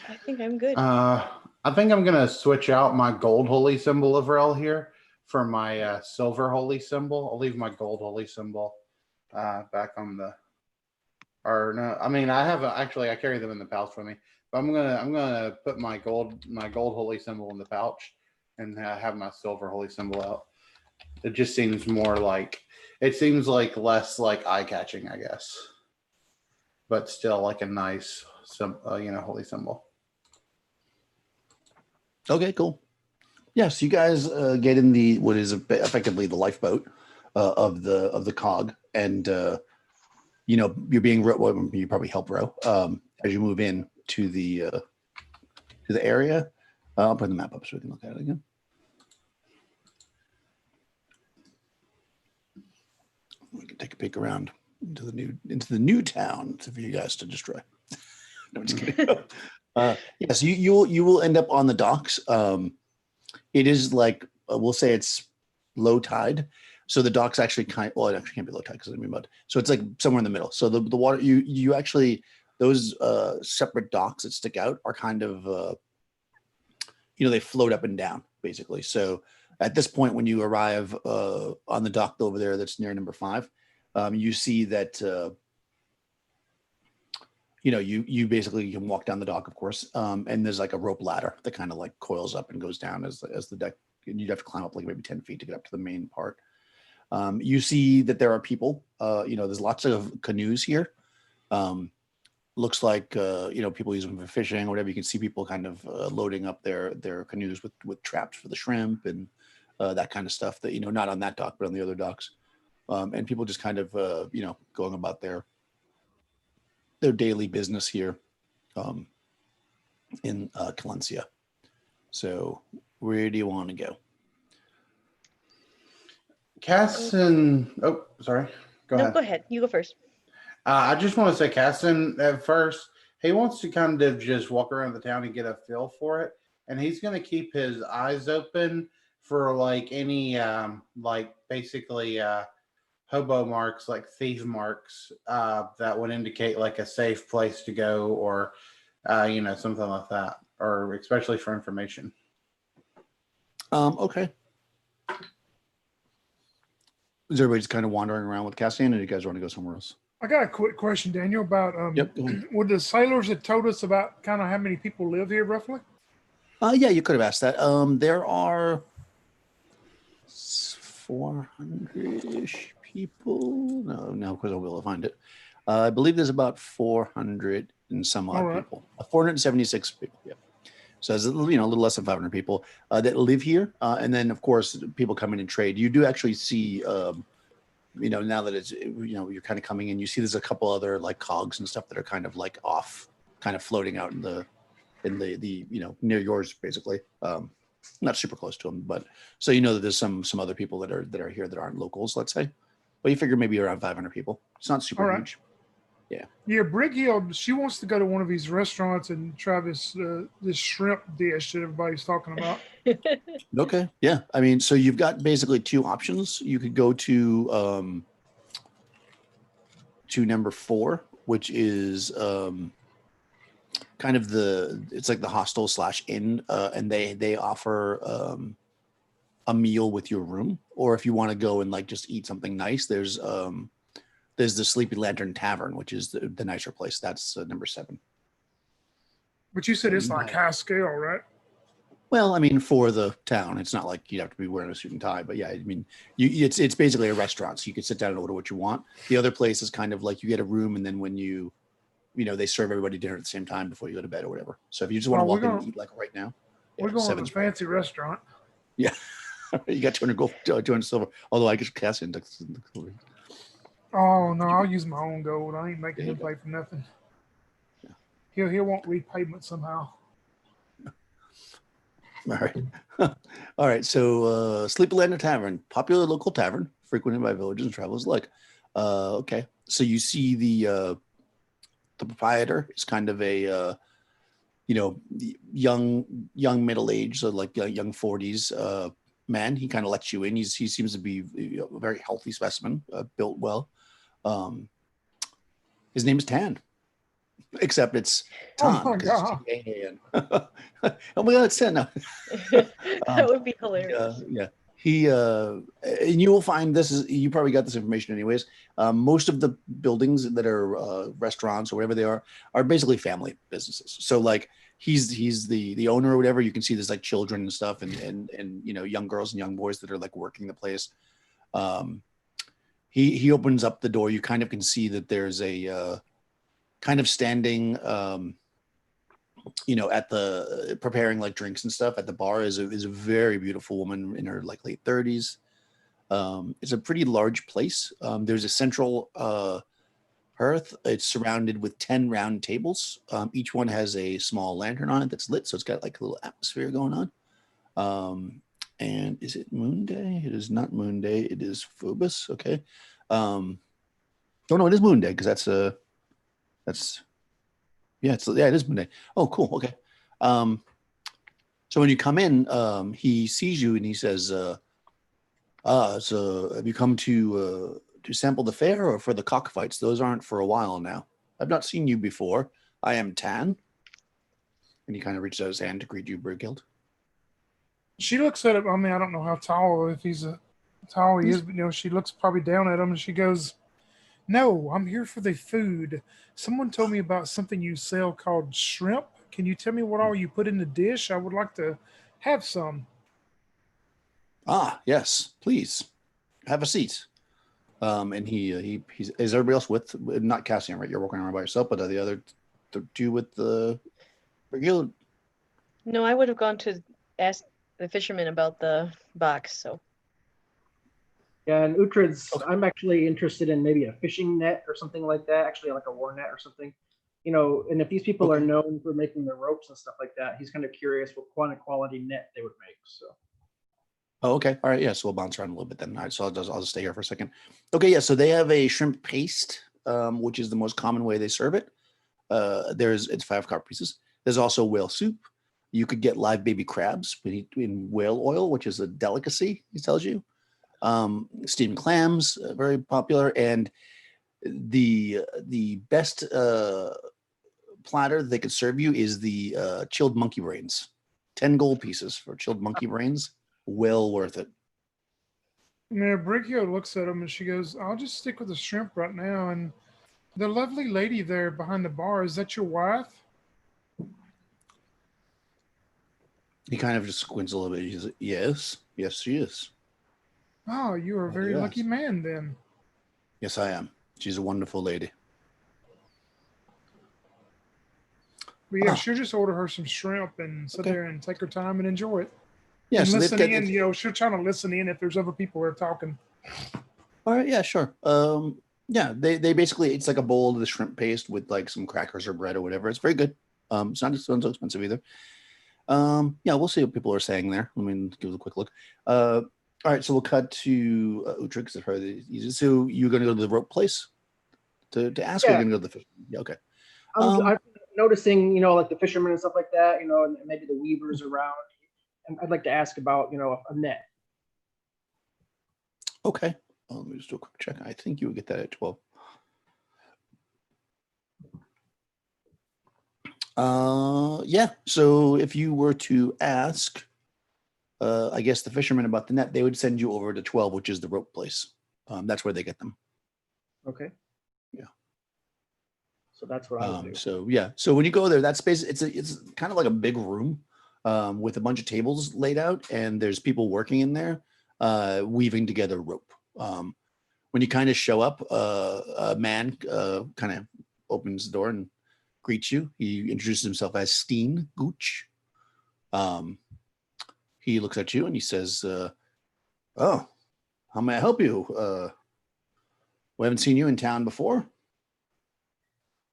I think I'm good. I think I'm gonna switch out my gold holy symbol of Rel here for my silver holy symbol. I'll leave my gold holy symbol back on the. Or no, I mean I have actually I carry them in the pouch with me, but I'm gonna put my gold holy symbol in the pouch and have my silver holy symbol out. It just seems more like less like eye catching, I guess, but still like a nice holy symbol. Okay, cool. Yeah, so you guys get in what is effectively the lifeboat of the cog, and you're being you probably help row as you move in to the area. I'll put the map up so we can look at it again. We can take a peek around into the new town for you guys to destroy. No, I'm just kidding. Yes, you will end up on the docks. It is like we'll say it's low tide, so the docks actually it actually can't be low tide because it's mud. So it's like somewhere in the middle. So the water you actually those separate docks that stick out are kind of they float up and down basically. So at this point, when you arrive on the dock over there, that's near number 5, you see that. You basically can walk down the dock, of course, and there's like a rope ladder that kind of like coils up and goes down as the deck. And you'd have to climb up like maybe 10 feet to get up to the main part. You see that there are people. There's lots of canoes here. Looks like people use them for fishing or whatever. You can see people kind of loading up their canoes with traps for the shrimp and that kind of stuff. That not on that dock, but on the other docks. And people just kind of going about their daily business here in Calencia. So where do you want to go? Casson, sorry. Go ahead. Go ahead. You go first. I just want to say Casson at first, he wants to kind of just walk around the town and get a feel for it. And he's going to keep his eyes open for like any basically hobo marks, like thief marks that would indicate like a safe place to go or something like that, or especially for information. Okay. Is everybody just kind of wandering around with Cassian, or do you guys want to go somewhere else? I got a quick question, Daniel, about Yep. would the sailors have told us about kind of how many people live here roughly? Yeah, you could have asked that. There are 400-ish people. No, because I will find it. I believe there's about 400 and some odd people. 476 people. Yeah. So there's a little less than 500 people that live here, and then of course people come in and trade. You do actually see, now that it's you're kind of coming in, you see there's a couple other like cogs and stuff that are kind of like off, kind of floating out in the near yours basically. Not super close to them, but so that there's some other people that are here that aren't locals, let's say. But you figure maybe around 500 people. It's not super huge. Yeah. Yeah, Brighill, she wants to go to one of these restaurants and try this shrimp dish that everybody's talking about. Okay. Yeah. I mean, so you've got basically 2 options. You could go to number 4, which is kind of it's like the hostel / inn, and they offer a meal with your room. Or if you want to go and like just eat something nice, there's the Sleepy Lantern Tavern, which is the nicer place. That's number 7. But you said it's like high scale, right? Well, I mean, for the town, it's not like you'd have to be wearing a suit and tie, but yeah, I mean, it's basically a restaurant, so you could sit down and order what you want. The other place is kind of like you get a room, and then when they serve everybody dinner at the same time before you go to bed or whatever. So if you just want to walk in and eat like right now, we're going to a fancy restaurant. Yeah, you got 200 gold, 200 silver. Although I guess Cassian. Oh no, I'll use my own gold. I ain't making him pay for nothing. Yeah. He'll want repayment somehow. All right. All right. So, Sleepylander Tavern, popular local tavern, frequented by villagers and travelers alike. Okay. So you see the proprietor is kind of a young middle age, so like young 40s man. He kind of lets you in. He seems to be a very healthy specimen, built well. His name is Tan, except it's Oh Tan my because God. it's Tan. Oh my God, it's Tan. No. That would be hilarious. Yeah. He and you will find you probably got this information anyways. Most of the buildings that are restaurants or whatever they are basically family businesses. So like he's the owner or whatever. You can see there's like children and stuff and young girls and young boys that are like working the place. He opens up the door. You kind of can see that there's a kind of standing at the preparing like drinks and stuff at the bar is a very beautiful woman in her like late 30s. It's a pretty large place. There's a central hearth. It's surrounded with 10 round tables. Each one has a small lantern on it that's lit, so it's got like a little atmosphere going on. And is it Moon Day? It is not Moon Day. It is Phobos. Okay. Oh no, it is Moon Day because that's it is Moon Day. Oh, cool. Okay. So when you come in, he sees you and he says, so have you come to sample the fare or for the cockfights? Those aren't for a while now. I've not seen you before. I am Tan. And he kind of reaches out his hand to greet you, Brighild. She looks at him. I mean, I don't know how tall, if he's tall he is, but she looks probably down at him and she goes, "No, I'm here for the food. Someone told me about something you sell called shrimp. Can you tell me what all you put in the dish? I would like to have some." Ah, yes, please. Have a seat. And he's is everybody else with not Cassian, right? You're walking around by yourself, but are the other two with the Brighild? No, I would have gone to ask the fisherman about the box. So Yeah, and Uhtred's, Okay. I'm actually interested in maybe a fishing net or something like that, actually like a war net or something. And if these people are Okay. known for making the ropes and stuff like that, he's kind of curious what quality net they would make. So Oh, okay. All right. Yeah. So we'll bounce around a little bit then. All right. So I'll just stay here for a second. Okay. Yeah. So they have a shrimp paste, which is the most common way they serve it. It's 5 carp pieces. There's also whale soup. You could get live baby crabs in whale oil, which is a delicacy, he tells you. Steamed clams, very popular. And the best platter they could serve you is the chilled monkey brains. 10 gold pieces for chilled monkey brains. Well worth it. Yeah, Brigio looks at him and she goes, "I'll just stick with the shrimp right now." And the lovely lady there behind the bar, is that your wife? He kind of just squints a little bit. He says, yes, she is. Oh, you are a very lucky man then. Yes, I am. She's a wonderful lady. But yeah, she'll just order her some shrimp and sit there and take her time and enjoy it. Yeah, and so listen in, she'll try to listen in if there's other people that are talking. All right, yeah, sure. Yeah, they basically, it's like a bowl of the shrimp paste with like some crackers or bread or whatever. It's very good. It's not so expensive either. Yeah, we'll see what people are saying there. Let me give it a quick look. All right, so we'll cut to Uhtred because I've heard it. So you're going to go to the rope place to ask, or you're going to go to the fish? Yeah, okay. I'm noticing, like the fishermen and stuff like that, and maybe the weavers around. And I'd like to ask about, a net. Okay. Let me just do a quick check. I think you would get that at 12. Yeah. So if you were to ask, I guess the fishermen about the net, they would send you over to 12, which is the rope place. That's where they get them. Okay. Yeah. So that's what I would do. So yeah. So when you go there, that space, it's kind of like a big room with a bunch of tables laid out, and there's people working in there weaving together rope. When you kind of show up, a man kind of opens the door and greets you. He introduces himself as Steen Gooch. He looks at you and he says, "Oh, how may I help you? We haven't seen you in town before."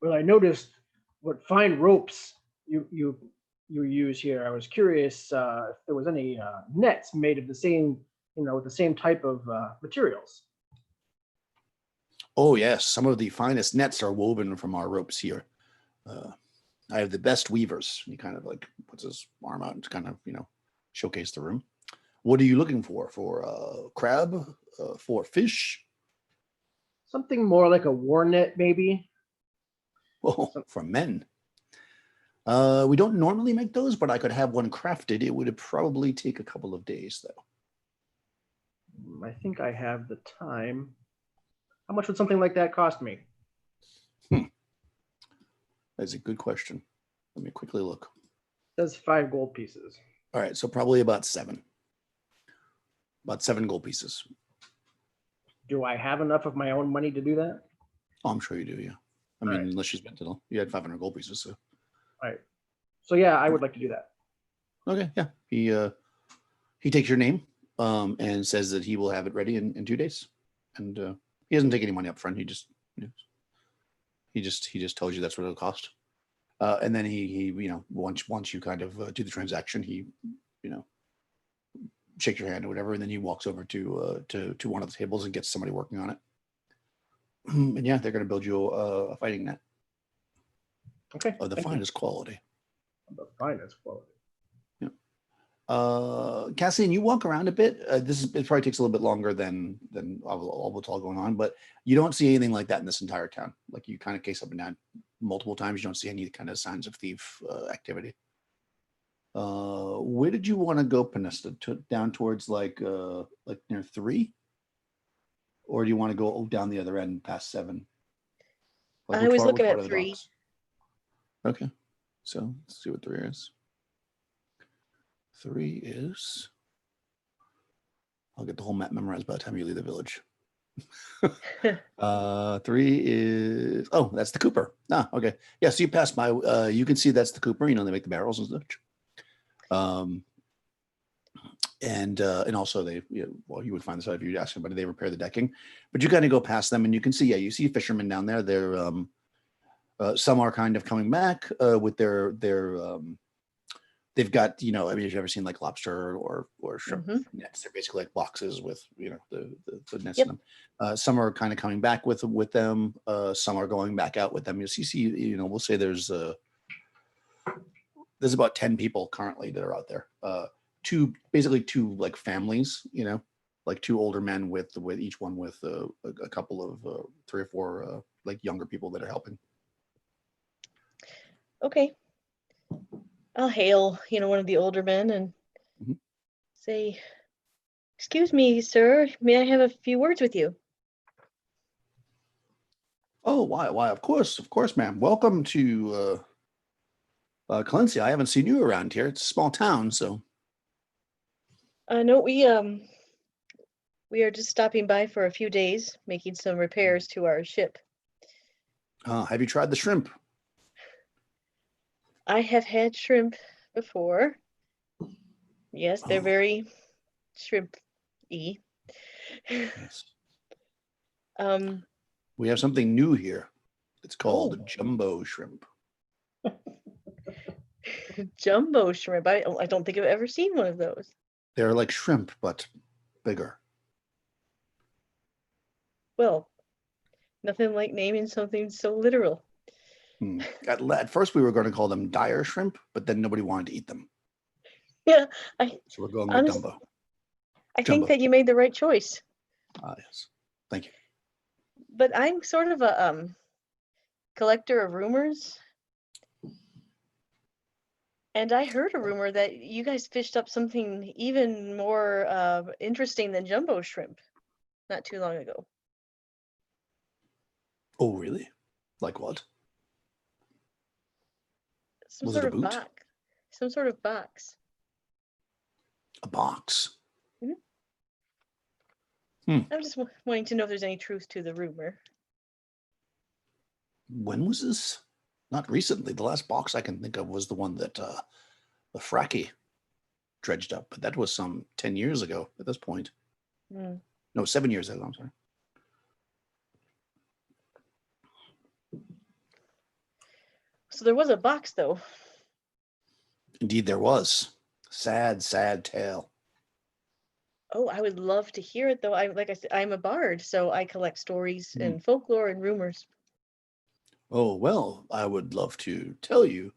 Well, I noticed what fine ropes you you use here. I was curious if there was any nets made of the same, with the same type of materials. Oh yes, some of the finest nets are woven from our ropes here. I have the best weavers. He kind of like puts his arm out and kind of showcase the room. What are you looking for? For crab? For fish? Something more like a war net, maybe. Oh, for men. We don't normally make those, but I could have one crafted. It would probably take a couple of days, though. I think I have the time. How much would something like that cost me? That's a good question. Let me quickly look. It says 5 gold pieces. All right, so probably about 7. About 7 gold pieces. Do I have enough of my own money to do that? Oh, I'm sure you do, yeah. I mean, unless you spent it all. You had 500 gold pieces, so. All right. So yeah, I would like to do that. Okay, yeah. He takes your name and says that he will have it ready in 2 days. And he doesn't take any money up front. He just tells you that's what it'll cost. And then he once you kind of do the transaction, he shake your hand or whatever, and then he walks over to one of the tables and gets somebody working on it. And yeah, they're going to build you a fighting net. Okay. Of the finest quality. The finest quality. Yeah. Cassian, you walk around a bit. It probably takes a little bit longer than all what's all going on, but you don't see anything like that in this entire town. Like you kind of case up and down multiple times. You don't see any kind of signs of thief activity. Where did you want to go, Panesta? Down towards like near 3? Or do you want to go down the other end past 7? Like I was looking part at of the 3. docks? Okay. So let's see what 3 is. 3 is. I'll get the whole map memorized by the time you leave the village. 3 is. Oh, that's the Cooper. Ah, okay. Yeah, so you pass by. You can see that's the Cooper. They make the barrels and such. And also they, you would find this out if you ask somebody. They repair the decking, but you kind of go past them and you can see, you see fishermen down there. They're some are kind of coming back with their they've got, I mean, if you've ever seen like lobster or shrimp nets, they're basically like boxes with the nets in them. Some are kind of coming back with them. Some are going back out with them. You see, we'll say there's about 10 people currently that are out there. Two like families, like 2 older men with each one with a couple of 3 or 4 like younger people that are helping. Okay. I'll hail, one of the older men and say, "Excuse me, sir, may I have a few words with you?" Oh, why, of course, ma'am. Welcome to Calencia. I haven't seen you around here. It's a small town, so. No, we are just stopping by for a few days, making some repairs to our ship. Have you tried the shrimp? I have had shrimp before. Yes, they're very shrimp-y. Yes. Um, We have something new here. It's called jumbo shrimp. Jumbo shrimp. I don't think I've ever seen one of those. They're like shrimp, but bigger. Well, nothing like naming something so literal. At first, we were going to call them dire shrimp, but then nobody wanted to eat them. Yeah, So we're going with Dumbo. I think that you made the right choice. Yes. Thank you. But I'm sort of a collector of rumors. And I heard a rumor that you guys fished up something even more interesting than jumbo shrimp not too long ago. Oh, really? Like what? Some Was sort it a of boot? box. Some sort of box. A box? I'm just wanting to know if there's any truth to the rumor. When was this? Not recently. The last box I can think of was the one that the Fracky dredged up, but that was some 10 years ago at this point. No, 7 years ago, I'm sorry. So there was a box, though. Indeed, there was. Sad, sad tale. Oh, I would love to hear it though. Like I said, I'm a bard, so I collect stories Hmm. and folklore and rumors. Oh, well, I would love to tell you.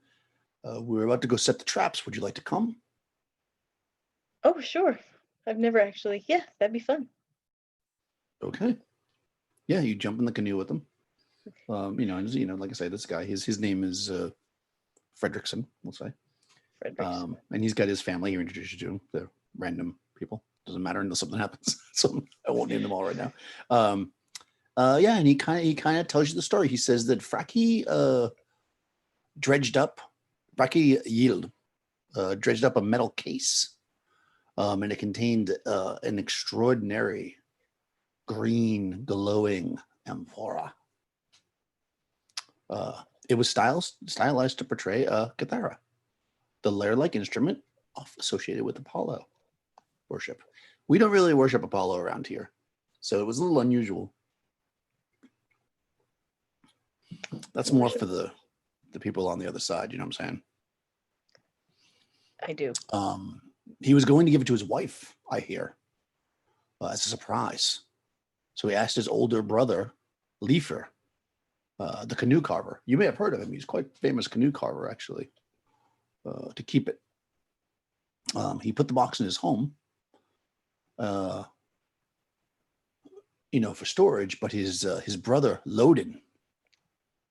We're about to go set the traps. Would you like to come? Oh, sure. I've never actually. Yeah, that'd be fun. Okay. Yeah, you jump in the canoe with them. And like I say, this guy, his name is Fredrickson, we'll say. Fredericks. And he's got his family. He introduced you to. They're random people. Doesn't matter until something happens. So I won't name them all right now. And he kind of tells you the story. He says that Fraki Yield dredged up a metal case, and it contained an extraordinary green glowing amphora. It was stylized to portray a Cathara, the lyre-like instrument associated with Apollo worship. We don't really worship Apollo around here, so it was a little unusual. That's more for the people on the other side, you know what I'm saying? I do. He was going to give it to his wife, I hear, as a surprise. So he asked his older brother, Leifer, the canoe carver. You may have heard of him. He's quite a famous canoe carver, actually, to keep it. He put the box in his home, for storage, but his brother, Lodin,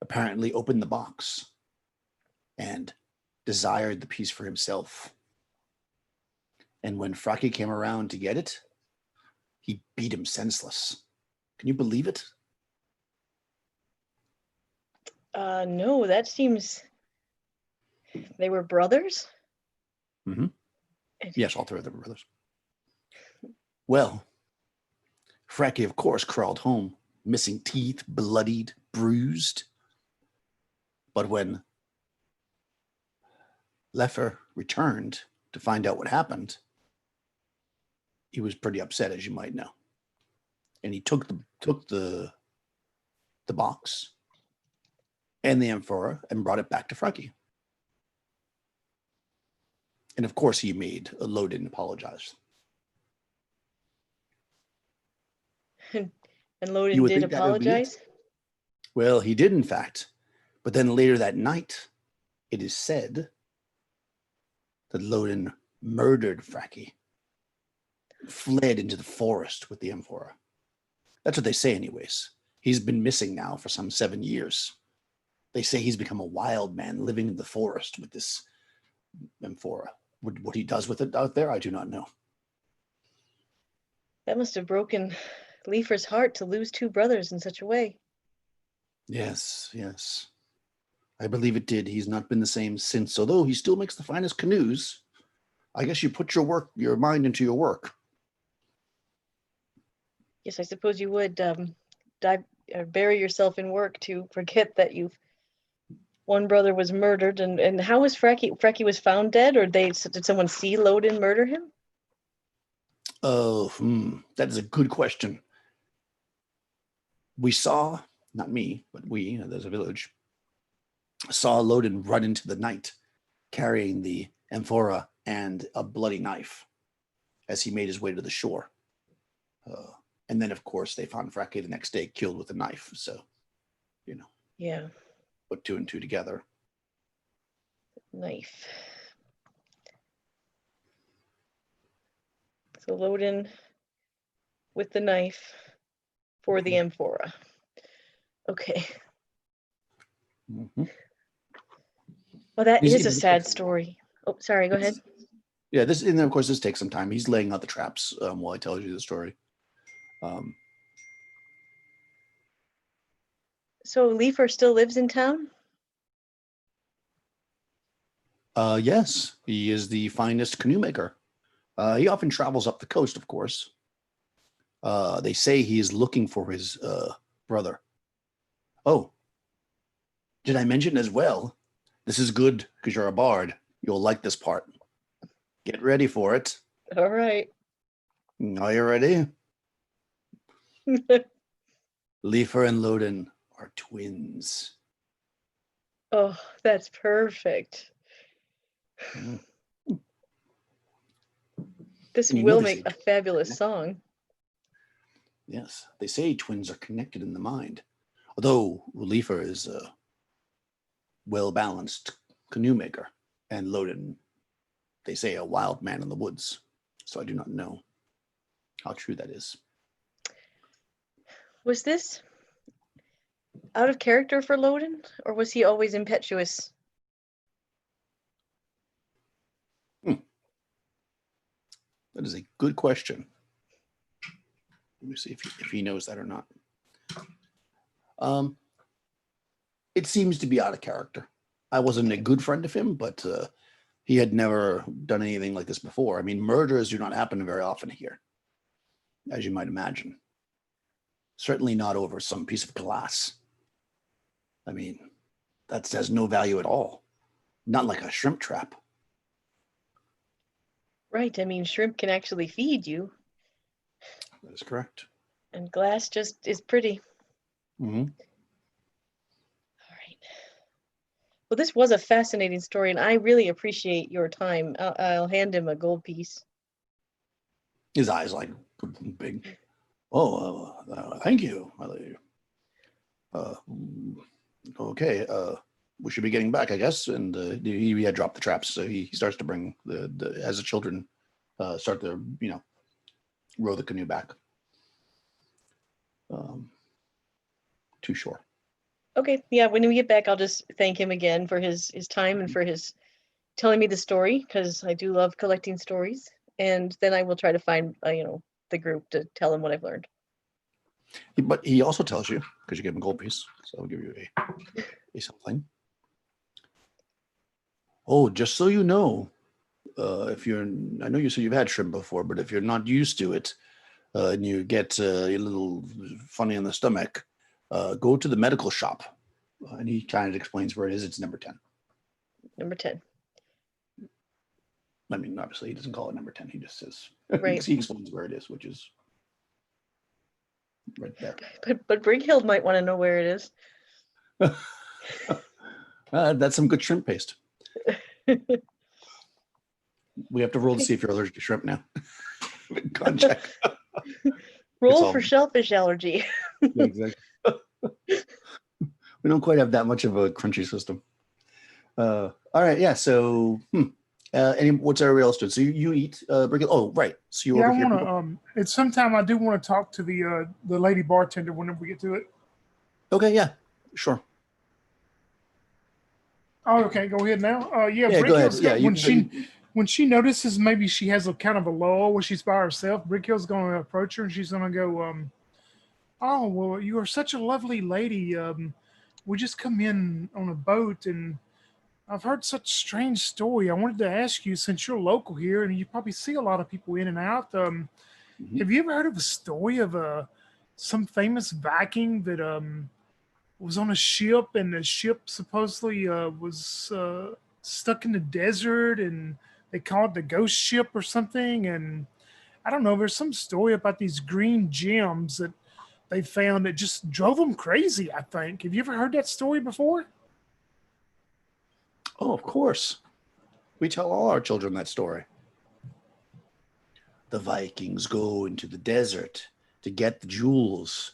apparently opened the box and desired the piece for himself. And when Fraki came around to get it, he beat him senseless. Can you believe it? No, that seems they were brothers. Mm-hmm. Yes, all three of them were brothers. Well, Fraki, of course, crawled home, missing teeth, bloodied, bruised. But when Leifer returned to find out what happened, he was pretty upset, as you might know. And he took the box and the amphora and brought it back to Fraki. And of course, he made Lodin apologize. And Lodin did apologize? Well, he did, in fact. But then later that night, it is said that Lodin murdered Fraki, fled into the forest with the amphora. That's what they say, anyways. He's been missing now for some 7 years. They say he's become a wild man living in the forest with this amphora. What he does with it out there, I do not know. That must have broken Leifer's heart to lose two brothers in such a way. Yes. I believe it did. He's not been the same since, although he still makes the finest canoes. I guess you put your mind into your work. Yes, I suppose you would bury yourself in work to forget that one brother was murdered. And how was Fraki? Fraki was found dead, or did someone see Lodin murder him? Oh, that is a good question. We saw, not me, but we, there's a village, saw Lodin run into the night carrying the amphora and a bloody knife as he made his way to the shore. And then, of course, they found Fraki the next day killed with a knife. So, Yeah. put two and two together. Knife. So Lodin with the knife for the amphora. Okay. Mm-hmm. Well, that is a sad story. Oh, sorry. Go ahead. Yeah, and then of course this takes some time. He's laying out the traps while I tell you the story. So Leifer still lives in town? Yes, he is the finest canoe maker. He often travels up the coast, of course. They say he is looking for his brother. Oh, did I mention as well? This is good because you're a bard. You'll like this part. Get ready for it. All right. Are you ready? Leifer and Lodin are twins. Oh, that's perfect. Mm. This And you know will they make say a fabulous song. yes, they say twins are connected in the mind. Although Leifer is a well-balanced canoe maker, and Loden, they say, a wild man in the woods. So I do not know how true that is. Was this out of character for Loden, or was he always impetuous? That is a good question. Let me see if he knows that or not. It seems to be out of character. I wasn't a good friend of him, but he had never done anything like this before. I mean, murders do not happen very often here, as you might imagine. Certainly not over some piece of glass. I mean, that has no value at all. Not like a shrimp trap. Right, I mean, shrimp can actually feed you, That is correct. and glass just is pretty. Mm-hmm. All right. Well, this was a fascinating story, and I really appreciate your time. I'll hand him a gold piece. His eyes like big. Oh, thank you. Okay. We should be getting back, I guess. And he had dropped the traps, so he starts to bring as the children start to row the canoe back to shore. Okay, yeah, when we get back, I'll just thank him again for his time and for his telling me the story, because I do love collecting stories. And then I will try to find, the group to tell him what I've learned. But he also tells you, because you gave him a gold piece, so I'll give you a something. Oh, just so you know, I know you said you've had shrimp before, but if you're not used to it, and you get a little funny in the stomach, go to the medical shop. And he kind of explains where it is. It's number 10. Number 10. I mean, obviously, he doesn't call it number 10. He just says, Right. he explains where it is, which is right there. But Brighild might want to know where it is. That's some good shrimp paste. We have to roll to see if you're allergic to shrimp now. Con check. Roll for shellfish allergy. Yeah, exactly. We don't quite have that much of a crunchy system. All right, yeah. So, what's everybody else doing? So you eat, oh, right. So you Yeah, over I here. want to. It's sometime I do want to talk to the lady bartender whenever we get to it. Okay, yeah, sure. Oh, okay. Go ahead now. Yeah, Brick go ahead. Hill's Yeah, when she notices maybe she has a kind of a lull where she's by herself, Brick Hill's going to approach her and she's going to go, "Oh, well, you are such a lovely lady. We just come in on a boat and I've heard such a strange story. I wanted to ask you, since you're local here and you probably see a lot of people in and out, have you ever heard of a story of some famous Viking that was on a ship and the ship supposedly was stuck in the desert and they call it the Ghostship or something? And I don't know, there's some story about these green gems that they found that just drove them crazy, I think. Have you ever heard that story before? Oh, of course. We tell all our children that story. The Vikings go into the desert to get the jewels.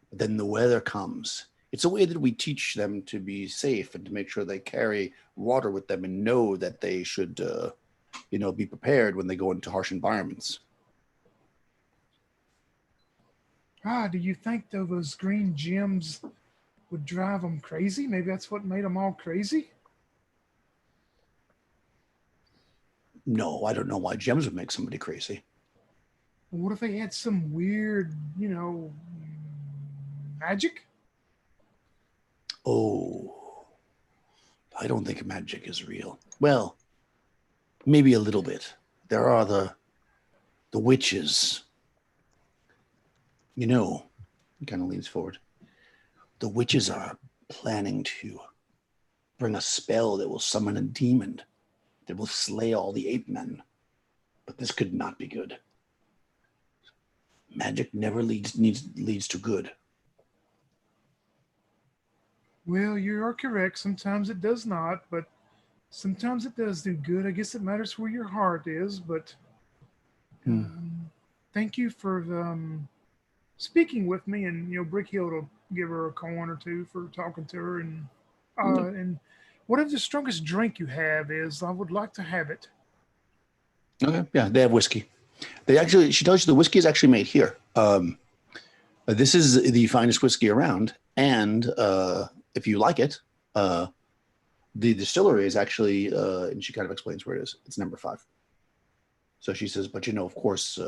But then the weather comes. It's a way that we teach them to be safe and to make sure they carry water with them and know that they should, be prepared when they go into harsh environments. Do you think though those green gems would drive them crazy? Maybe that's what made them all crazy? No, I don't know why gems would make somebody crazy. What if they had some weird, magic? Oh, I don't think magic is real. Well, maybe a little bit. There are the witches. He kind of leans forward. The witches are planning to bring a spell that will summon a demon that will slay all the ape men. But this could not be good. Magic never leads to good. Well, you are correct. Sometimes it does not, but sometimes it does do good. I guess it matters where your heart is, but thank you for speaking with me. And Brick Hill will give her a coin or two for talking to her. And whatever the strongest drink you have is, I would like to have it. Okay, yeah, they have whiskey. She tells you the whiskey is actually made here. This is the finest whiskey around, and if you like it, the distillery is actually, and she kind of explains where it is. It's number 5. So she says, but of course,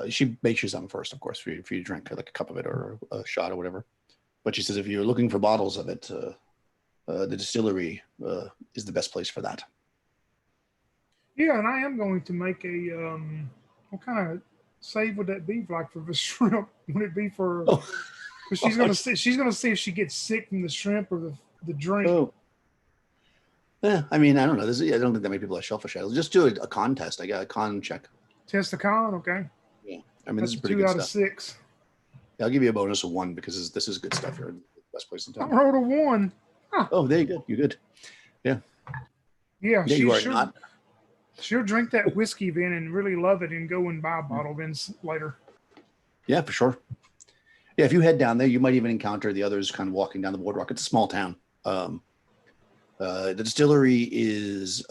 she makes you some first, of course, for you to drink, like a cup of it or a shot or whatever. But she says if you're looking for bottles of it, the distillery is the best place for that. Yeah, and I am going to make a what kind of save would that be like for the shrimp? Would it be for? Oh. Because she's gonna see. She's gonna see if she gets sick from the shrimp or the drink. Oh. Yeah, I mean, I don't know. I don't think that many people have shellfish idols. Just do a contest. I got a con check. Test the con, okay. Yeah, I mean, That's this is pretty 2 good out of stuff. 6. I'll give you a bonus of 1 because this is good stuff here. Best place in I town. rolled a 1. Huh. Oh, there you go. You're good. Yeah. Yeah, Yeah, you are not. She'll drink that whiskey then and really love it and go and buy a bottle then later. Yeah, for sure. Yeah, if you head down there, you might even encounter the others kind of walking down the boardwalk. It's a small town. The distillery is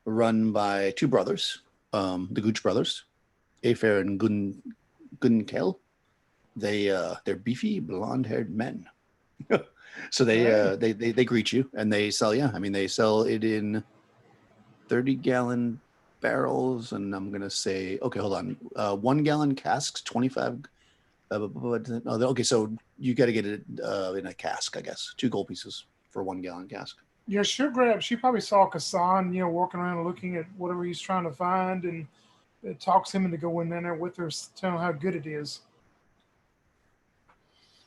run by 2 brothers, the Gooch brothers, Afer and Gunkel. They're beefy, blonde-haired men. So they greet you and they sell. Yeah, I mean they sell it in 30-gallon barrels, and I'm gonna say, okay, hold on, 1-gallon casks, 25. Okay, so you got to get it in a cask, I guess. 2 gold pieces for a 1-gallon cask. Yeah, she probably saw Kassan, walking around looking at whatever he's trying to find, and it talks him into going in there with her, telling him how good it is.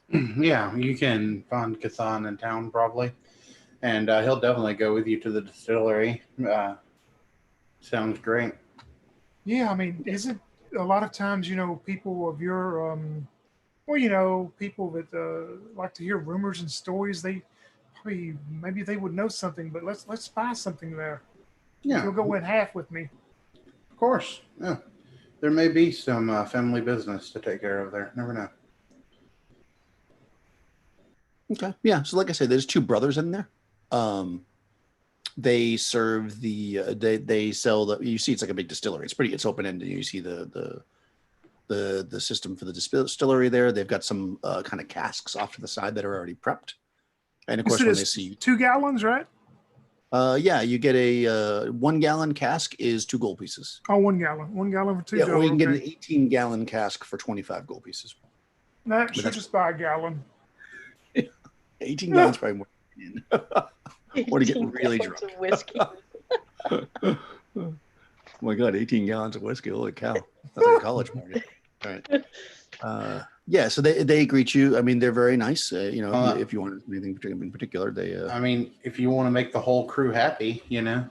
Yeah, you can find Kathan in town probably, and he'll definitely go with you to the distillery. Sounds great. Yeah, I mean, is it a lot of times, people of your, people that like to hear rumors and stories, they probably, maybe they would know something, but let's buy something there. Yeah, You'll go in half with me. of course. Yeah, there may be some family business to take care of there. Never know. Okay, yeah. So like I said, there's 2 brothers in there. They serve they sell you see it's like a big distillery. It's open ended. You see the system for the distillery there. They've got some kind of casks off to the side that are already prepped. And of course, when they see 2 gallons, right? Yeah, you get a 1-gallon cask is 2 gold pieces. Oh, 1 gallon. 1 gallon for $2. Yeah, or you can get an 18-gallon cask for 25 gold pieces. Nah, should just buy a gallon. 18 gallons probably more. Or to get really drunk. Of whiskey. Oh my God, 18 gallons of whiskey. Holy cow. That's like a college party. All right. Yeah, so they greet you. I mean, they're very nice. If you want anything in particular, they. I mean, if you want to make the whole crew happy, Yeah,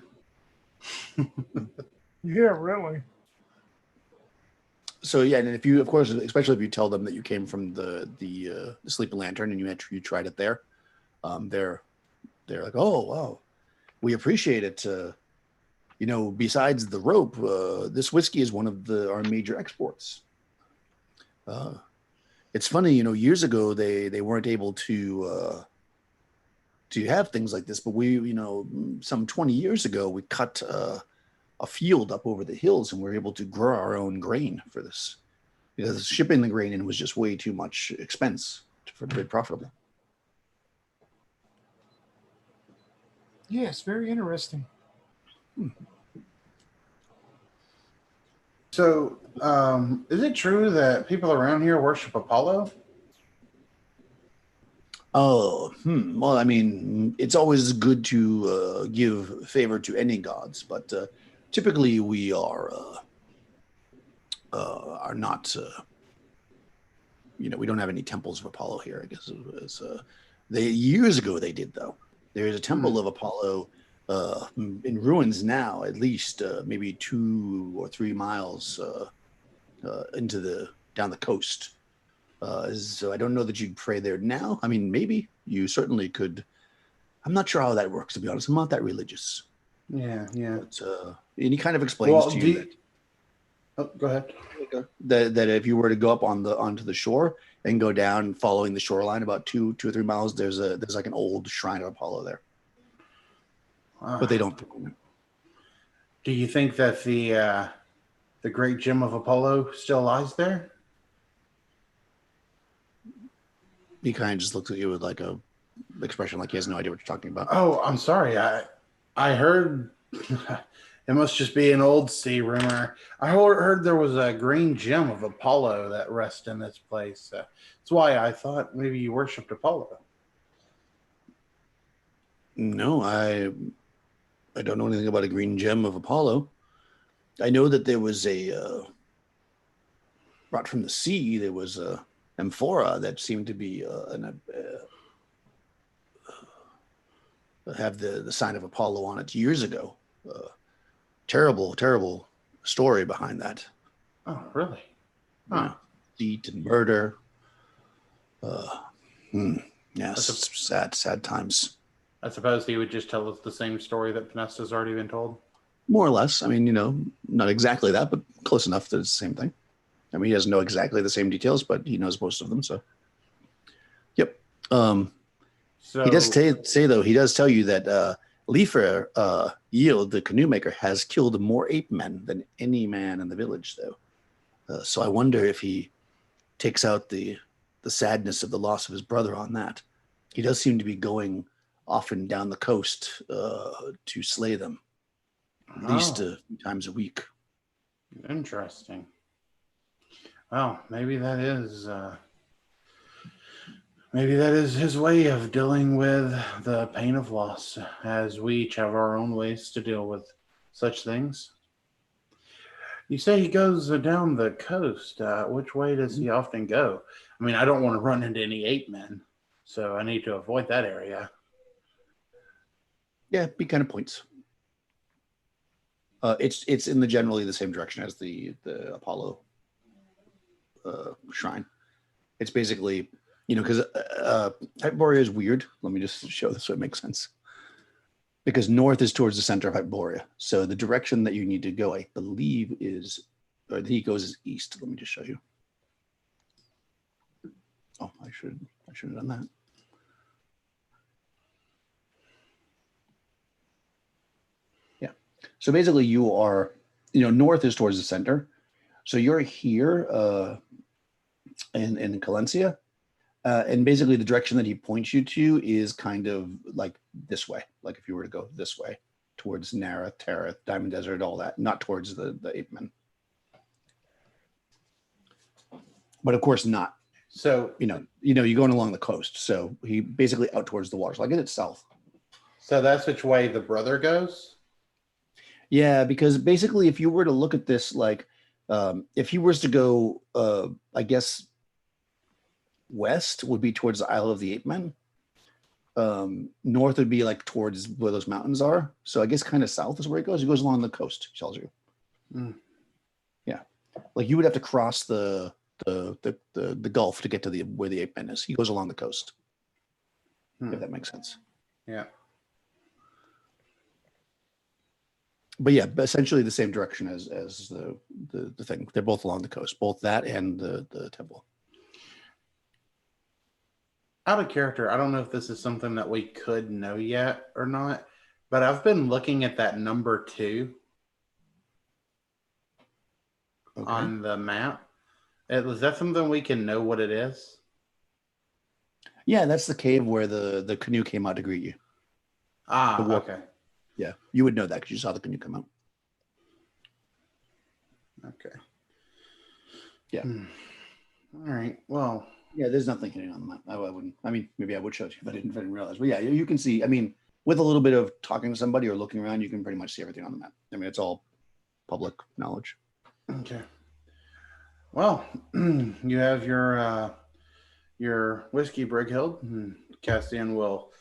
really. So yeah, and if you, of course, especially if you tell them that you came from the Sleeping Lantern and you tried it there, they're like, oh wow, we appreciate it. Besides the rope, this whiskey is one of our major exports. It's funny, years ago they weren't able to have things like this, but we, some 20 years ago, we cut a field up over the hills and we were able to grow our own grain for this, because shipping the grain in was just way too much expense for to be profitable. Yes, very interesting. So, is it true that people around here worship Apollo? Oh, well, I mean, it's always good to give favor to any gods, but typically we are not. We don't have any temples of Apollo here. I guess years ago they did, though. There is a temple of Apollo in ruins now, at least maybe 2 or 3 miles down the coast. So I don't know that you'd pray there now. I mean, maybe you certainly could I'm not sure how that works, to be honest. I'm not that religious. Yeah. But, and he kind of explains to you that. Oh, go ahead. That if you were to go up onto the shore and go down following the shoreline about 2 or 3 miles, there's like an old shrine of Apollo there, but they don't. Do you think that the great gem of Apollo still lies there? He kind of just looks at you with like a expression like he has no idea what you're talking about. Oh, I'm sorry. I heard it must just be an old sea rumor. I heard there was a green gem of Apollo that rests in this place. That's why I thought maybe you worshipped Apollo. No, I don't know anything about a green gem of Apollo. I know that there was brought from the sea. There was a amphora that seemed to be have the sign of Apollo on it years ago. Terrible story behind that. Oh, really? Huh. Deceit and murder. Yes, sad times. I suppose he would just tell us the same story that Pinesta's already been told. More or less. I mean, not exactly that, but close enough that it's the same thing. I mean, he doesn't know exactly the same details, but he knows most of them. So, yep. So he does say though, he does tell you that Leifer Yield, the canoe maker, has killed more ape men than any man in the village, though. So I wonder if he takes out the sadness of the loss of his brother on that. He does seem to be going often down the coast to slay them, at least a few times a week. Interesting. Well, maybe that is his way of dealing with the pain of loss, as we each have our own ways to deal with such things. You say he goes down the coast. Which way does he often go? I mean, I don't want to run into any ape men, so I need to avoid that area. Yeah, he kind of points. It's in generally the same direction as the Apollo shrine. It's basically, because Hyperborea is weird. Let me just show this so it makes sense. Because north is towards the center of Hyperborea. So the direction that you need to go, I believe, or he goes is east. Let me just show you. Oh, I should have done that. Yeah. So basically you are, north is towards the center. So you're here in Calencia. And basically the direction that he points you to is kind of like this way. Like if you were to go this way towards Nara, Terra, Diamond Desert, all that, not towards the ape men. But of course not. So, you're going along the coast. So he basically out towards the water. So I guess it's south. So that's which way the brother goes? Yeah, because basically if you were to look at this, like if he was to go, I guess, west would be towards the Isle of the Ape Men. North would be like towards where those mountains are. So I guess kind of south is where he goes. He goes along the coast, he tells you. Yeah. Like you would have to cross the Gulf to get to where the Ape Men is. He goes along the coast. If that makes sense. Yeah. But yeah, essentially the same direction as the thing. They're both along the coast, both that and the temple. Out of character, I don't know if this is something that we could know yet or not, but I've been looking at that number 2 on the map. Is that something we can know what it is? Yeah, that's the cave where the canoe came out to greet you. Okay. Yeah, you would know that because you saw the canoe come out. Okay. Yeah. All right. Well. Yeah, there's nothing hidden on the map. I wouldn't. I mean, maybe I would show it to you, but I didn't realize. But yeah, you can see. I mean, with a little bit of talking to somebody or looking around, you can pretty much see everything on the map. I mean, it's all public knowledge. Okay. Well, you have your whiskey, Brighild, and Cassian will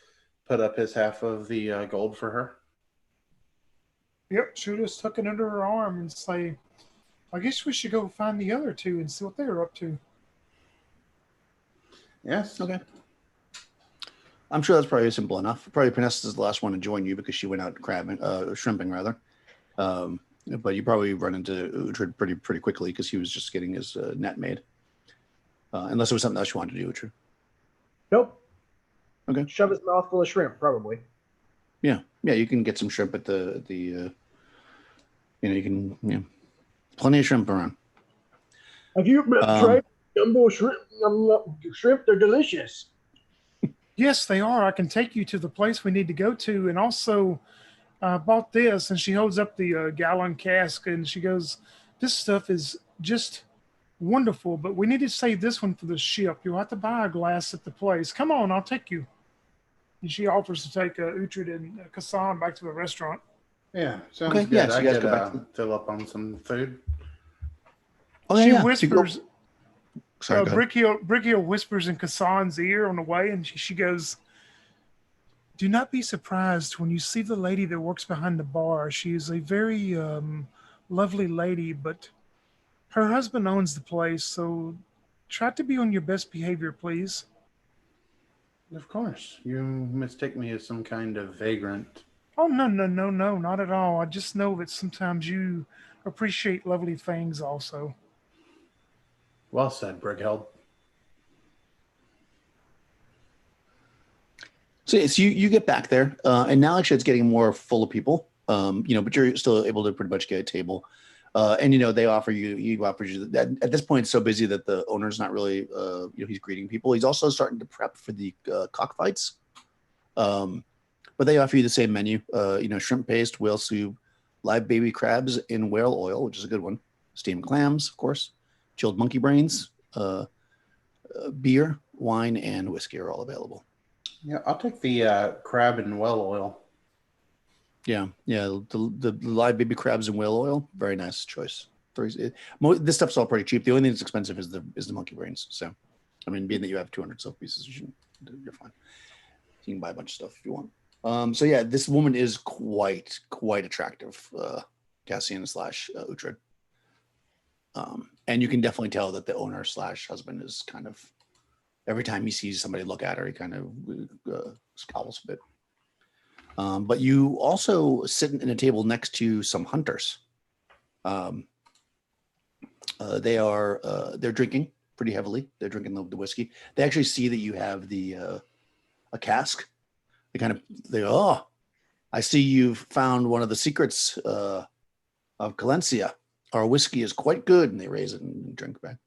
put up his half of the gold for her. Yep, she'll just tuck it under her arm and say, I guess we should go find the other two and see what they're up to. Yes. Okay. I'm sure that's probably simple enough. Probably Panessa is the last one to join you because she went out crabbing, shrimping rather. But you probably run into Uhtred pretty quickly because he was just getting his net made. Unless there was something else you wanted to do, Uhtred. Nope. Okay. Shove his mouth full of shrimp, probably. Yeah, you can get some shrimp at the you can plenty of shrimp around. Have you tried jumbo shrimp? Shrimp, they're delicious. Yes, they are. I can take you to the place we need to go to, and also bought this. And she holds up the gallon cask, and she goes, "This stuff is just wonderful, but we need to save this one for the ship. You'll have to buy a glass at the place. Come on, I'll take you." And she offers to take Uhtred and Kassan back to the restaurant. Yeah, sounds Okay, good. yeah, so I you guys could go back to fill up on some food. Oh, She yeah. whispers, Sorry, go ahead. Brickhill whispers in Kassan's ear on the way, and she goes, "Do not be surprised when you see the lady that works behind the bar. She is a very lovely lady, but her husband owns the place, so try to be on your best behavior, please." Of course. You mistake me as some kind of vagrant. Oh, no, not at all. I just know that sometimes you appreciate lovely things also. Well said, Brighild. So you get back there, and now actually it's getting more full of people. But you're still able to pretty much get a table. And they offer you at this point it's so busy that the owner's not really he's greeting people. He's also starting to prep for the cockfights. But they offer you the same menu, shrimp paste, whale soup, live baby crabs in whale oil, which is a good one, steamed clams, of course, chilled monkey brains, beer, wine, and whiskey are all available. Yeah, I'll take the crab and well oil. Yeah. The live baby crabs and whale oil, very nice choice. This stuff's all pretty cheap. The only thing that's expensive is the monkey brains. So, I mean, being that you have 200 silk pieces, you're fine. You can buy a bunch of stuff if you want. So yeah, this woman is quite attractive, Cassian / Uhtred. And you can definitely tell that the owner / husband is kind of, every time he sees somebody look at her, he kind of scowls a bit. But you also sit in a table next to some hunters. They're drinking pretty heavily. They're drinking the whiskey. They actually see that you have a cask. They go, "Oh, I see you've found one of the secrets of Calencia. Our whiskey is quite good." And they raise it and drink back.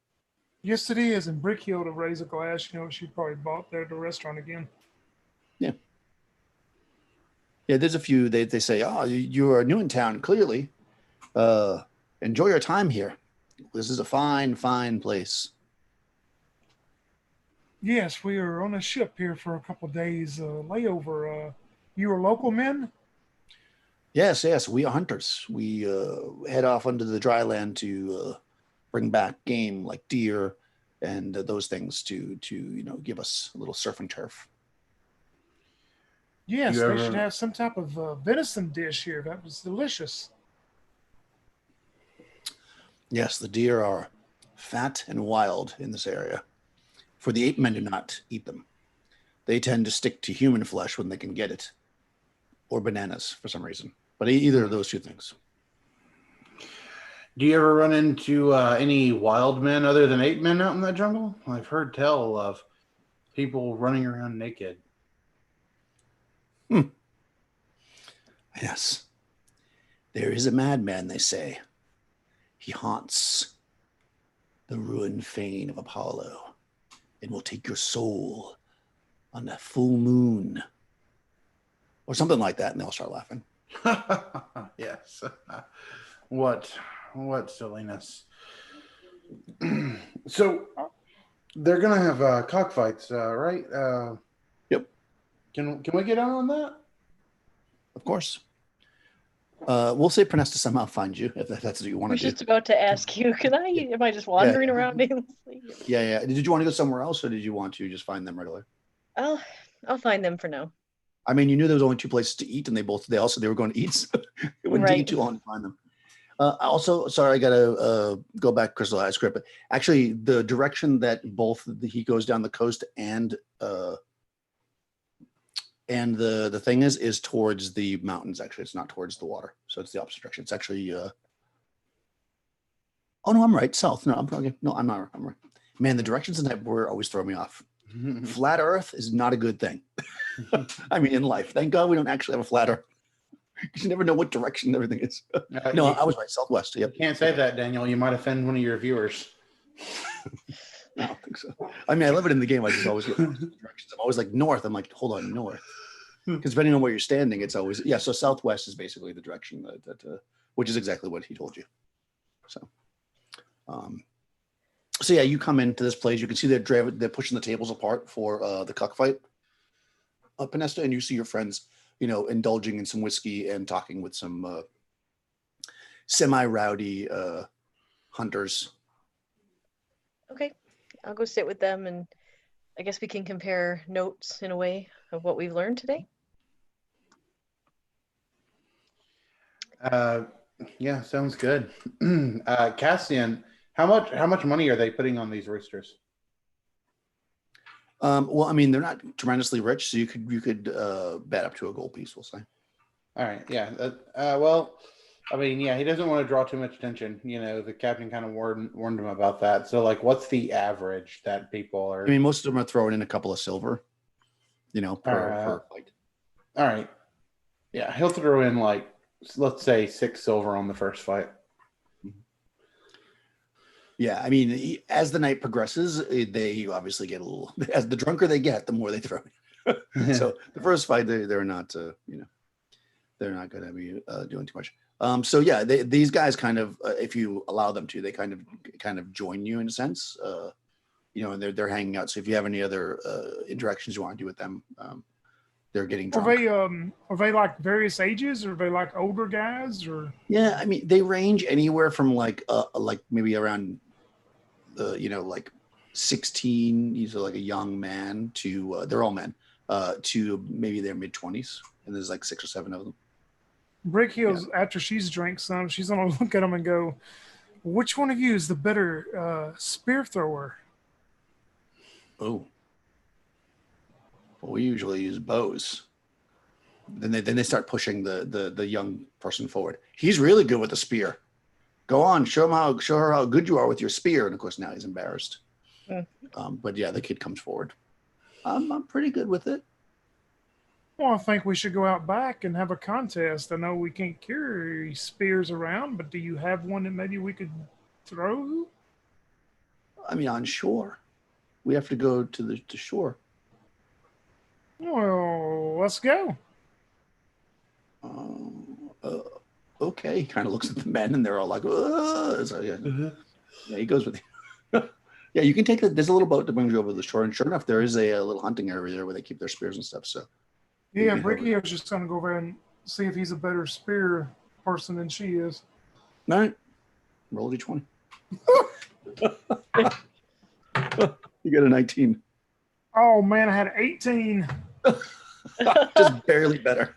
Yes, it is. And Brickhill to raise a glass, she probably bought there at the restaurant again. Yeah. Yeah, there's a few. They say, "Oh, you are new in town. Clearly, enjoy your time here. This is a fine place." Yes, we are on a ship here for a couple of days layover. You are local men? Yes, we are hunters. We head off under the dry land to bring back game like deer and those things to give us a little surf and turf. Yes, they should have some type of venison dish here. That was delicious. Yes, the deer are fat and wild in this area. For the ape men do not eat them. They tend to stick to human flesh when they can get it, or bananas for some reason. But either of those two things. Do you ever run into any wild men other than ape men out in that jungle? I've heard tell of people running around naked. Yes. There is a madman, they say. He haunts the ruined fane of Apollo and will take your soul on a full moon. Or something like that, and they'll start laughing. Yes. What silliness. So they're gonna have cockfights, right? Yep. Can we get on that? Of course. We'll say Pernesta somehow find you if that's what you want I to was do. just about to ask you, am I just wandering around aimlessly? Yeah. Did you want to go somewhere else, or did you want to just find them right away? I'll find them for now. I mean, you knew there was only two places to eat, and they were going to eat, so it wouldn't take you too long to find them. Also, sorry, I gotta go back, Crystal. I script, but actually, the direction that he goes down the coast and And the thing is towards the mountains. Actually, it's not towards the water, so it's the opposite direction. It's actually. Oh no, I'm right. South. No, I'm okay. No, I'm not. I'm right. Man, the directions in Hyperborea always throw me off. Flat Earth is not a good thing. I mean, in life, thank God we don't actually have a flat Earth. You never know what direction everything is. No, I was right. Southwest. Yep. Can't say that, Daniel. You might offend one of your viewers. I don't think so. I mean, I live it in the game. I just always get directions. I'm always like north. I'm like, hold on, north. Because depending on where you're standing, it's always So southwest is basically the direction that which is exactly what he told you. So yeah, you come into this place. You can see they're pushing the tables apart for the cockfight, Pinesta, and you see your friends, indulging in some whiskey and talking with some semi-rowdy hunters. Okay, I'll go sit with them, and I guess we can compare notes in a way of what we've learned today. Yeah, sounds good. Cassian, how much money are they putting on these roosters? Well, I mean, they're not tremendously rich, so you could bet up to a gold piece, we'll say. All right, yeah. Well, I mean, yeah, he doesn't want to draw too much attention. The captain kind of warned him about that. So, like, what's the average that people are? I mean, most of them are throwing in a couple of silver, per fight. All right. Yeah, he'll throw in, like, let's say 6 silver on the first fight. Yeah, I mean, as the night progresses, they obviously get a little. As the drunker they get, the more they throw. So the first fight, they're not, they're not going to be doing too much. So yeah, these guys kind of, if you allow them to, they kind of join you in a sense, and they're hanging out. So if you have any other interactions you want to do with them, they're getting drunk. Are they like various ages, or are they like older guys, or? Yeah, I mean, they range anywhere from like maybe around like 16, he's like a young man, to they're all men, to maybe their mid-20s, and there's like 6 or 7 of them. Brick Hills, after she's drank some, she's gonna look at them and go, "Which one of you is the better spear thrower?" Oh, well, we usually use bows. Then they start pushing the young person forward. He's really good with the spear. Go on, show her how good you are with your spear. And of course, now he's embarrassed. But yeah, the kid comes forward. I'm pretty good with it. Well, I think we should go out back and have a contest. I know we can't carry spears around, but do you have one that maybe we could throw? I mean, on shore. We have to go to the shore. Well, let's go. Okay. He kind of looks at the men, and they're all like, so, yeah, he goes with you. Yeah, you can take there's a little boat that brings you over the shore, and sure enough, there is a little hunting area there where they keep their spears and stuff. So yeah, Bricky was just going to go over and see if he's a better spear person than she is. All right. Roll a d20. You got a 19. Oh, man, I had 18. Just barely better.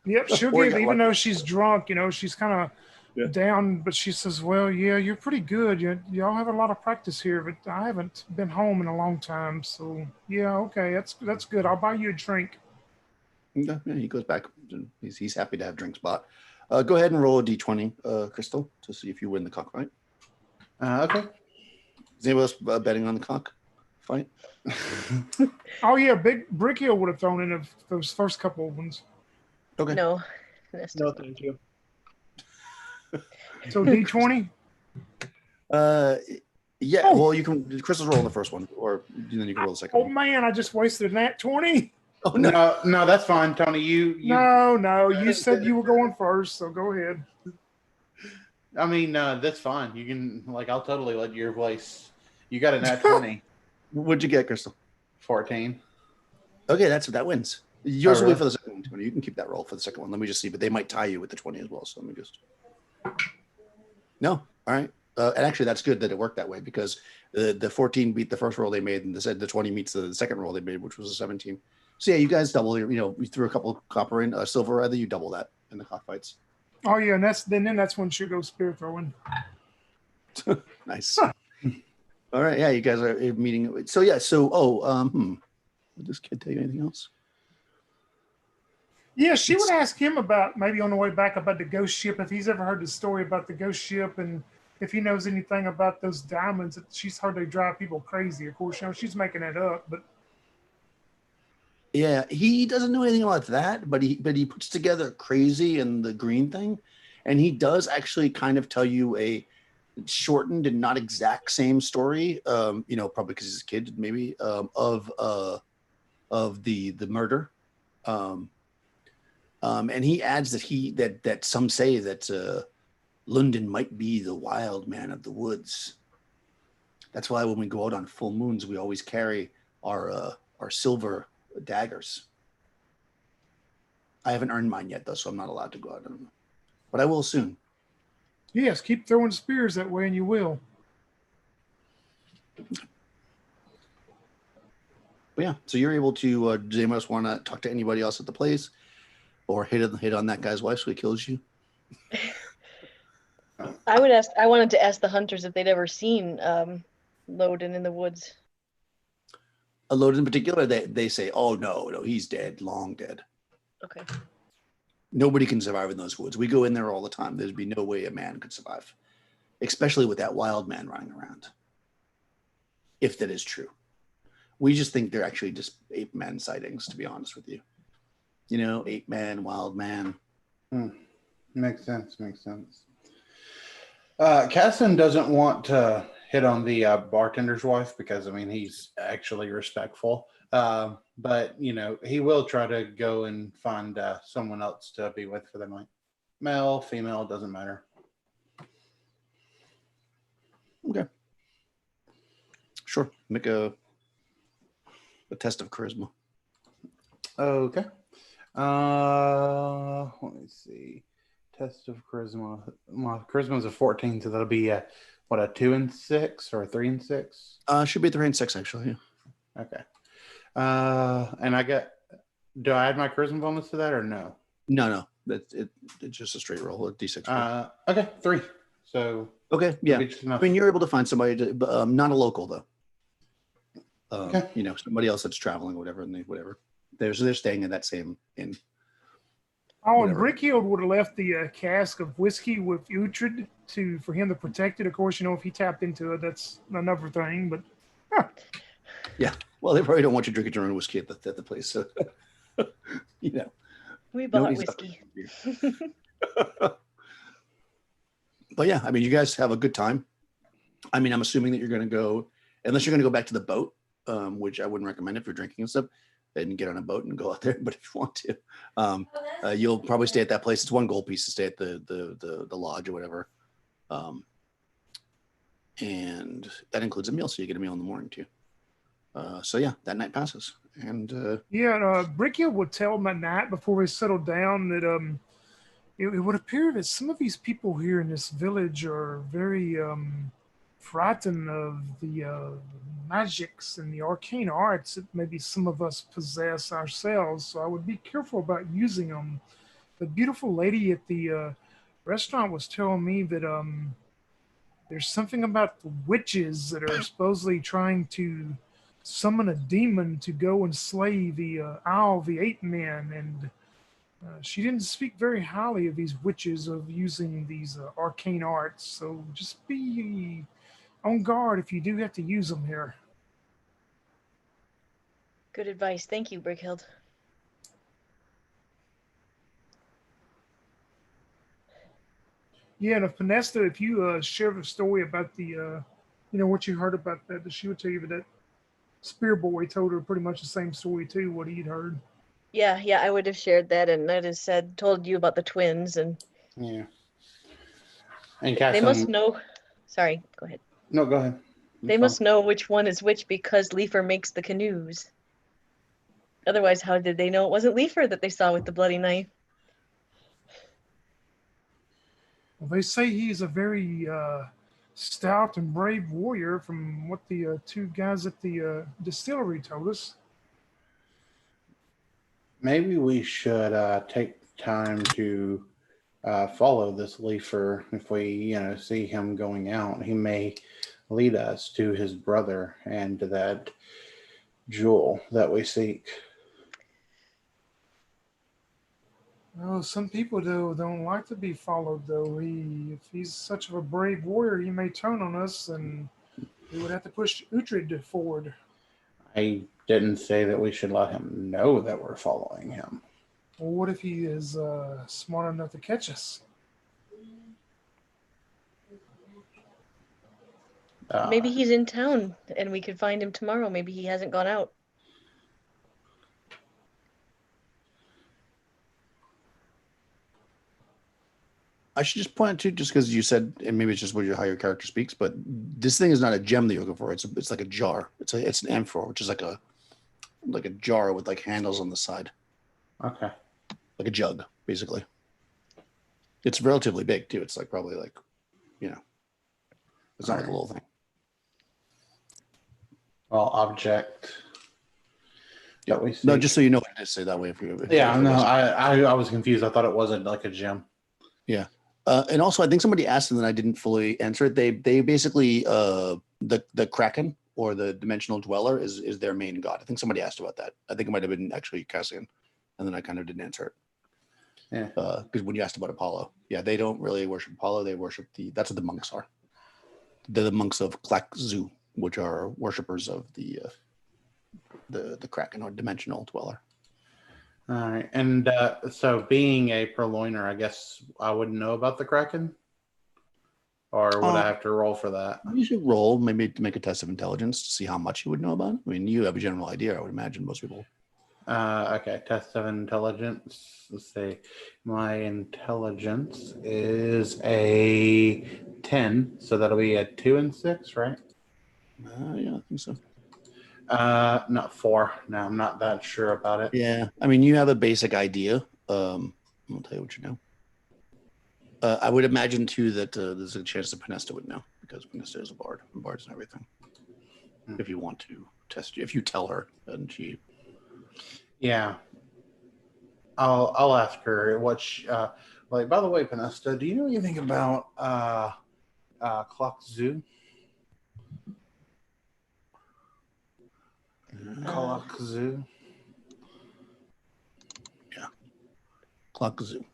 Yep, she'll give, even though she's drunk, she's kind of down, but she says, well, yeah, you're pretty good. Y'all have a lot of practice here, but I haven't been home in a long time. So, yeah, okay, that's good. I'll buy you a drink. Yeah, he goes back. He's happy to have drinks bought. Go ahead and roll a d20, Crystal, to see if you win the cockfight. Okay. Is anybody else betting on the cockfight? Oh, yeah, Big Brickhill would have thrown in those first couple of ones. Okay. No. No, thank you. So D20? Yeah, Oh. well, you can. Crystal's roll the first one, or then you can roll the second Oh, one. man, I just wasted that 20. Oh, no. No, that's fine, Tony. You No, you said you were going first, so go ahead. I mean, that's fine. You can, I'll totally let your place. You got a nat 20. What'd you get, Crystal? 14. Okay, that wins. Yours will really? be for the second one, Tony. You can keep that roll for the second one. Let me just see, but they might tie you with the 20 as well. So let me just. No, all right. And actually, that's good that it worked that way, because the 14 beat the first roll they made, and the 20 meets the second roll they made, which was a 17. So yeah, you guys double. You threw a couple copper in, silver rather. You double that in the cockfights. Oh, yeah, and that's when she goes spear throwing. Nice. All right, yeah, you guys are meeting. So yeah, Did this kid tell you anything else? Yeah, she would ask him about maybe on the way back about the ghost ship, if he's ever heard the story about the ghost ship and if he knows anything about those diamonds. She's heard they drive people crazy. Of course, she's making that up, but Yeah, he doesn't know anything about that, but he puts together crazy and the green thing, and he does actually kind of tell you a shortened and not exact same story. Probably because he's a kid, maybe of the murder. And he adds that some say that London might be the wild man of the woods. That's why when we go out on full moons, we always carry our silver daggers. I haven't earned mine yet, though, so I'm not allowed to go out on them. But I will soon. yes, keep throwing spears that way and you will. But yeah, so you're able to. Does anyone else want to talk to anybody else at the place, or hit on that guy's wife so he kills you? I wanted to ask the hunters if they'd ever seen Loden in the woods. A load in particular, they say, "Oh no, he's dead, long dead. Okay. Nobody can survive in those woods. We go in there all the time. There'd be no way a man could survive, especially with that wild man running around. If that is true, we just think they're actually just ape man sightings. To be honest with you, ape man, wild man. Makes sense. Casson doesn't want to hit on the bartender's wife because, he's actually respectful. But, he will try to go and find someone else to be with for the night. Male, female, doesn't matter. Okay. Sure. Make a test of charisma. Okay. Let me see. Test of charisma. My charisma is a 14, so that'll be a 2 and 6 or a 3 and 6? Should be 3 and 6 actually. Yeah. Okay. And do I add my charisma bonus to that or no? No. It's just a straight roll, a D6 roll. Okay, 3. So okay, yeah. You're able to find somebody, not a local though. Okay. Somebody else that's traveling, whatever, and whatever. They're staying in that same inn. Oh, and Brickhill would have left the cask of whiskey with Uhtred for him to protect it. Of course, if he tapped into it, that's another thing. But yeah, well, they probably don't want you drinking your own whiskey at the place. So, we bought whiskey. But yeah, you guys have a good time. I'm assuming that you're going to go, unless you're going to go back to the boat, which I wouldn't recommend if you're drinking and stuff. And get on a boat and go out there. But if you want to, you'll probably stay at that place. It's 1 gold piece to stay at the lodge or whatever. And that includes a meal, so you get a meal in the morning too. So yeah, that night passes. And Brickhill would tell him at night before we settled down that it would appear that some of these people here in this village are very frightened of the magics and the arcane arts that maybe some of us possess ourselves. So I would be careful about using them. The beautiful lady at the restaurant was telling me that there's something about the witches that are supposedly trying to summon a demon to go and slay the owl, the ape man, and she didn't speak very highly of these witches of using these arcane arts. So just be on guard if you do have to use them here. Good advice. Thank you, Brickhild. Yeah, and if Pinesta, if you share the story about the, what you heard about that, she would tell you that Spear Boy told her pretty much the same story too, what he'd heard. Yeah, I would have shared that, and I'd have told you about the twins, and yeah. And they must know. Sorry, go ahead. No, go ahead. They must know which one is which because Leifer makes the canoes. Otherwise, how did they know it wasn't Leifer that they saw with the bloody knife? Well, they say he's a very stout and brave warrior from what the 2 guys at the distillery told us. Maybe we should take time to follow this Leifer. If we, see him going out, he may lead us to his brother, and that jewel that we seek? Oh, some people though don't like to be followed though. If he's such of a brave warrior, he may turn on us, and we would have to push Uhtred forward. I didn't say that we should let him know that we're following him. Or what if he is smart enough to catch us? Maybe he's in town and we could find him tomorrow. Maybe he hasn't gone out. I should just point out too, just because you said, and maybe it's just how your character speaks, but this thing is not a gem that you're looking for. It's like a jar. It's an amphora, which is like a jar with like handles on the side, Okay. like a jug, basically. It's relatively big too. It's like probably like, it's not like a little thing. Well, object. Yeah. That we No, seek. just so you know what it is. Say that way if you. Yeah, if it no, wasn't. I was confused. I thought it wasn't like a gem. Yeah. And also, I think somebody asked and then I didn't fully answer it. They basically the Kraken or the dimensional dweller is their main god. I think somebody asked about that. I think it might have been actually Cassian, and then I kind of didn't answer it. Yeah. Because when you asked about Apollo, yeah, they don't really worship Apollo. They worship that's what the monks are. They're the monks of Klak-Zu, which are worshippers of the Kraken or dimensional dweller. All right, and so being a purloiner, I guess I wouldn't know about the Kraken, or would I have to roll for that? You should roll maybe to make a test of intelligence to see how much you would know about it. I mean, you have a general idea. I would imagine most people. Okay, test of intelligence. Let's see. My intelligence is a 10, so that'll be a 2 and 6, right? Yeah, I think so. Not 4. No, I'm not that sure about it. Yeah, I mean, you have a basic idea. I'll tell you what you know. I would imagine too that there's a chance that Panesta would know because Panesta is a bard, and bards and everything. If you want to test you, if you tell her, and she. Yeah, I'll ask her what she, like. By the way, Panesta, do you know anything about Clock Zoo? Clock Zoo. Yeah, Clock Zoo.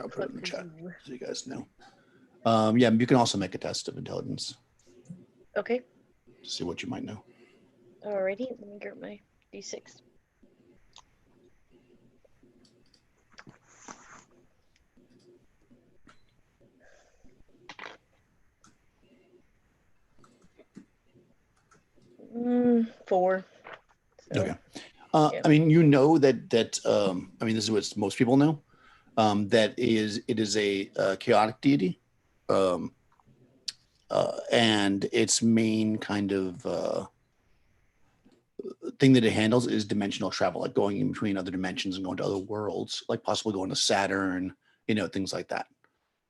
I'll put it in the chat Clock-Zoo. so you guys know. Yeah, you can also make a test of intelligence Okay. to see what you might know. Alrighty. Let me grab my D6. Four. So, Okay. yeah. I mean, you know that I mean, this is what most people know. It is a chaotic deity, and its main kind of thing that it handles is dimensional travel, like going in between other dimensions and going to other worlds, like possibly going to Saturn, things like that.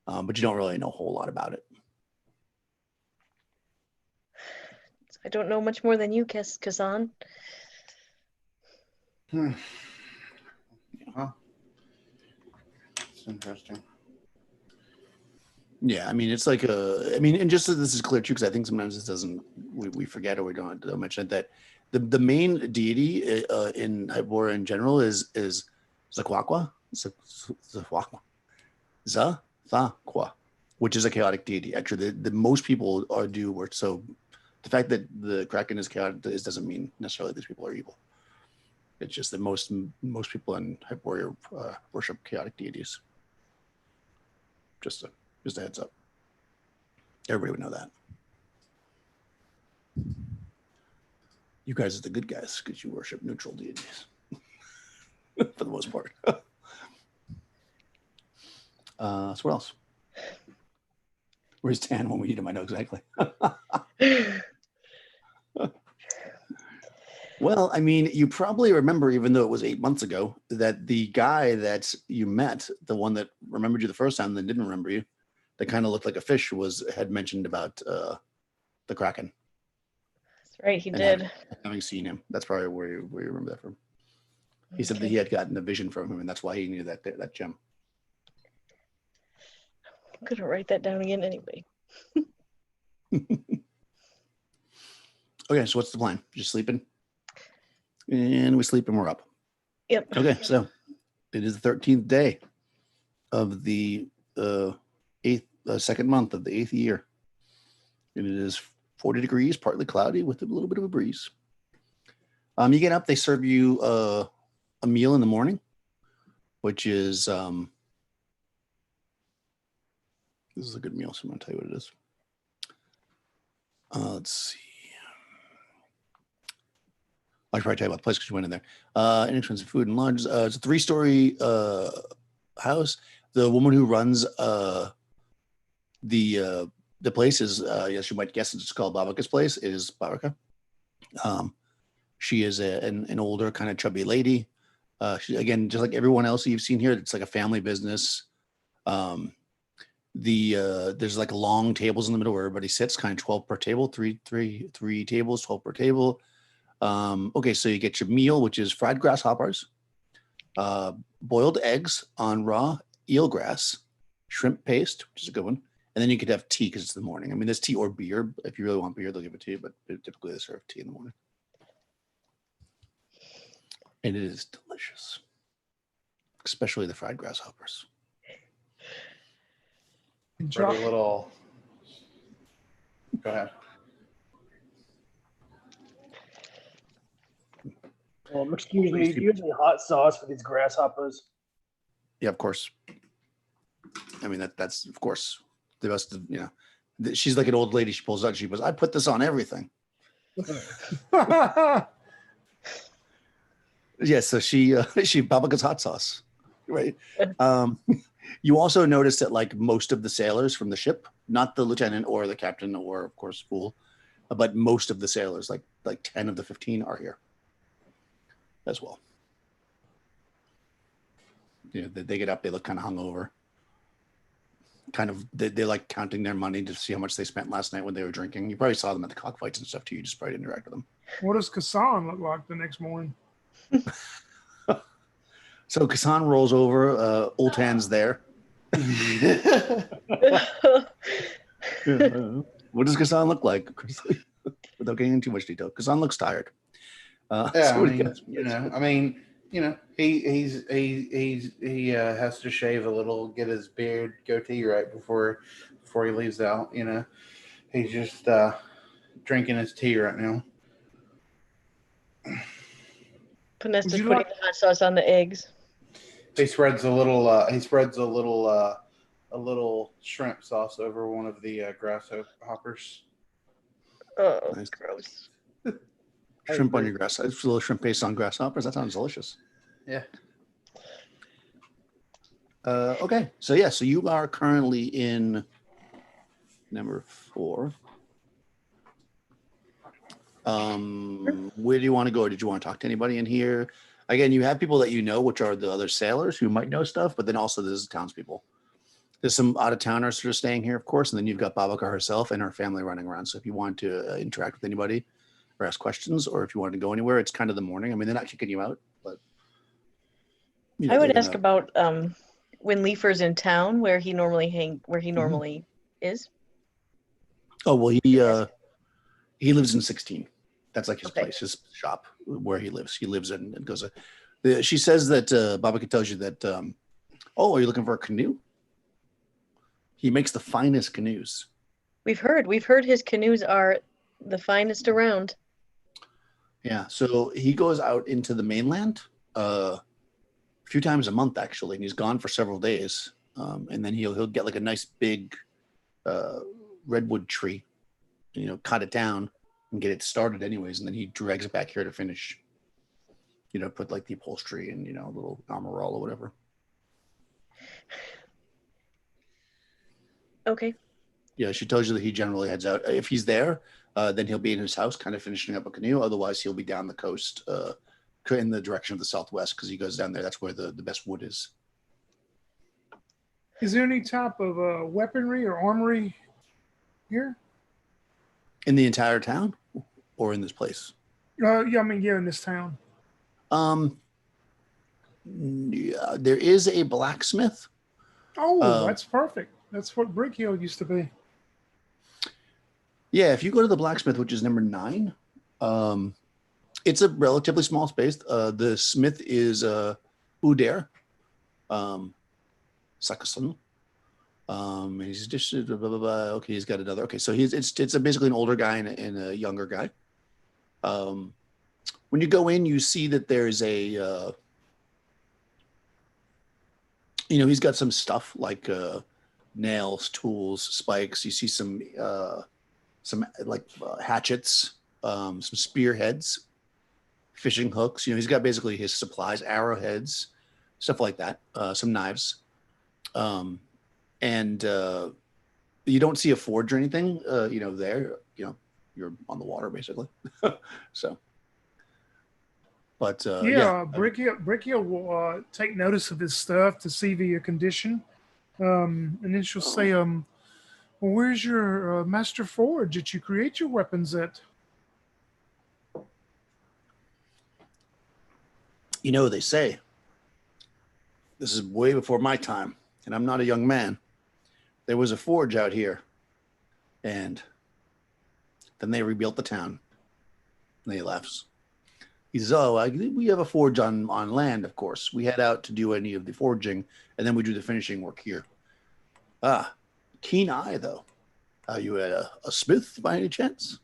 But you don't really know a whole lot about it. I don't know much more than you, Kazan. Huh. It's interesting. Yeah, I mean, it's like and just so this is clear too, because I think sometimes this doesn't, we forget or we don't mention it, that the main deity in Hyperborea in general is Zaquaqua, Zathaqua, which is a chaotic deity. Actually, the most people do work. So the fact that the Kraken is chaotic doesn't mean necessarily these people are evil. It's just that most people in Hyperborea worship chaotic deities. Just a heads up. Everybody would know that. You guys are the good guys because you worship neutral deities for the most part. So what else? Where's Dan when we need him? I know exactly. Well, I mean, you probably remember, even though it was 8 months ago, that the guy that you met, the one that remembered you the first time, then didn't remember you, that kind of looked like a fish, had mentioned about the Kraken. That's right, he and did. having seen him. That's probably where you remember that from. He said that he had gotten a vision from him, and that's why he needed that gem. I'm gonna write that down again anyway. Okay, so what's the plan? Just sleeping? And we sleep and we're up. Yep. Okay, so it is the 13th day of the second month of the 8th year. And it is 40 degrees, partly cloudy with a little bit of a breeze. You get up, they serve you a meal in the morning, which is this is a good meal, so I'm going to tell you what it is. Let's see. I should probably tell you about the place because you went in there. Inexpensive food and lunch. It's a 3-story house. The woman who runs the place is, yes, you might guess it's called Babaka's place. It is Babaka. She is an older, kind of chubby lady. She, again, just like everyone else you've seen here, it's like a family business. There's like long tables in the middle where everybody sits, kind of 12 per table, three tables, 12 per table. Okay, so you get your meal, which is fried grasshoppers, boiled eggs on raw eelgrass, shrimp paste, which is a good one, and then you could have tea because it's the morning. I mean, there's tea or beer. If you really want beer, they'll give it to you, but typically they serve tea in the morning. And it is delicious, especially the fried grasshoppers. For a little. Go ahead. Excuse me, do you have any hot sauce for these grasshoppers? Yeah, of course. I mean, that's of course the best. She's like an old lady. She pulls out. She goes, "I put this on everything." Yeah, so she Babaka's hot sauce, right? You also notice that like most of the sailors from the ship, not the lieutenant or the captain or of course Fool, but most of the sailors, like 10 of the 15, are here as well. They get up, they look kind of hungover. Kind of, they're like counting their money to see how much they spent last night when they were drinking. You probably saw them at the cockfights and stuff too. You just probably didn't interact with them. What does Kassan look like the next morning? So Kassan rolls over. Ultan's there. What does Kassan look like? Without getting into too much detail, Kassan looks tired. Yeah, so he has to shave a little, get his beard, goatee right before he leaves out. He's just drinking his tea right now. Panesta's putting the hot sauce on the eggs. He spreads a little. A little shrimp sauce over one of the grasshoppers. Oh, nice. Gross. Shrimp on your grass. It's a little shrimp paste on grasshoppers. That sounds delicious. Yeah. Okay. So you are currently in number 4. Where do you want to go? Did you want to talk to anybody in here? Again, you have people that you know, which are the other sailors who might know stuff, but then also there's townspeople. There's some out-of-towners that are staying here, of course, and then you've got Babaka herself and her family running around. So if you want to interact with anybody or ask questions, or if you want to go anywhere, it's kind of the morning. I mean, they're not kicking you out, but I would ask about when Leifer's in town, where he normally is. Oh well, he lives in 16. That's like his place, his shop, where he lives. He lives in and goes. She says that Babaka tells you that. Are you looking for a canoe? He makes the finest canoes. We've heard his canoes are the finest around. Yeah, so he goes out into the mainland a few times a month actually, and he's gone for several days. And then he'll get like a nice big redwood tree, cut it down and get it started anyways, and then he drags it back here to finish. Put like the upholstery and a little armor roll or whatever. Okay. Yeah, she tells you that he generally heads out. If he's there, then he'll be in his house kind of finishing up a canoe. Otherwise, he'll be down the coast in the direction of the southwest because he goes down there. That's where the best wood is. Is there any type of weaponry or armory here? In the entire town or in this place? In this town. Yeah, there is a blacksmith. Oh, that's perfect. That's what Brick Hill used to be. Yeah, if you go to the blacksmith, which is number 9, It's a relatively small space. The smith is Udair Sakasun. He's just blah, blah, blah. Okay, he's got another. Okay, so it's basically an older guy and a younger guy. When you go in, you see that there's a he's got some stuff like nails, tools, spikes. You see some hatchets, some spearheads, fishing hooks. He's got basically his supplies, arrowheads, stuff like that. Some knives, and you don't see a forge or anything. There. You're on the water basically. So, but Yeah, Brickia will take notice of his stuff to see the condition. And then she'll say, well, where's your master forge that you create your weapons at? They say this is way before my time, and I'm not a young man. There was a forge out here, and then they rebuilt the town. And he laughs. He says, we have a forge on land, of course. We head out to do any of the forging, and then we do the finishing work here. Ah, keen eye, though. Are you a smith by any chance?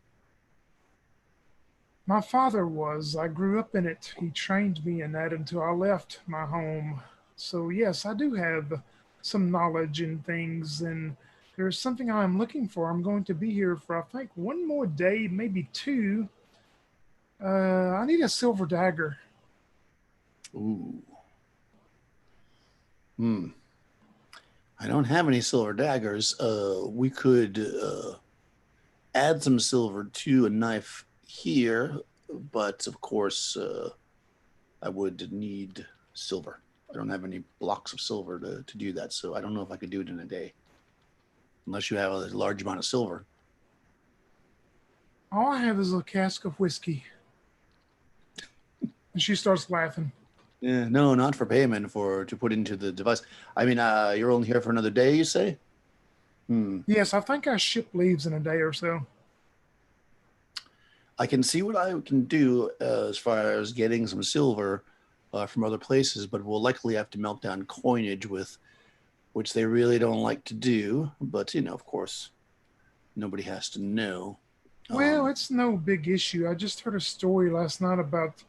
My father was. I grew up in it. He trained me in that until I left my home. So, yes, I do have some knowledge in things, and there's something I'm looking for. I'm going to be here for, I think, one more day, maybe two. I need a silver dagger. Ooh. I don't have any silver daggers. We could add some silver to a knife here, but of course, I would need silver. I don't have any blocks of silver to do that, so I don't know if I could do it in a day, unless you have a large amount of silver. All I have is a cask of whiskey. And she starts laughing. Yeah, no, not for payment, to put into the device. I mean, you're only here for another day, you say? Yes, I think our ship leaves in a day or so. I can see what I can do as far as getting some silver from other places, but we'll likely have to melt down coinage which they really don't like to do. But, of course, nobody has to know. Well, it's no big issue. I just heard a story last night about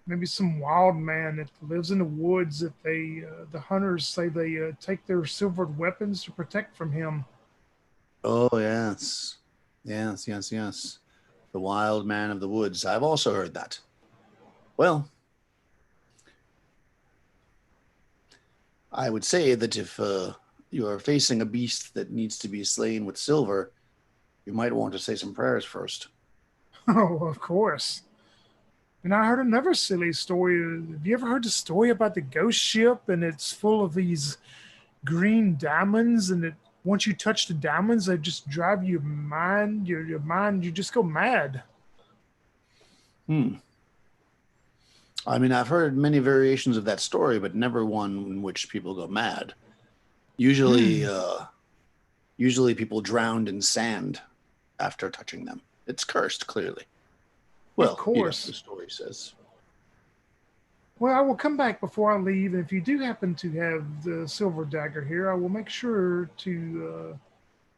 maybe some wild man that lives in the woods that the hunters say they take their silvered weapons to protect from him. Oh, yes. Yes. The wild man of the woods. I've also heard that. Well, I would say that if you are facing a beast that needs to be slain with silver, you might want to say some prayers first. Oh, of course. And I heard another silly story. Have you ever heard the story about the ghost ship and it's full of these green diamonds and once you touch the diamonds, they just drive your mind, you just go mad. I mean, I've heard many variations of that story, but never one in which people go mad. Usually people drowned in sand after touching them. It's cursed, clearly. Well, of course. The story says. Well, I will come back before I leave, and if you do happen to have the silver dagger here, I will make sure to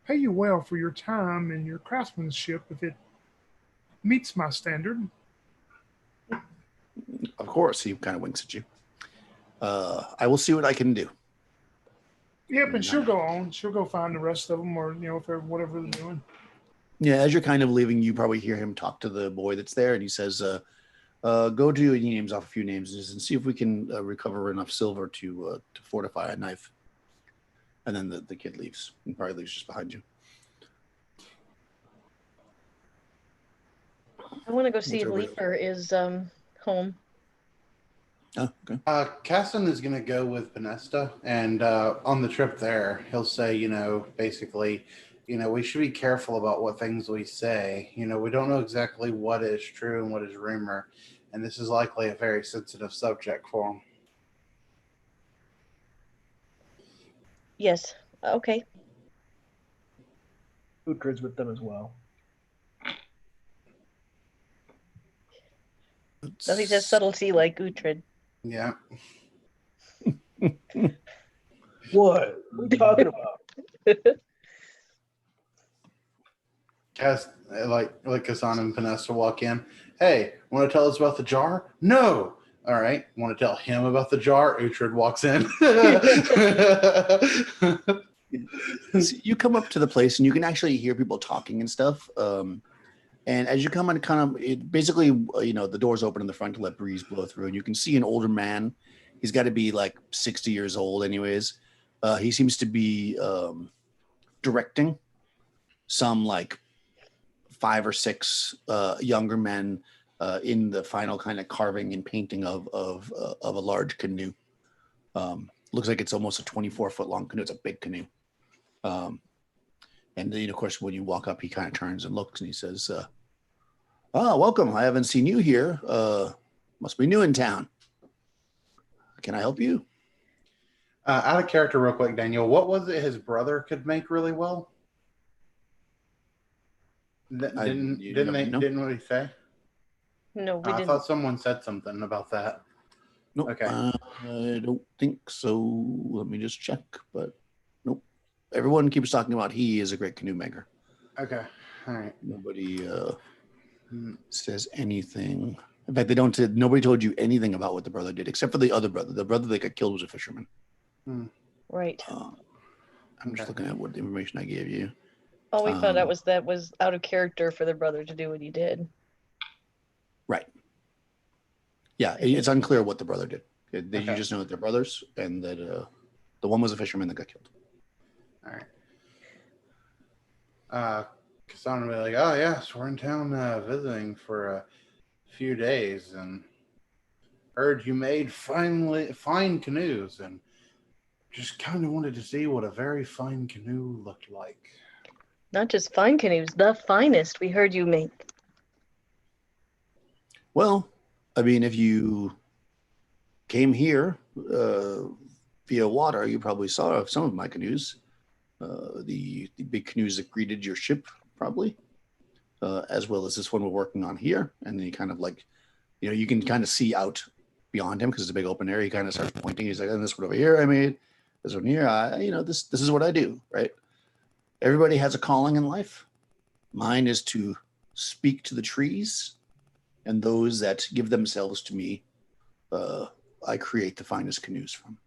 pay you well for your time and your craftsmanship if it meets my standard. Of course, he kind of winks at you. I will see what I can do. Yep, and she'll go on. She'll go find the rest of them, or if they're whatever they're doing. Yeah, as you're kind of leaving, you probably hear him talk to the boy that's there, and he says, "Go do," he names off a few names, and see if we can recover enough silver to fortify a knife. And then the kid leaves, and probably leaves just behind you. I want to go see if Leaper is home. Oh, okay. Casson is going to go with Pinesta, and on the trip there, he'll say, basically, we should be careful about what things we say. We don't know exactly what is true and what is rumor, and this is likely a very sensitive subject for him. Yes. Okay. Uhtred's with them as well. Nothing's as subtlety like Uhtred. Yeah. What? What are you talking about? Cass, like Kassan and Panessa walk in. Hey, want to tell us about the jar? No. All right. Want to tell him about the jar? Uhtred walks in. So you come up to the place and you can actually hear people talking and stuff. And as you come in, basically, the doors open in the front to let breeze blow through, and you can see an older man. He's got to be like 60 years old, anyways. He seems to be directing some like 5 or 6 younger men in the final kind of carving and painting of a large canoe. Looks like it's almost a 24-foot long canoe. It's a big canoe. And then, of course, when you walk up, he kind of turns and looks and he says, welcome. I haven't seen you here. Must be new in town. Can I help you? Out of character real quick, Daniel, what was it his brother could make really well? Didn't what he say? No, we I didn't. thought someone said something about that. Nope. Okay. I don't think so. Let me just check. But nope. Everyone keeps talking about he is a great canoe maker. Okay. All right. Nobody says anything. In fact, nobody told you anything about what the brother did, except for the other brother. The brother that got killed was a fisherman. Right. I'm just looking at what information I gave you. All we found out was that was out of character for the brother to do what he did. Right. Yeah, it's unclear what the brother did. You Okay. just know that they're brothers and that the one was a fisherman that got killed. All right. Kassan will be like, oh, yes, we're in town visiting for a few days and heard you made fine canoes and just kind of wanted to see what a very fine canoe looked like. Not just fine canoes, the finest we heard you make. Well, I mean, if you came here via water, you probably saw some of my canoes. The big canoes that greeted your ship, probably, as well as this one we're working on here. And then he kind of like, you can kind of see out beyond him because it's a big open area. He kind of starts pointing. He's like, and this one over here I made, this one here. This is what I do, right? Everybody has a calling in life. Mine is to speak to the trees, and those that give themselves to me, I create the finest canoes from.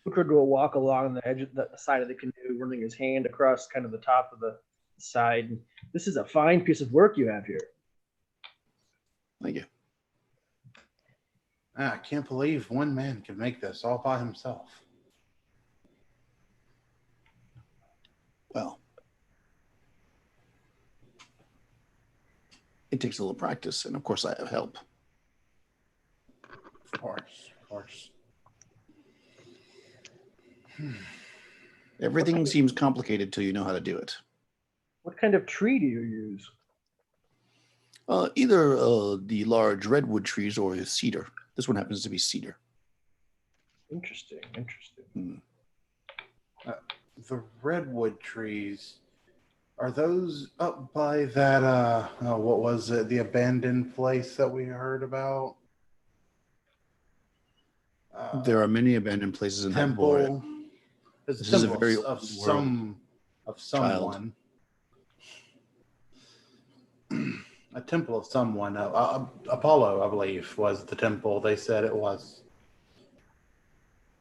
Uhtred will walk along the edge of the side of the canoe, running his hand across kind of the top of the side. This is a fine piece of work you have here. Thank you. I can't believe one man can make this all by himself. Well, it takes a little practice, and of course I have help. Of course. Everything seems complicated till you know how to do it. What kind of tree do you use? Either the large redwood trees or the cedar. This one happens to be cedar. Interesting. The redwood trees, are those up by that, what was it, the abandoned place that we heard about? There are many abandoned places in Hyperborea. Temple. This is a temple very of old someone. A temple of someone. Apollo, I believe, was the temple. They said it was.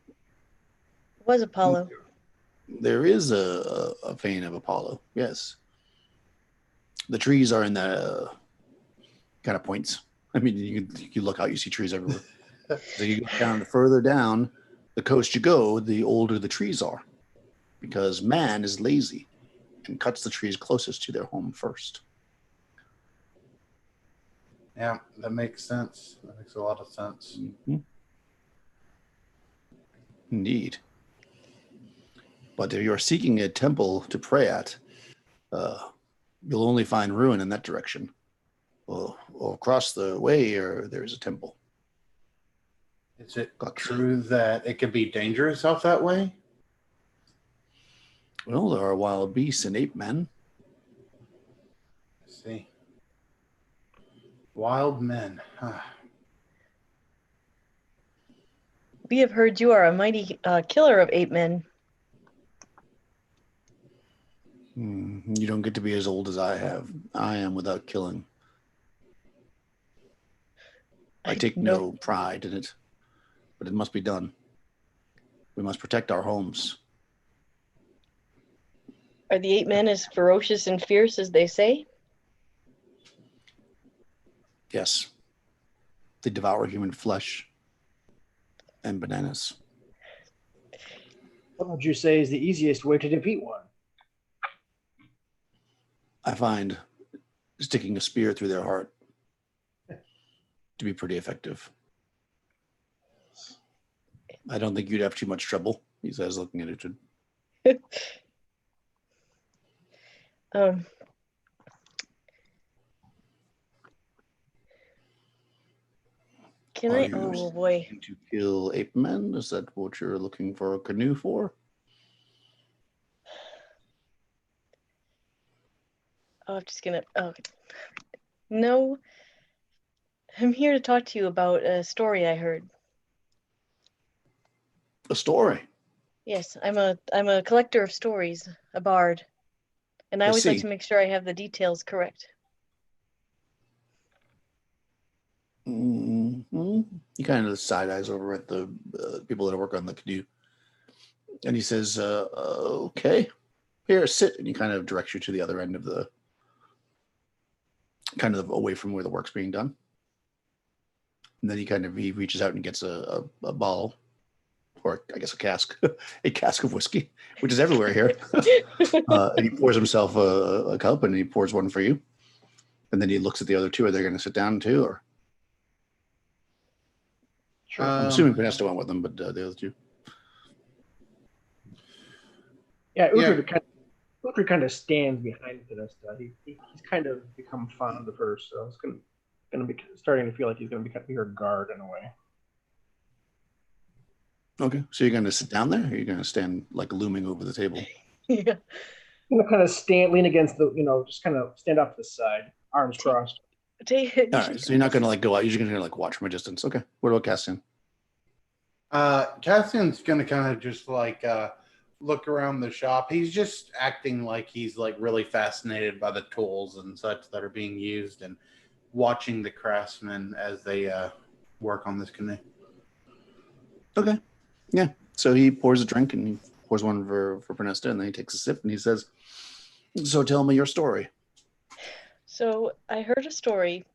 It was Apollo. There is a vein of Apollo, yes. The trees are in the kind of points. I mean, you look out, you see trees everywhere. So you go down, further down the coast you go, the older the trees are, because man is lazy and cuts the trees closest to their home first. Yeah, that makes sense. That makes a lot of sense. Mm-hmm. Indeed. But if you're seeking a temple to pray at, you'll only find ruin in that direction. Or across the way, there's a temple. Is it true that it could be dangerous out that way? Well, there are wild beasts and ape men. I see. Wild men. We have heard you are a mighty killer of ape men. You don't get to be as old as I have. I am without killing. I take know. no pride in it, but it must be done. We must protect our homes. Are the ape men as ferocious and fierce as they say? Yes. They devour human flesh and bananas. What would you say is the easiest way to defeat one? I find sticking a spear through their heart to be pretty effective. I don't think you'd have too much trouble, he says, looking at Uhtred. Can Are I? you Oh boy. looking to kill ape men? Is that what you're looking for a canoe for? Oh, I'm just gonna. Oh, no. I'm here to talk to you about a story I heard. A story. Yes, I'm a collector of stories, a bard, and I I always like see. to make sure I have the details correct. Mm-hmm. He kind of side eyes over at the people that work on the canoe, and he says, "Okay, here, sit." And he kind of directs you to the other end of the, kind of away from where the work's being done. And then he reaches out and gets a bottle, or I guess a cask, a cask of whiskey, which is everywhere here. And he pours himself a cup, and he pours one for you. And then he looks at the other two. Are they going to sit down too, or? Sure. I'm assuming Vanessa went with them, but the other two. Yeah, Yeah. Uhtred kind of stands behind Pinesta. He's kind of become fond of her, so it's gonna be starting to feel like he's gonna be her guard in a way. Okay, so you're going to sit down there, or you're going to stand like looming over the table? Yeah. I'm gonna kind of lean against the, just kind of stand off to the side, arms crossed. All right, so you're not going to like go out. You're just going to like watch from a distance. Okay. What about Cassian? Cassian's gonna kind of just like look around the shop. He's just acting like he's like really fascinated by the tools and such that are being used, and watching the craftsmen as they work on this canoe. Okay. Yeah. So he pours a drink, and he pours one for Pernesta, and then he takes a sip, and he says, "So tell me your story." So I heard a story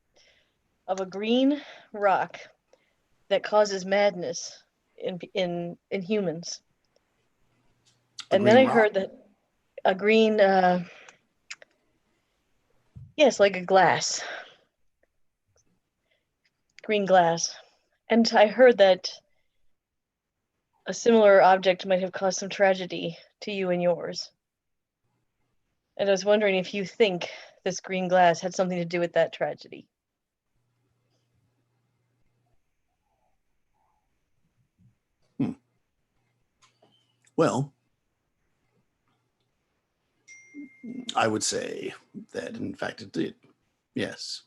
of a green rock that causes madness in humans. And then I heard that a green, yes, like a glass, green glass. And I heard that a similar object might have caused some tragedy to you and yours. And I was wondering if you think this green glass had something to do with that tragedy. Well, I would say that in fact it did. Yes.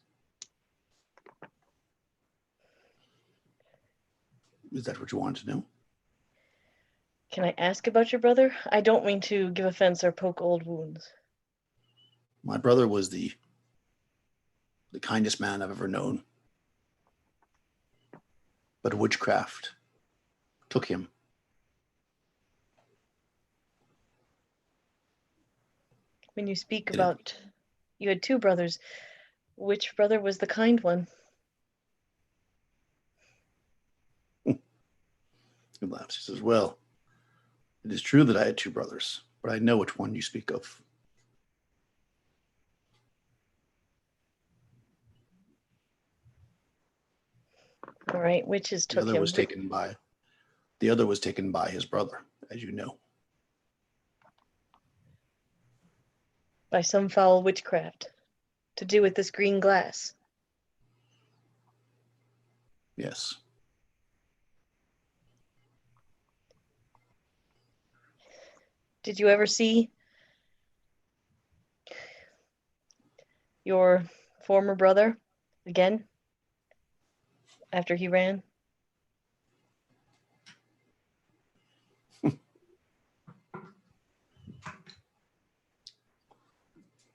Is that what you wanted to know? Can I ask about your brother? I don't mean to give offense or poke old wounds. My brother was the kindest man I've ever known. But witchcraft took him. When you speak about you had two brothers, which brother was the kind one? He laughs. He says, "Well, it is true that I had two brothers, but I know which one you speak of." All right, witches The took other him was taken by his brother, as you know. by some foul witchcraft to do with this green glass. Yes. Did you ever see your former brother again after he ran?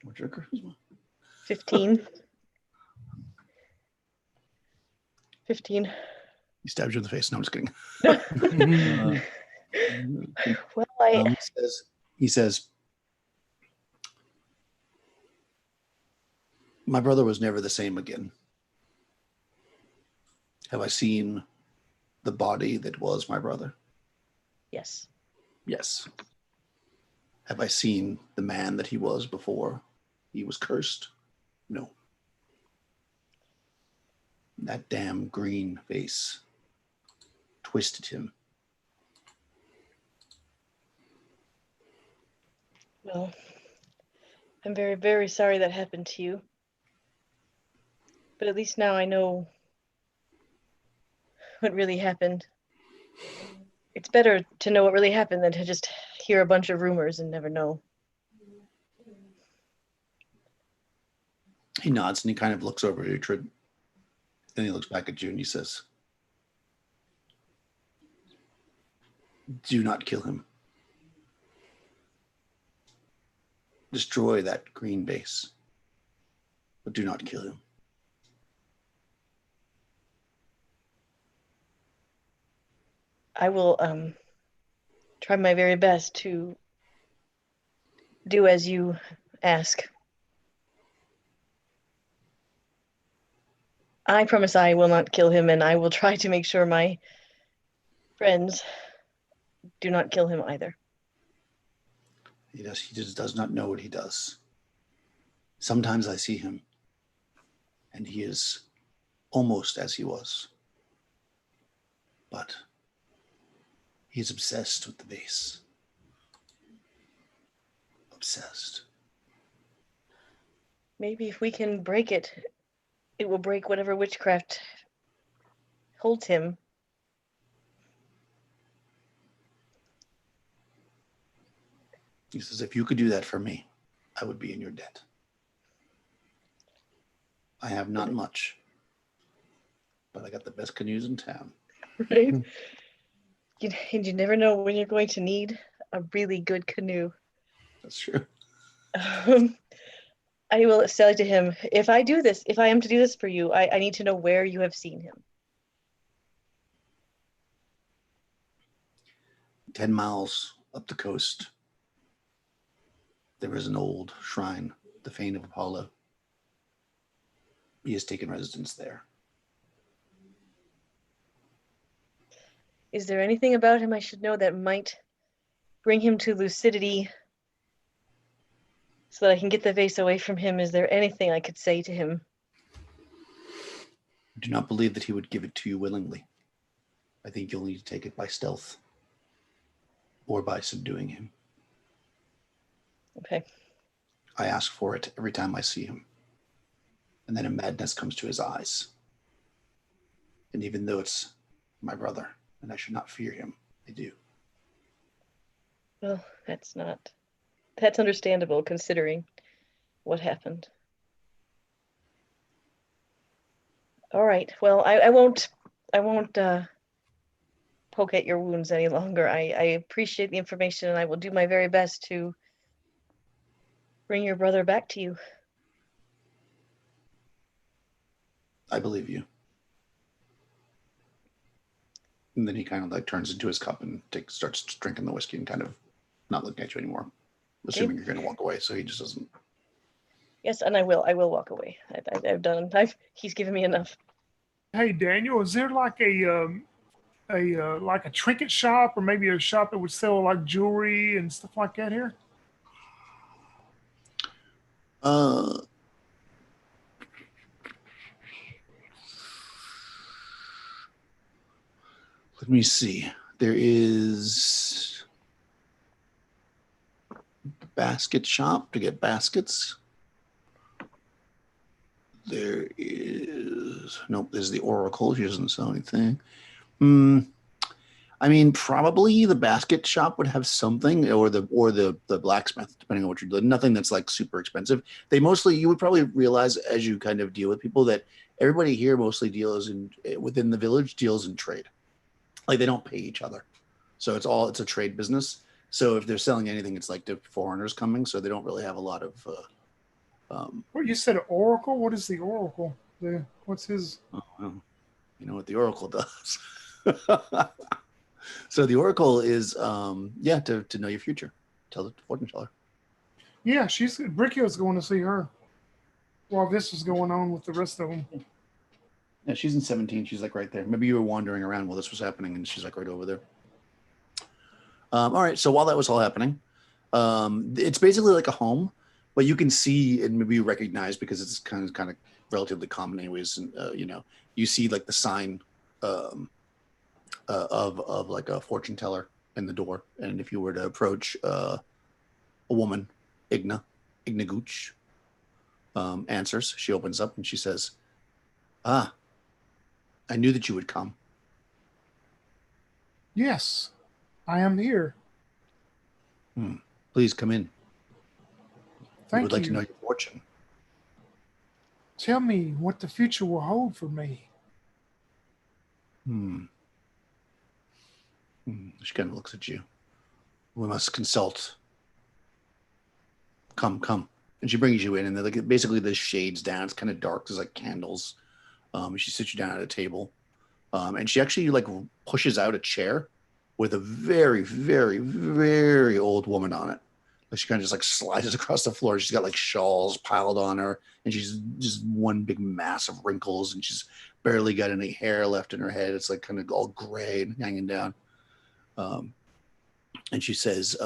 What's your charisma? 15. 15. He stabs you in the face. No, I'm just kidding. Well, I He says, my brother was never the same again. Have I seen the body that was my brother? yes. Yes. Have I seen the man that he was before he was cursed? No. That damn green face twisted him. Well, I'm very, very sorry that happened to you. But at least now I know what really happened. It's better to know what really happened than to just hear a bunch of rumors and never know. He nods and he kind of looks over at Uhtred. Then he looks back at you and he says, do not kill him. Destroy that green base, but do not kill him. I will try my very best to do as you ask. I promise I will not kill him, and I will try to make sure my friends do not kill him either. He just does not know what he does. Sometimes I see him, and he is almost as he was. But he's obsessed with the base. Obsessed. Maybe if we can break it, it will break whatever witchcraft holds him. He says, if you could do that for me, I would be in your debt. I have not much, but I got the best canoes in town. Right? You never know when you're going to need a really good canoe. That's true. I will say to him, if I am to do this for you, I need to know where you have seen him. 10 miles up the coast, there is an old shrine, the Fane of Apollo. He has taken residence there. Is there anything about him I should know that might bring him to lucidity so that I can get the vase away from him? Is there anything I could say to him? I do not believe that he would give it to you willingly. I think you'll need to take it by stealth or by subduing him. Okay. I ask for it every time I see him. And then a madness comes to his eyes. And even though it's my brother and I should not fear him, I do. Well, that's understandable considering what happened. All right. Well, I won't poke at your wounds any longer. I appreciate the information and I will do my very best to bring your brother back to you. I believe you. And then he kind of like turns into his cup and starts drinking the whiskey and kind of not looking at you anymore, assuming you're going to walk away. So he just doesn't. Yes, and I will walk away. I've done. He's given me enough. Hey Daniel, is there like a trinket shop or maybe a shop that would sell like jewelry and stuff like that here? Let me see. There is a basket shop to get baskets. There is, nope, there's the Oracle. She doesn't sell anything. I mean, probably the basket shop would have something, or the blacksmith, depending on what you're doing. Nothing that's like super expensive. They mostly, you would probably realize as you kind of deal with people that everybody here mostly deals in within the village deals in trade. Like they don't pay each other, so it's a trade business. So if they're selling anything, it's like to foreigners coming, so they don't really have a lot of. What you said, oracle? What is the oracle? What's his? Oh, well, you know what the oracle does. So the oracle is to know your future. Tell the fortune teller. Yeah, Bricky's going to see her while this is going on with the rest of them. Yeah, she's in 17. She's like right there. Maybe you were wandering around while this was happening, and she's like right over there. All right. So while that was all happening, it's basically like a home, but you can see and maybe you recognize because it's kind of relatively common anyways. And you see like the sign of like a fortune teller in the door, and if you were to approach a woman, Igna Gooch, answers. She opens up and she says, "Ah, I knew that you would come." Yes, I am here. Please come in. We would Thank like to you. know your fortune. Tell me what the future will hold for me. She kind of looks at you. We must consult. Come. And she brings you in, and like basically the shades down. It's kind of dark. There's like candles. She sits you down at a table, and she actually like pushes out a chair with a very, very, very old woman on it. Like she kind of just like slides across the floor. She's got like shawls piled on her, and she's just one big mass of wrinkles, and she's barely got any hair left in her head. It's like kind of all gray and hanging down. And she says,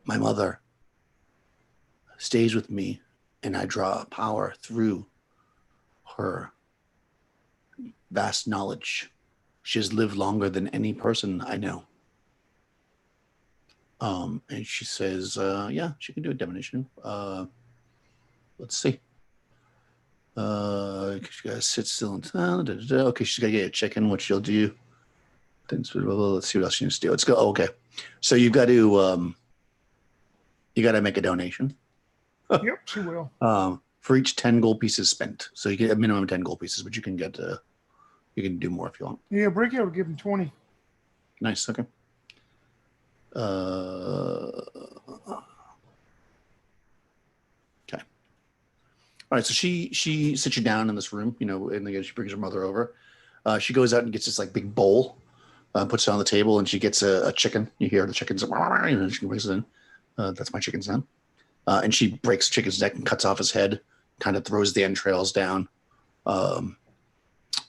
"My mother stays with me, and I draw power through her vast knowledge. She has lived longer than any person I know." And she says, "Yeah, she can do a divination. Let's see. She gotta sit still and okay, she's gotta get a chicken, which she'll do. Let's see what else she needs to do. Let's go. Oh, okay, so you got to make a donation. Yep, she will. For each 10 gold pieces spent. So you get a minimum of 10 gold pieces, but you can get you can do more if you want. Yeah, Bricky will give him 20. Nice. Okay. Okay. All right. So she sits you down in this room, and again she brings her mother over. She goes out and gets this like big bowl, puts it on the table, and she gets a chicken. You hear the chicken's, and she brings it in. That's my chicken's name. And she breaks the chicken's neck and cuts off his head, kind of throws the entrails down.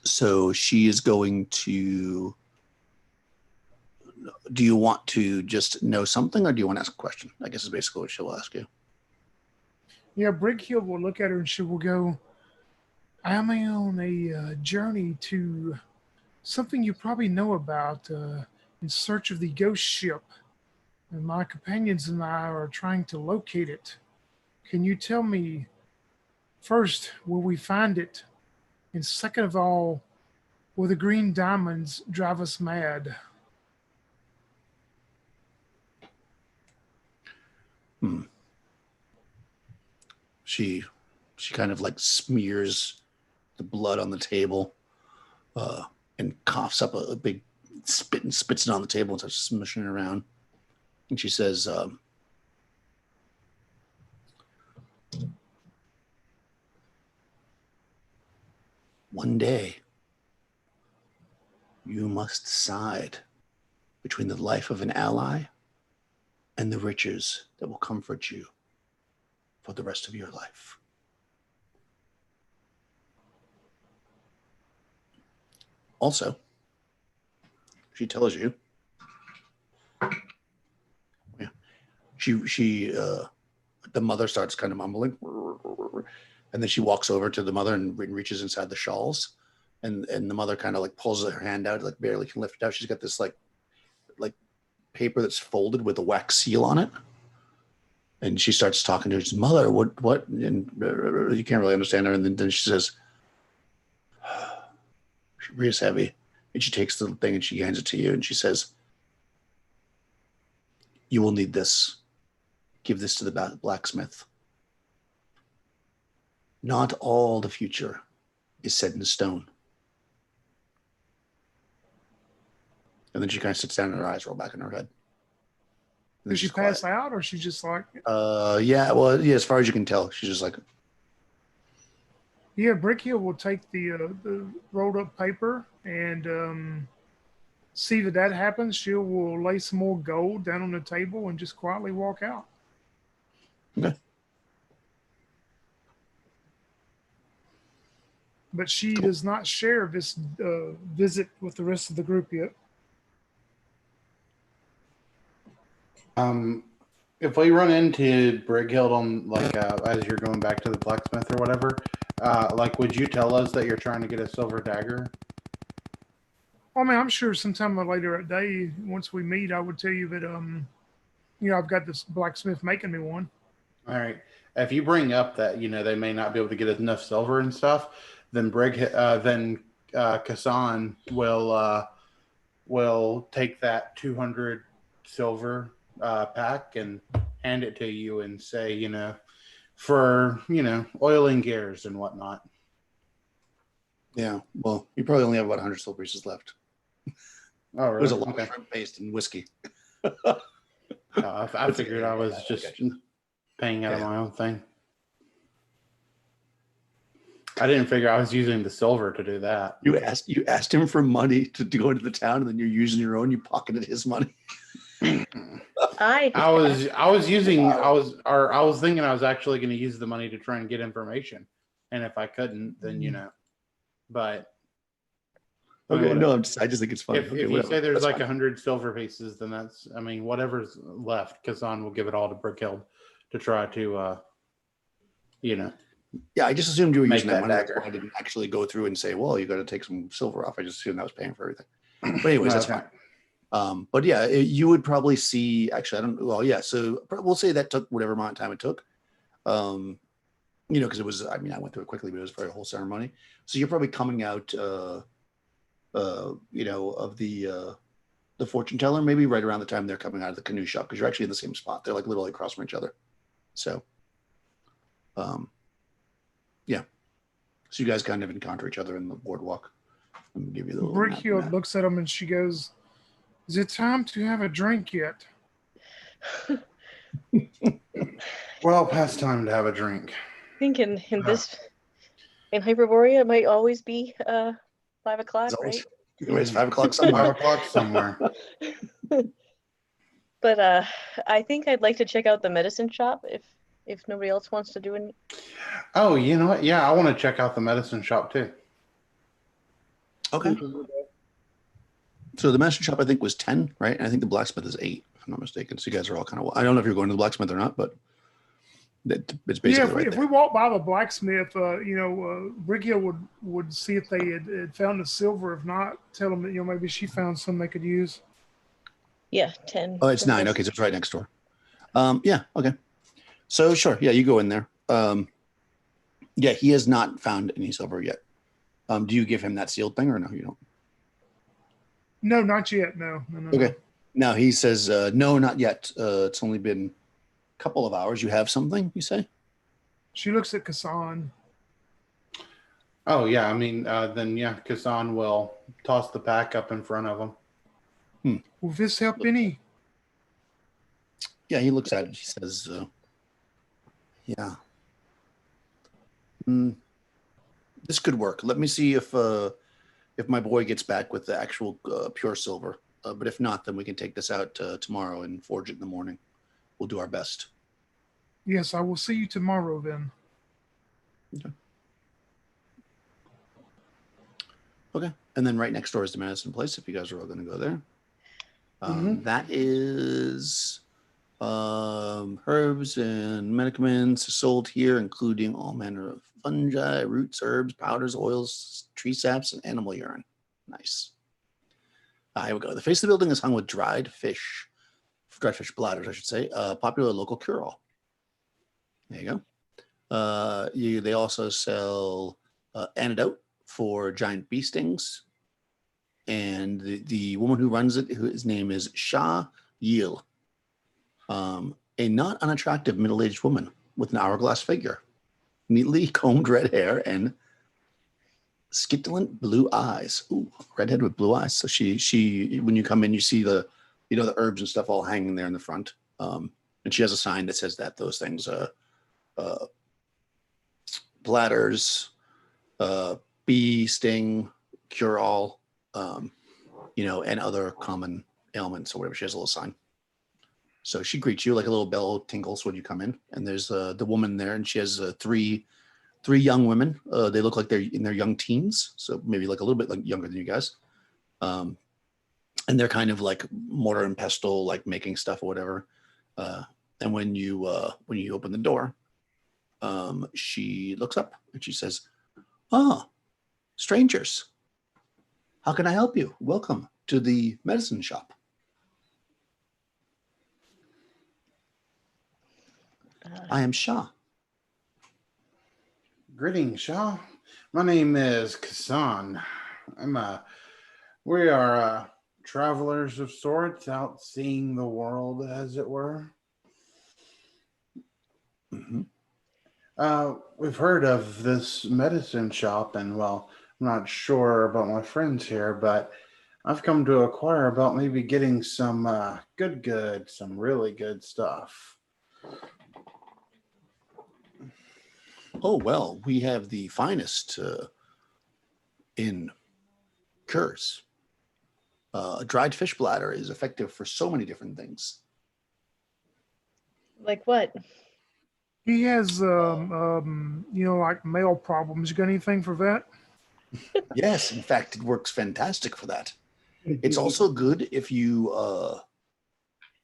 So she is going to. Do you want to just know something, or do you want to ask a question? I guess is basically what she'll ask you. Yeah, Bricky will look at her and she will go, I am on a journey to something you probably know about in search of the Ghostship. And my companions and I are trying to locate it. Can you tell me, first, will we find it? And second of all, will the green diamonds drive us mad? She kind of like smears the blood on the table, and coughs up a big spit and spits it on the table and starts smushing it around. And she says, "One day, you must decide between the life of an ally and the riches that will comfort you for the rest of your life." Also, she tells you, the mother starts kind of mumbling, and then she walks over to the mother and reaches inside the shawls, and the mother kind of like pulls her hand out, like barely can lift it out. She's got this like paper that's folded with a wax seal on it, and she starts talking to her. She's, "Mother, what?" And you can't really understand her. And then she says, "She breathes heavy. And she takes the thing and she hands it to you, and she says, "You will need this. Give this to the blacksmith. Not all the future is set in stone." And then she kind of sits down and her eyes roll back in her head. Does she pass out, or she just like? Yeah. Well, yeah. As far as you can tell, she's just like. Yeah, Brickhill will take the rolled up paper and see that happens. She will lay some more gold down on the table and just quietly walk out. Okay. But she does not share this visit with the rest of the group yet. If we run into Brighild on like as you're going back to the blacksmith or whatever, like would you tell us that you're trying to get a silver dagger? I mean, I'm sure sometime later that day, once we meet, I would tell you that I've got this blacksmith making me one. All right. If you bring up that they may not be able to get enough silver and stuff, then Kassan will take that 200 silver pack and hand it to you and say, for oiling gears and whatnot. Yeah. Well, you probably only have about 100 silver pieces left. Oh, really? There's a lot of shrimp paste and whiskey. I figured I was just paying out of my own thing. I didn't figure I was using the silver to do that. You asked him for money to go into the town, and then you're using your own. You pocketed his money. I was thinking I was actually going to use the money to try and get information, and if I couldn't, then but. Okay, no, I just think it's funny. If you say there's like 100 silver pieces, then that's, whatever's left, Kazan will give it all to Brickhild to try to, Yeah, I just assumed you were using that money. Dagger. I didn't actually go through and say, well, you got to take some silver off. I just assumed that was paying for everything. But anyways, that's fine. But yeah, you would probably see, actually, I don't, well, yeah, so we'll say that took whatever amount of time it took. Because it was, I went through it quickly, but it was for a whole ceremony. So you're probably coming out, of the fortune teller, maybe right around the time they're coming out of the canoe shop, because you're actually in the same spot. They're like literally across from each other. So, yeah. So you guys kind of encounter each other in the boardwalk. Let me give you the little Brickhill looks at him and she goes, "Is it time to have a drink yet?" Well, past time to have a drink. I think in Hyperborea it might always be 5 o'clock, right? It's 5 o'clock somewhere. 5 o'clock somewhere. But I think I'd like to check out the medicine shop if nobody else wants to do it. Oh, you know what? Yeah, I want to check out the medicine shop too. Okay. So the medicine shop, I think, was 10, right? And I think the blacksmith is 8, if I'm not mistaken. So you guys are all kind of, I don't know if you're going to the blacksmith or not, but it's basically if we walk by the blacksmith, Brickhill would see if they had found the silver. If not, tell them that maybe she found some they could use. Yeah, 10. Oh, it's 9. Okay, so it's right next door. Yeah, okay. So sure, yeah, you go in there. Yeah, he has not found any silver yet. Do you give him that sealed thing or no? You don't. No, not yet. No. Okay. No, he says no, not yet. It's only been a couple of hours. You have something, you say? She looks at Kassan. Oh yeah, then yeah, Kassan will toss the pack up in front of him. Will this help any? Yeah, he looks at it. He says, yeah. This could work. Let me see if my boy gets back with the actual pure silver. But if not, then we can take this out tomorrow and forge it in the morning. We'll do our best. Yes, I will see you tomorrow then. Okay. And then right next door is the medicine place, if you guys are all going to go there. That is herbs and medicaments sold here, including all manner of fungi, roots, herbs, powders, oils, tree saps, and animal urine. Nice. Here we go. The face of the building is hung with dried fish bladders, I should say. Popular local cure-all. There you go. They also sell antidote for giant bee stings. and the woman who runs it, whose name is Sha Yil, a not unattractive middle-aged woman with an hourglass figure, neatly combed red hair, and scintillant blue eyes. Ooh, redhead with blue eyes. So she when you come in, you see the herbs and stuff all hanging there in the front. And she has a sign that says that those things, bladders, bee sting, cure all, and other common ailments or whatever. She has a little sign. So she greets you like a little bell tinkles when you come in. And there's the woman there, and she has three young women. They look like they're in their young teens, so maybe like a little bit like younger than you guys. And they're kind of like mortar and pestle, like making stuff or whatever. And when you open the door, she looks up and she says, "Ah, strangers, how can I help you? Welcome to the medicine shop." I am Shah. Greetings, Shaw. My name is Kasan. We are travelers of sorts, out seeing the world, as it were. Mm-hmm. We've heard of this medicine shop, and well, I'm not sure about my friends here, but I've come to inquire about maybe getting some some really good stuff. Oh, well, we have the finest in cures. A dried fish bladder is effective for so many different things. Like what? He has, like male problems. You got anything for that? Yes, in fact, it works fantastic for that. It's also good if you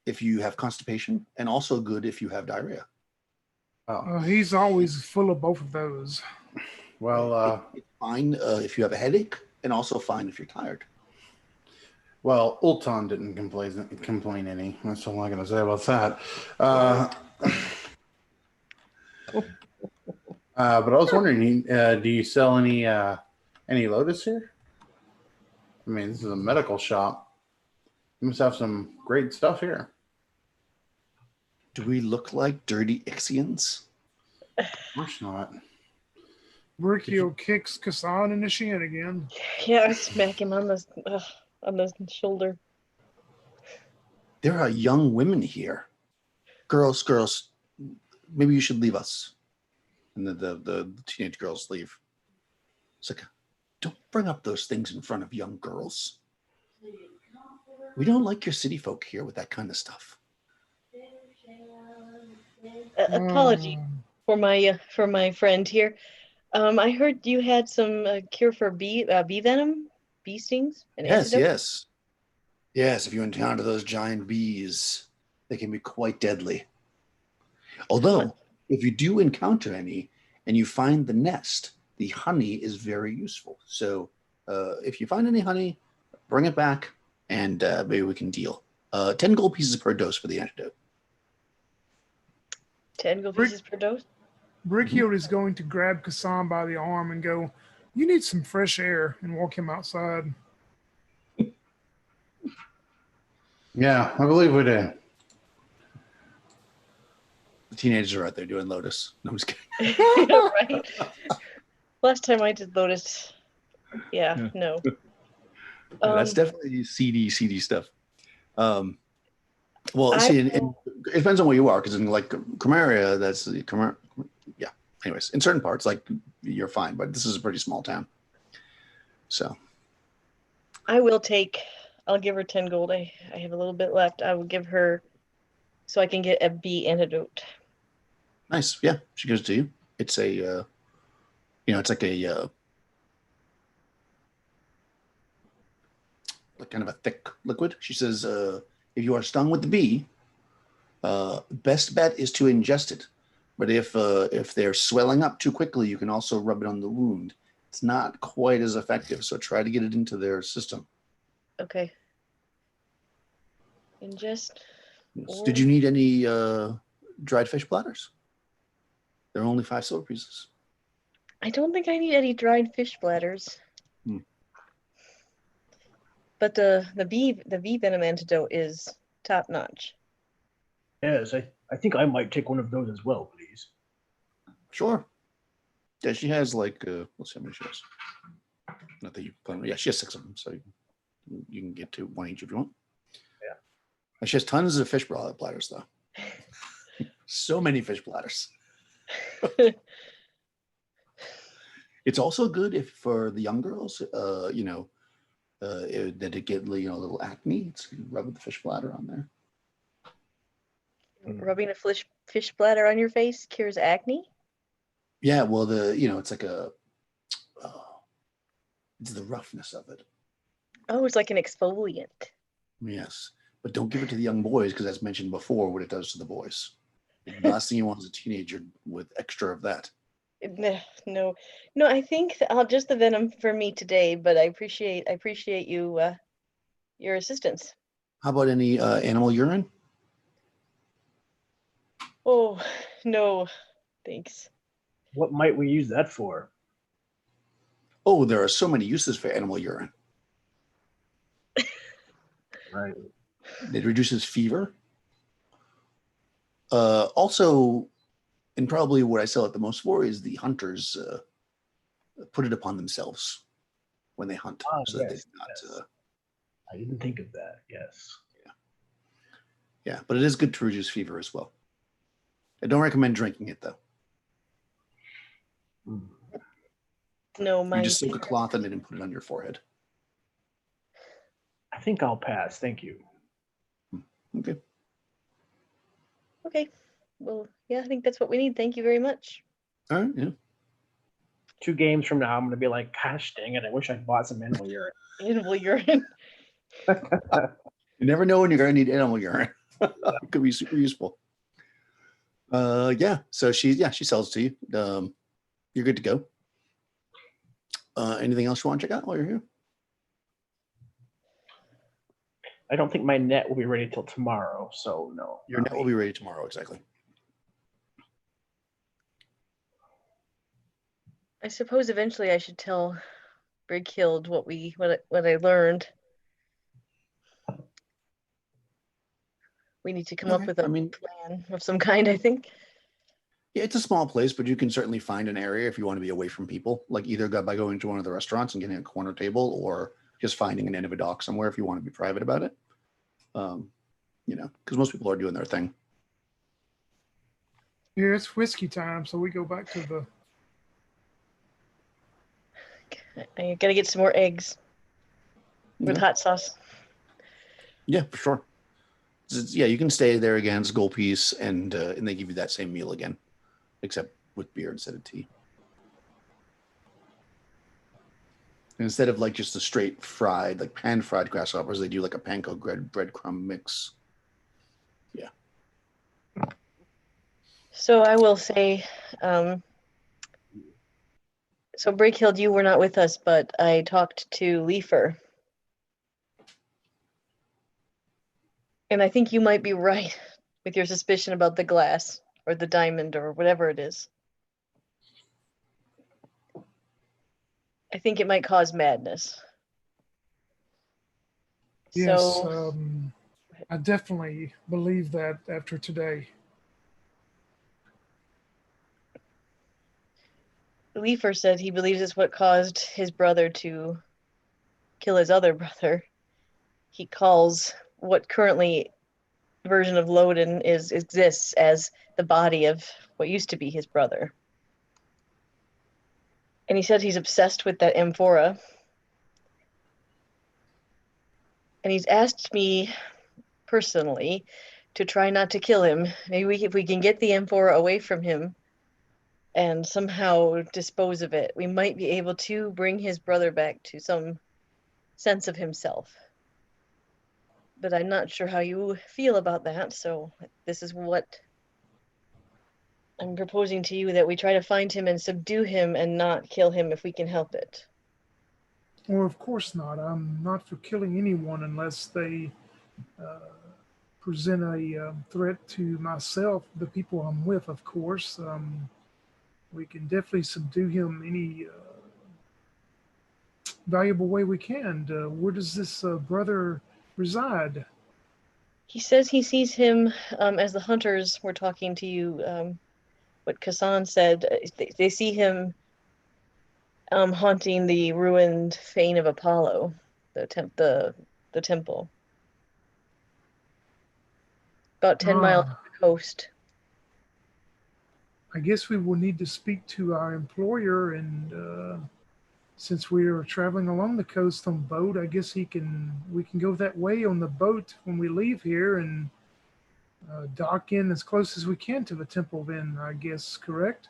have constipation, and also good if you have diarrhea. Oh, He's always full of both of those. well, It's fine if you have a headache, and also fine if you're tired. well, Ulton didn't complain any. That's all I'm going to say about that. But I was wondering, do you sell any Lotus here? I mean, this is a medical shop. You must have some great stuff here. Do we look like dirty Ixians? Of course not. Bricchio kicks Kasan in the shin again. Yeah, I smack him on the shoulder. There are young women here. Girls, maybe you should leave us. And the teenage girls leave. It's like, don't bring up those things in front of young girls. We don't like your city folk here with that kind of stuff. Apology for my friend here. I heard you had some cure for bee venom, bee stings, an antidote. Yes. If you encounter those giant bees, they can be quite deadly. Although, if you do encounter any and you find the nest, the honey is very useful. So, if you find any honey, bring it back, and maybe we can deal. 10 gold pieces per dose for the antidote. 10 gold pieces per dose. Bricchio is going to grab Kasan by the arm and go, "You need some fresh air," and walk him outside. Yeah, I believe we do. The teenagers are out there doing Lotus. No, I'm just kidding. Yeah, right. Last time I did Lotus, yeah. No. That's definitely seedy stuff. Well, I see, will- it depends on where you are, because in like Chromaria, that's the yeah. Anyways, in certain parts, like you're fine, but this is a pretty small town. So I'll give her 10 gold. I have a little bit left. I will give her so I can get a bee antidote. nice, yeah. She gives it to you. It's a, it's like a like kind of a thick liquid. She says, if you are stung with the bee, best bet is to ingest it. But if they're swelling up too quickly, you can also rub it on the wound. It's not quite as effective, so try to get it into their system. Okay. Ingest. Yes. Did you need any dried fish platters? They're only 5 silver pieces. I don't think I need any dried fish bladders. But the bee venom antidote is top notch. Yes, I think I might take one of those as well, please. Sure. Yeah, she has like let's see how many she has. Not that you plan. Yeah, she has 6 of them, so you can get to one each if you want. Yeah. And she has tons of fish bladders, though. So many fish bladders. It's also good if for the young girls, that it get a little acne. It's rub the fish bladder on there. Rubbing a fish bladder on your face cures acne? Yeah, well, it's like it's the roughness of it. Oh, it's like an exfoliant. Yes, but don't give it to the young boys because, as mentioned before, what it does to the boys. The last thing you want is a teenager with extra of that. No, I think just the venom for me today, but I appreciate you your assistance. How about any animal urine? Oh, no, thanks. What might we use that for? Oh, there are so many uses for animal urine. Right. It reduces fever. Also, and probably what I sell it the most for is the hunters put it upon themselves when they hunt, so that they Yes, do not. yes. I didn't think of that. Yes. Yeah, but it is good to reduce fever as well. I don't recommend drinking it though. Mm. No, You my just soak a cloth in it and put it on your forehead. I think I'll pass. Thank you. Okay. Okay. Well, yeah, I think that's what we need. Thank you very much. All right. Yeah. 2 games from now, I'm going to be like, gosh dang it, I wish I'd bought some animal urine. Animal urine. You never know when you're going to need animal urine. It could be super useful. Yeah. So she sells to you. You're good to go. Anything else you want to check out while you're here? I don't think my net will be ready till tomorrow, so no. Your net will be ready tomorrow, exactly. I suppose eventually I should tell Brighild what I learned. We need to come up with a plan of some kind, I think. Yeah, it's a small place, but you can certainly find an area if you want to be away from people, like either by going to one of the restaurants and getting a corner table, or just finding an end of a dock somewhere if you want to be private about it. Because most people are doing their thing. Yeah, it's whiskey time, so we go back to the. I gotta get some more eggs with Okay. hot sauce. Yeah, for sure. Yeah, you can stay there again. It's gold piece, and they give you that same meal again, except with beer instead of tea. And instead of like just the straight fried, like pan fried grasshoppers, they do like a panko breadcrumb mix. Yeah. So I will say, so Brighild, you were not with us, but I talked to Leifer. And I think you might be right with your suspicion about the glass or the diamond or whatever it is. I think it might cause madness. Yes, So I definitely believe that after today. Leifer said he believes it's what caused his brother to kill his other brother. He calls what currently version of Loden exists as the body of what used to be his brother. And he said he's obsessed with that amphora. And he's asked me personally to try not to kill him. Maybe if we can get the amphora away from him and somehow dispose of it, we might be able to bring his brother back to some sense of himself. But I'm not sure how you feel about that, so this is what I'm proposing to you, that we try to find him and subdue him and not kill him if we can help it. Or of course not. I'm not for killing anyone unless they present a threat to myself, the people I'm with, of course. We can definitely subdue him any valuable way we can. Where does this brother reside? He says he sees him as the hunters were talking to you. What Kassan said, they see him haunting the ruined fane of Apollo, the temple, about 10 miles Ah, up the coast. I guess we will need to speak to our employer, and since we are traveling along the coast on boat, I guess we can go that way on the boat when we leave here and dock in as close as we can to the temple. Then I guess correct.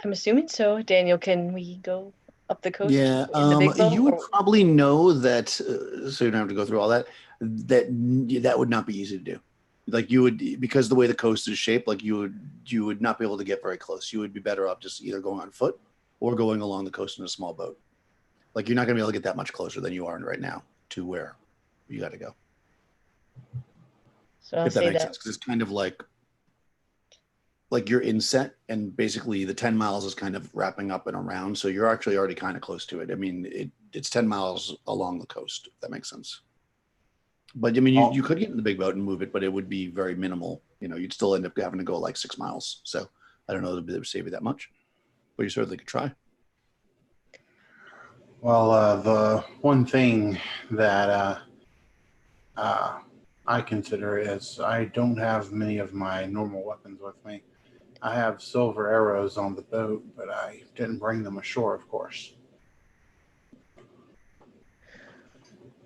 I'm assuming so. Daniel, can we go up the coast Yeah, in the big boat? you would Or- probably know that, so you don't have to go through all that. That would not be easy to do. Like you would, because the way the coast is shaped, like you would not be able to get very close. You would be better off just either going on foot or going along the coast in a small boat. Like you're not going to be able to get that much closer than you are right now to where you got to go. so I'll If that say makes that. sense, because it's kind of like you're inset, and basically the 10 miles is kind of wrapping up and around, so you're actually already kind of close to it. I mean, it's 10 miles along the coast, if that makes sense. But I mean, you could get in the big boat and move it, but it would be very minimal. You'd still end up having to go like 6 miles. So I don't know that it would save you that much, but you certainly could try. Well, the one thing that I consider is I don't have many of my normal weapons with me. I have silver arrows on the boat, but I didn't bring them ashore, of course.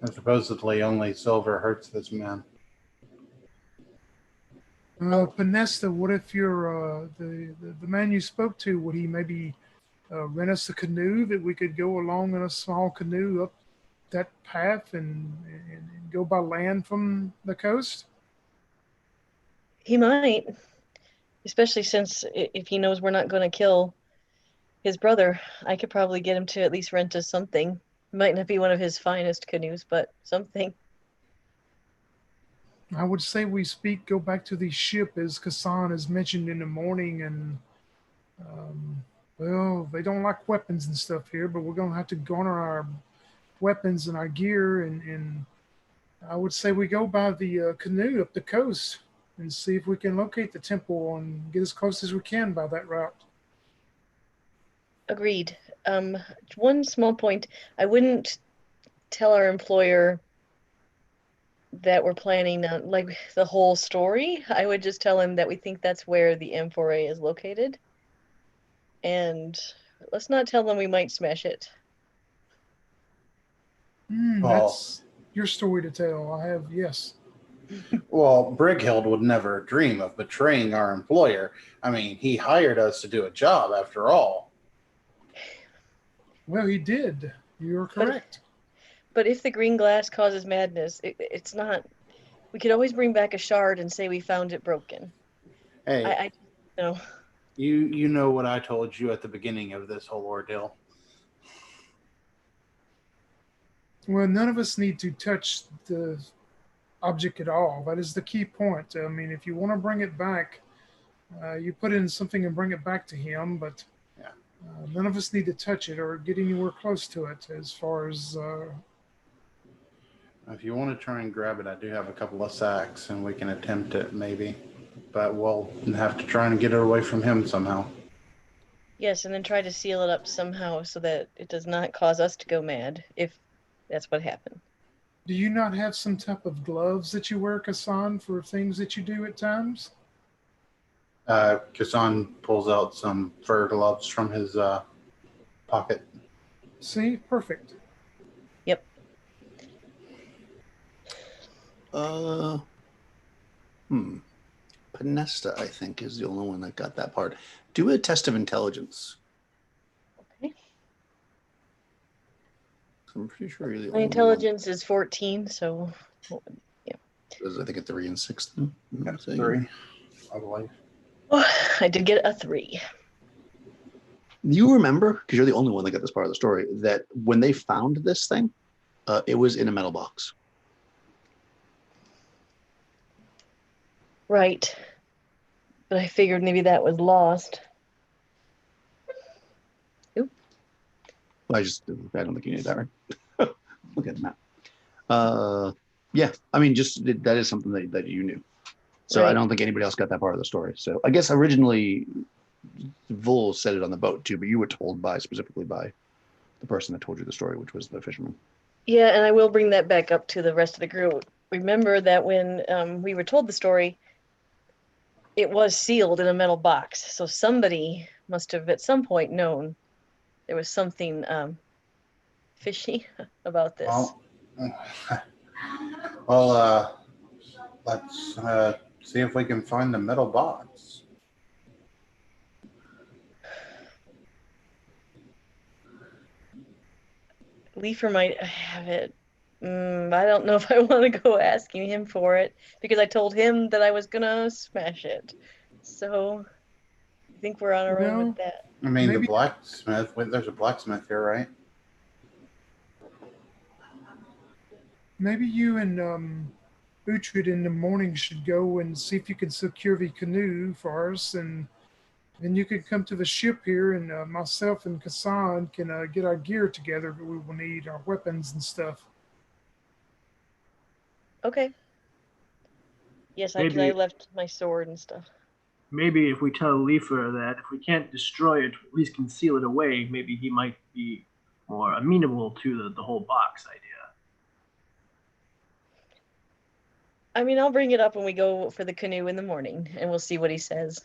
And supposedly only silver hurts this man. Panesta, what if you're the man you spoke to? Would he maybe rent us a canoe that we could go along in a small canoe up that path and go by land from the coast? He might, especially since if he knows we're not going to kill his brother, I could probably get him to at least rent us something. It might not be one of his finest canoes, but something. I would say we go back to the ship as Kassan has mentioned in the morning, and well, they don't like weapons and stuff here, but we're gonna have to garner our weapons and our gear, and I would say we go by the canoe up the coast and see if we can locate the temple and get as close as we can by that route. Agreed. One small point, I wouldn't tell our employer that we're planning on like the whole story. I would just tell him that we think that's where the M4A is located. And let's not tell them we might smash it. That's your story to tell. I have, yes. Well, Brighild would never dream of betraying our employer. I mean, he hired us to do a job after all. Well, he did. You're correct. But if the green glass causes madness, it's not. We could always bring back a shard and say we found it broken. Hey, I know. you know what I told you at the beginning of this whole ordeal. Well, none of us need to touch the object at all. That is the key point. I mean, if you want to bring it back, you put in something and bring it back to him, but Yeah. none of us need to touch it or get anywhere close to it as far as. If you want to try and grab it, I do have a couple of sacks, and we can attempt it maybe. But we'll have to try and get it away from him somehow. Yes, and then try to seal it up somehow so that it does not cause us to go mad if that's what happened. Do you not have some type of gloves that you wear, Kassan, for things that you do at times? Kassan pulls out some fur gloves from his pocket. See, perfect. Yep. Panesta, I think, is the only one that got that part. Do a test of intelligence. Okay. I'm pretty sure you're the My only intelligence is 14, so yeah. one. I think a 3 and 6 then. That's 3, I believe. Oh, I did get a 3. You remember, because you're the only one that got this part of the story, that when they found this thing, it was in a metal box. Right. But I figured maybe that was lost. I don't think you knew that, right? Look at the map. Yeah, I mean, just that is something that you knew. So I Right. don't think anybody else got that part of the story. So I guess originally Vul said it on the boat too, but you were told specifically by the person that told you the story, which was the fisherman. Yeah, and I will bring that back up to the rest of the group. Remember that when we were told the story, it was sealed in a metal box. So somebody must have at some point known there was something fishy about this. Well, let's see if we can find the metal box. Leifer might have it. I don't know if I want to go asking him for it because I told him that I was gonna smash it. So I think we're on our own with Well, that. I mean, the maybe blacksmith. Wait, there's a blacksmith here, right? maybe you and Uhtred in the morning should go and see if you can secure the canoe for us, and then you could come to the ship here, and myself and Kassan can get our gear together that we will need, our weapons and stuff. Okay. Yes, because I Maybe left my sword and stuff. maybe if we tell Leifer that if we can't destroy it, at least conceal it away, maybe he might be more amenable to the whole box idea. I mean, I'll bring it up when we go for the canoe in the morning, and we'll see what he says.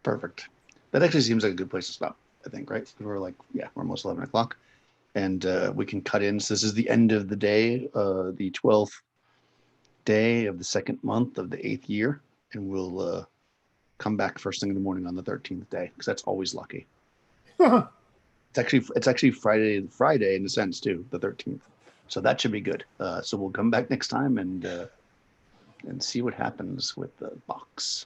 Perfect. That actually seems like a good place to stop, I think, right? We're almost 11 o'clock. And we can cut in. So this is the end of the day, the 12th day of the second month of the 8th year. And we'll come back first thing in the morning on the 13th day, because that's always lucky. It's actually Friday in a sense too, the 13th. So that should be good. So we'll come back next time and see what happens with the box.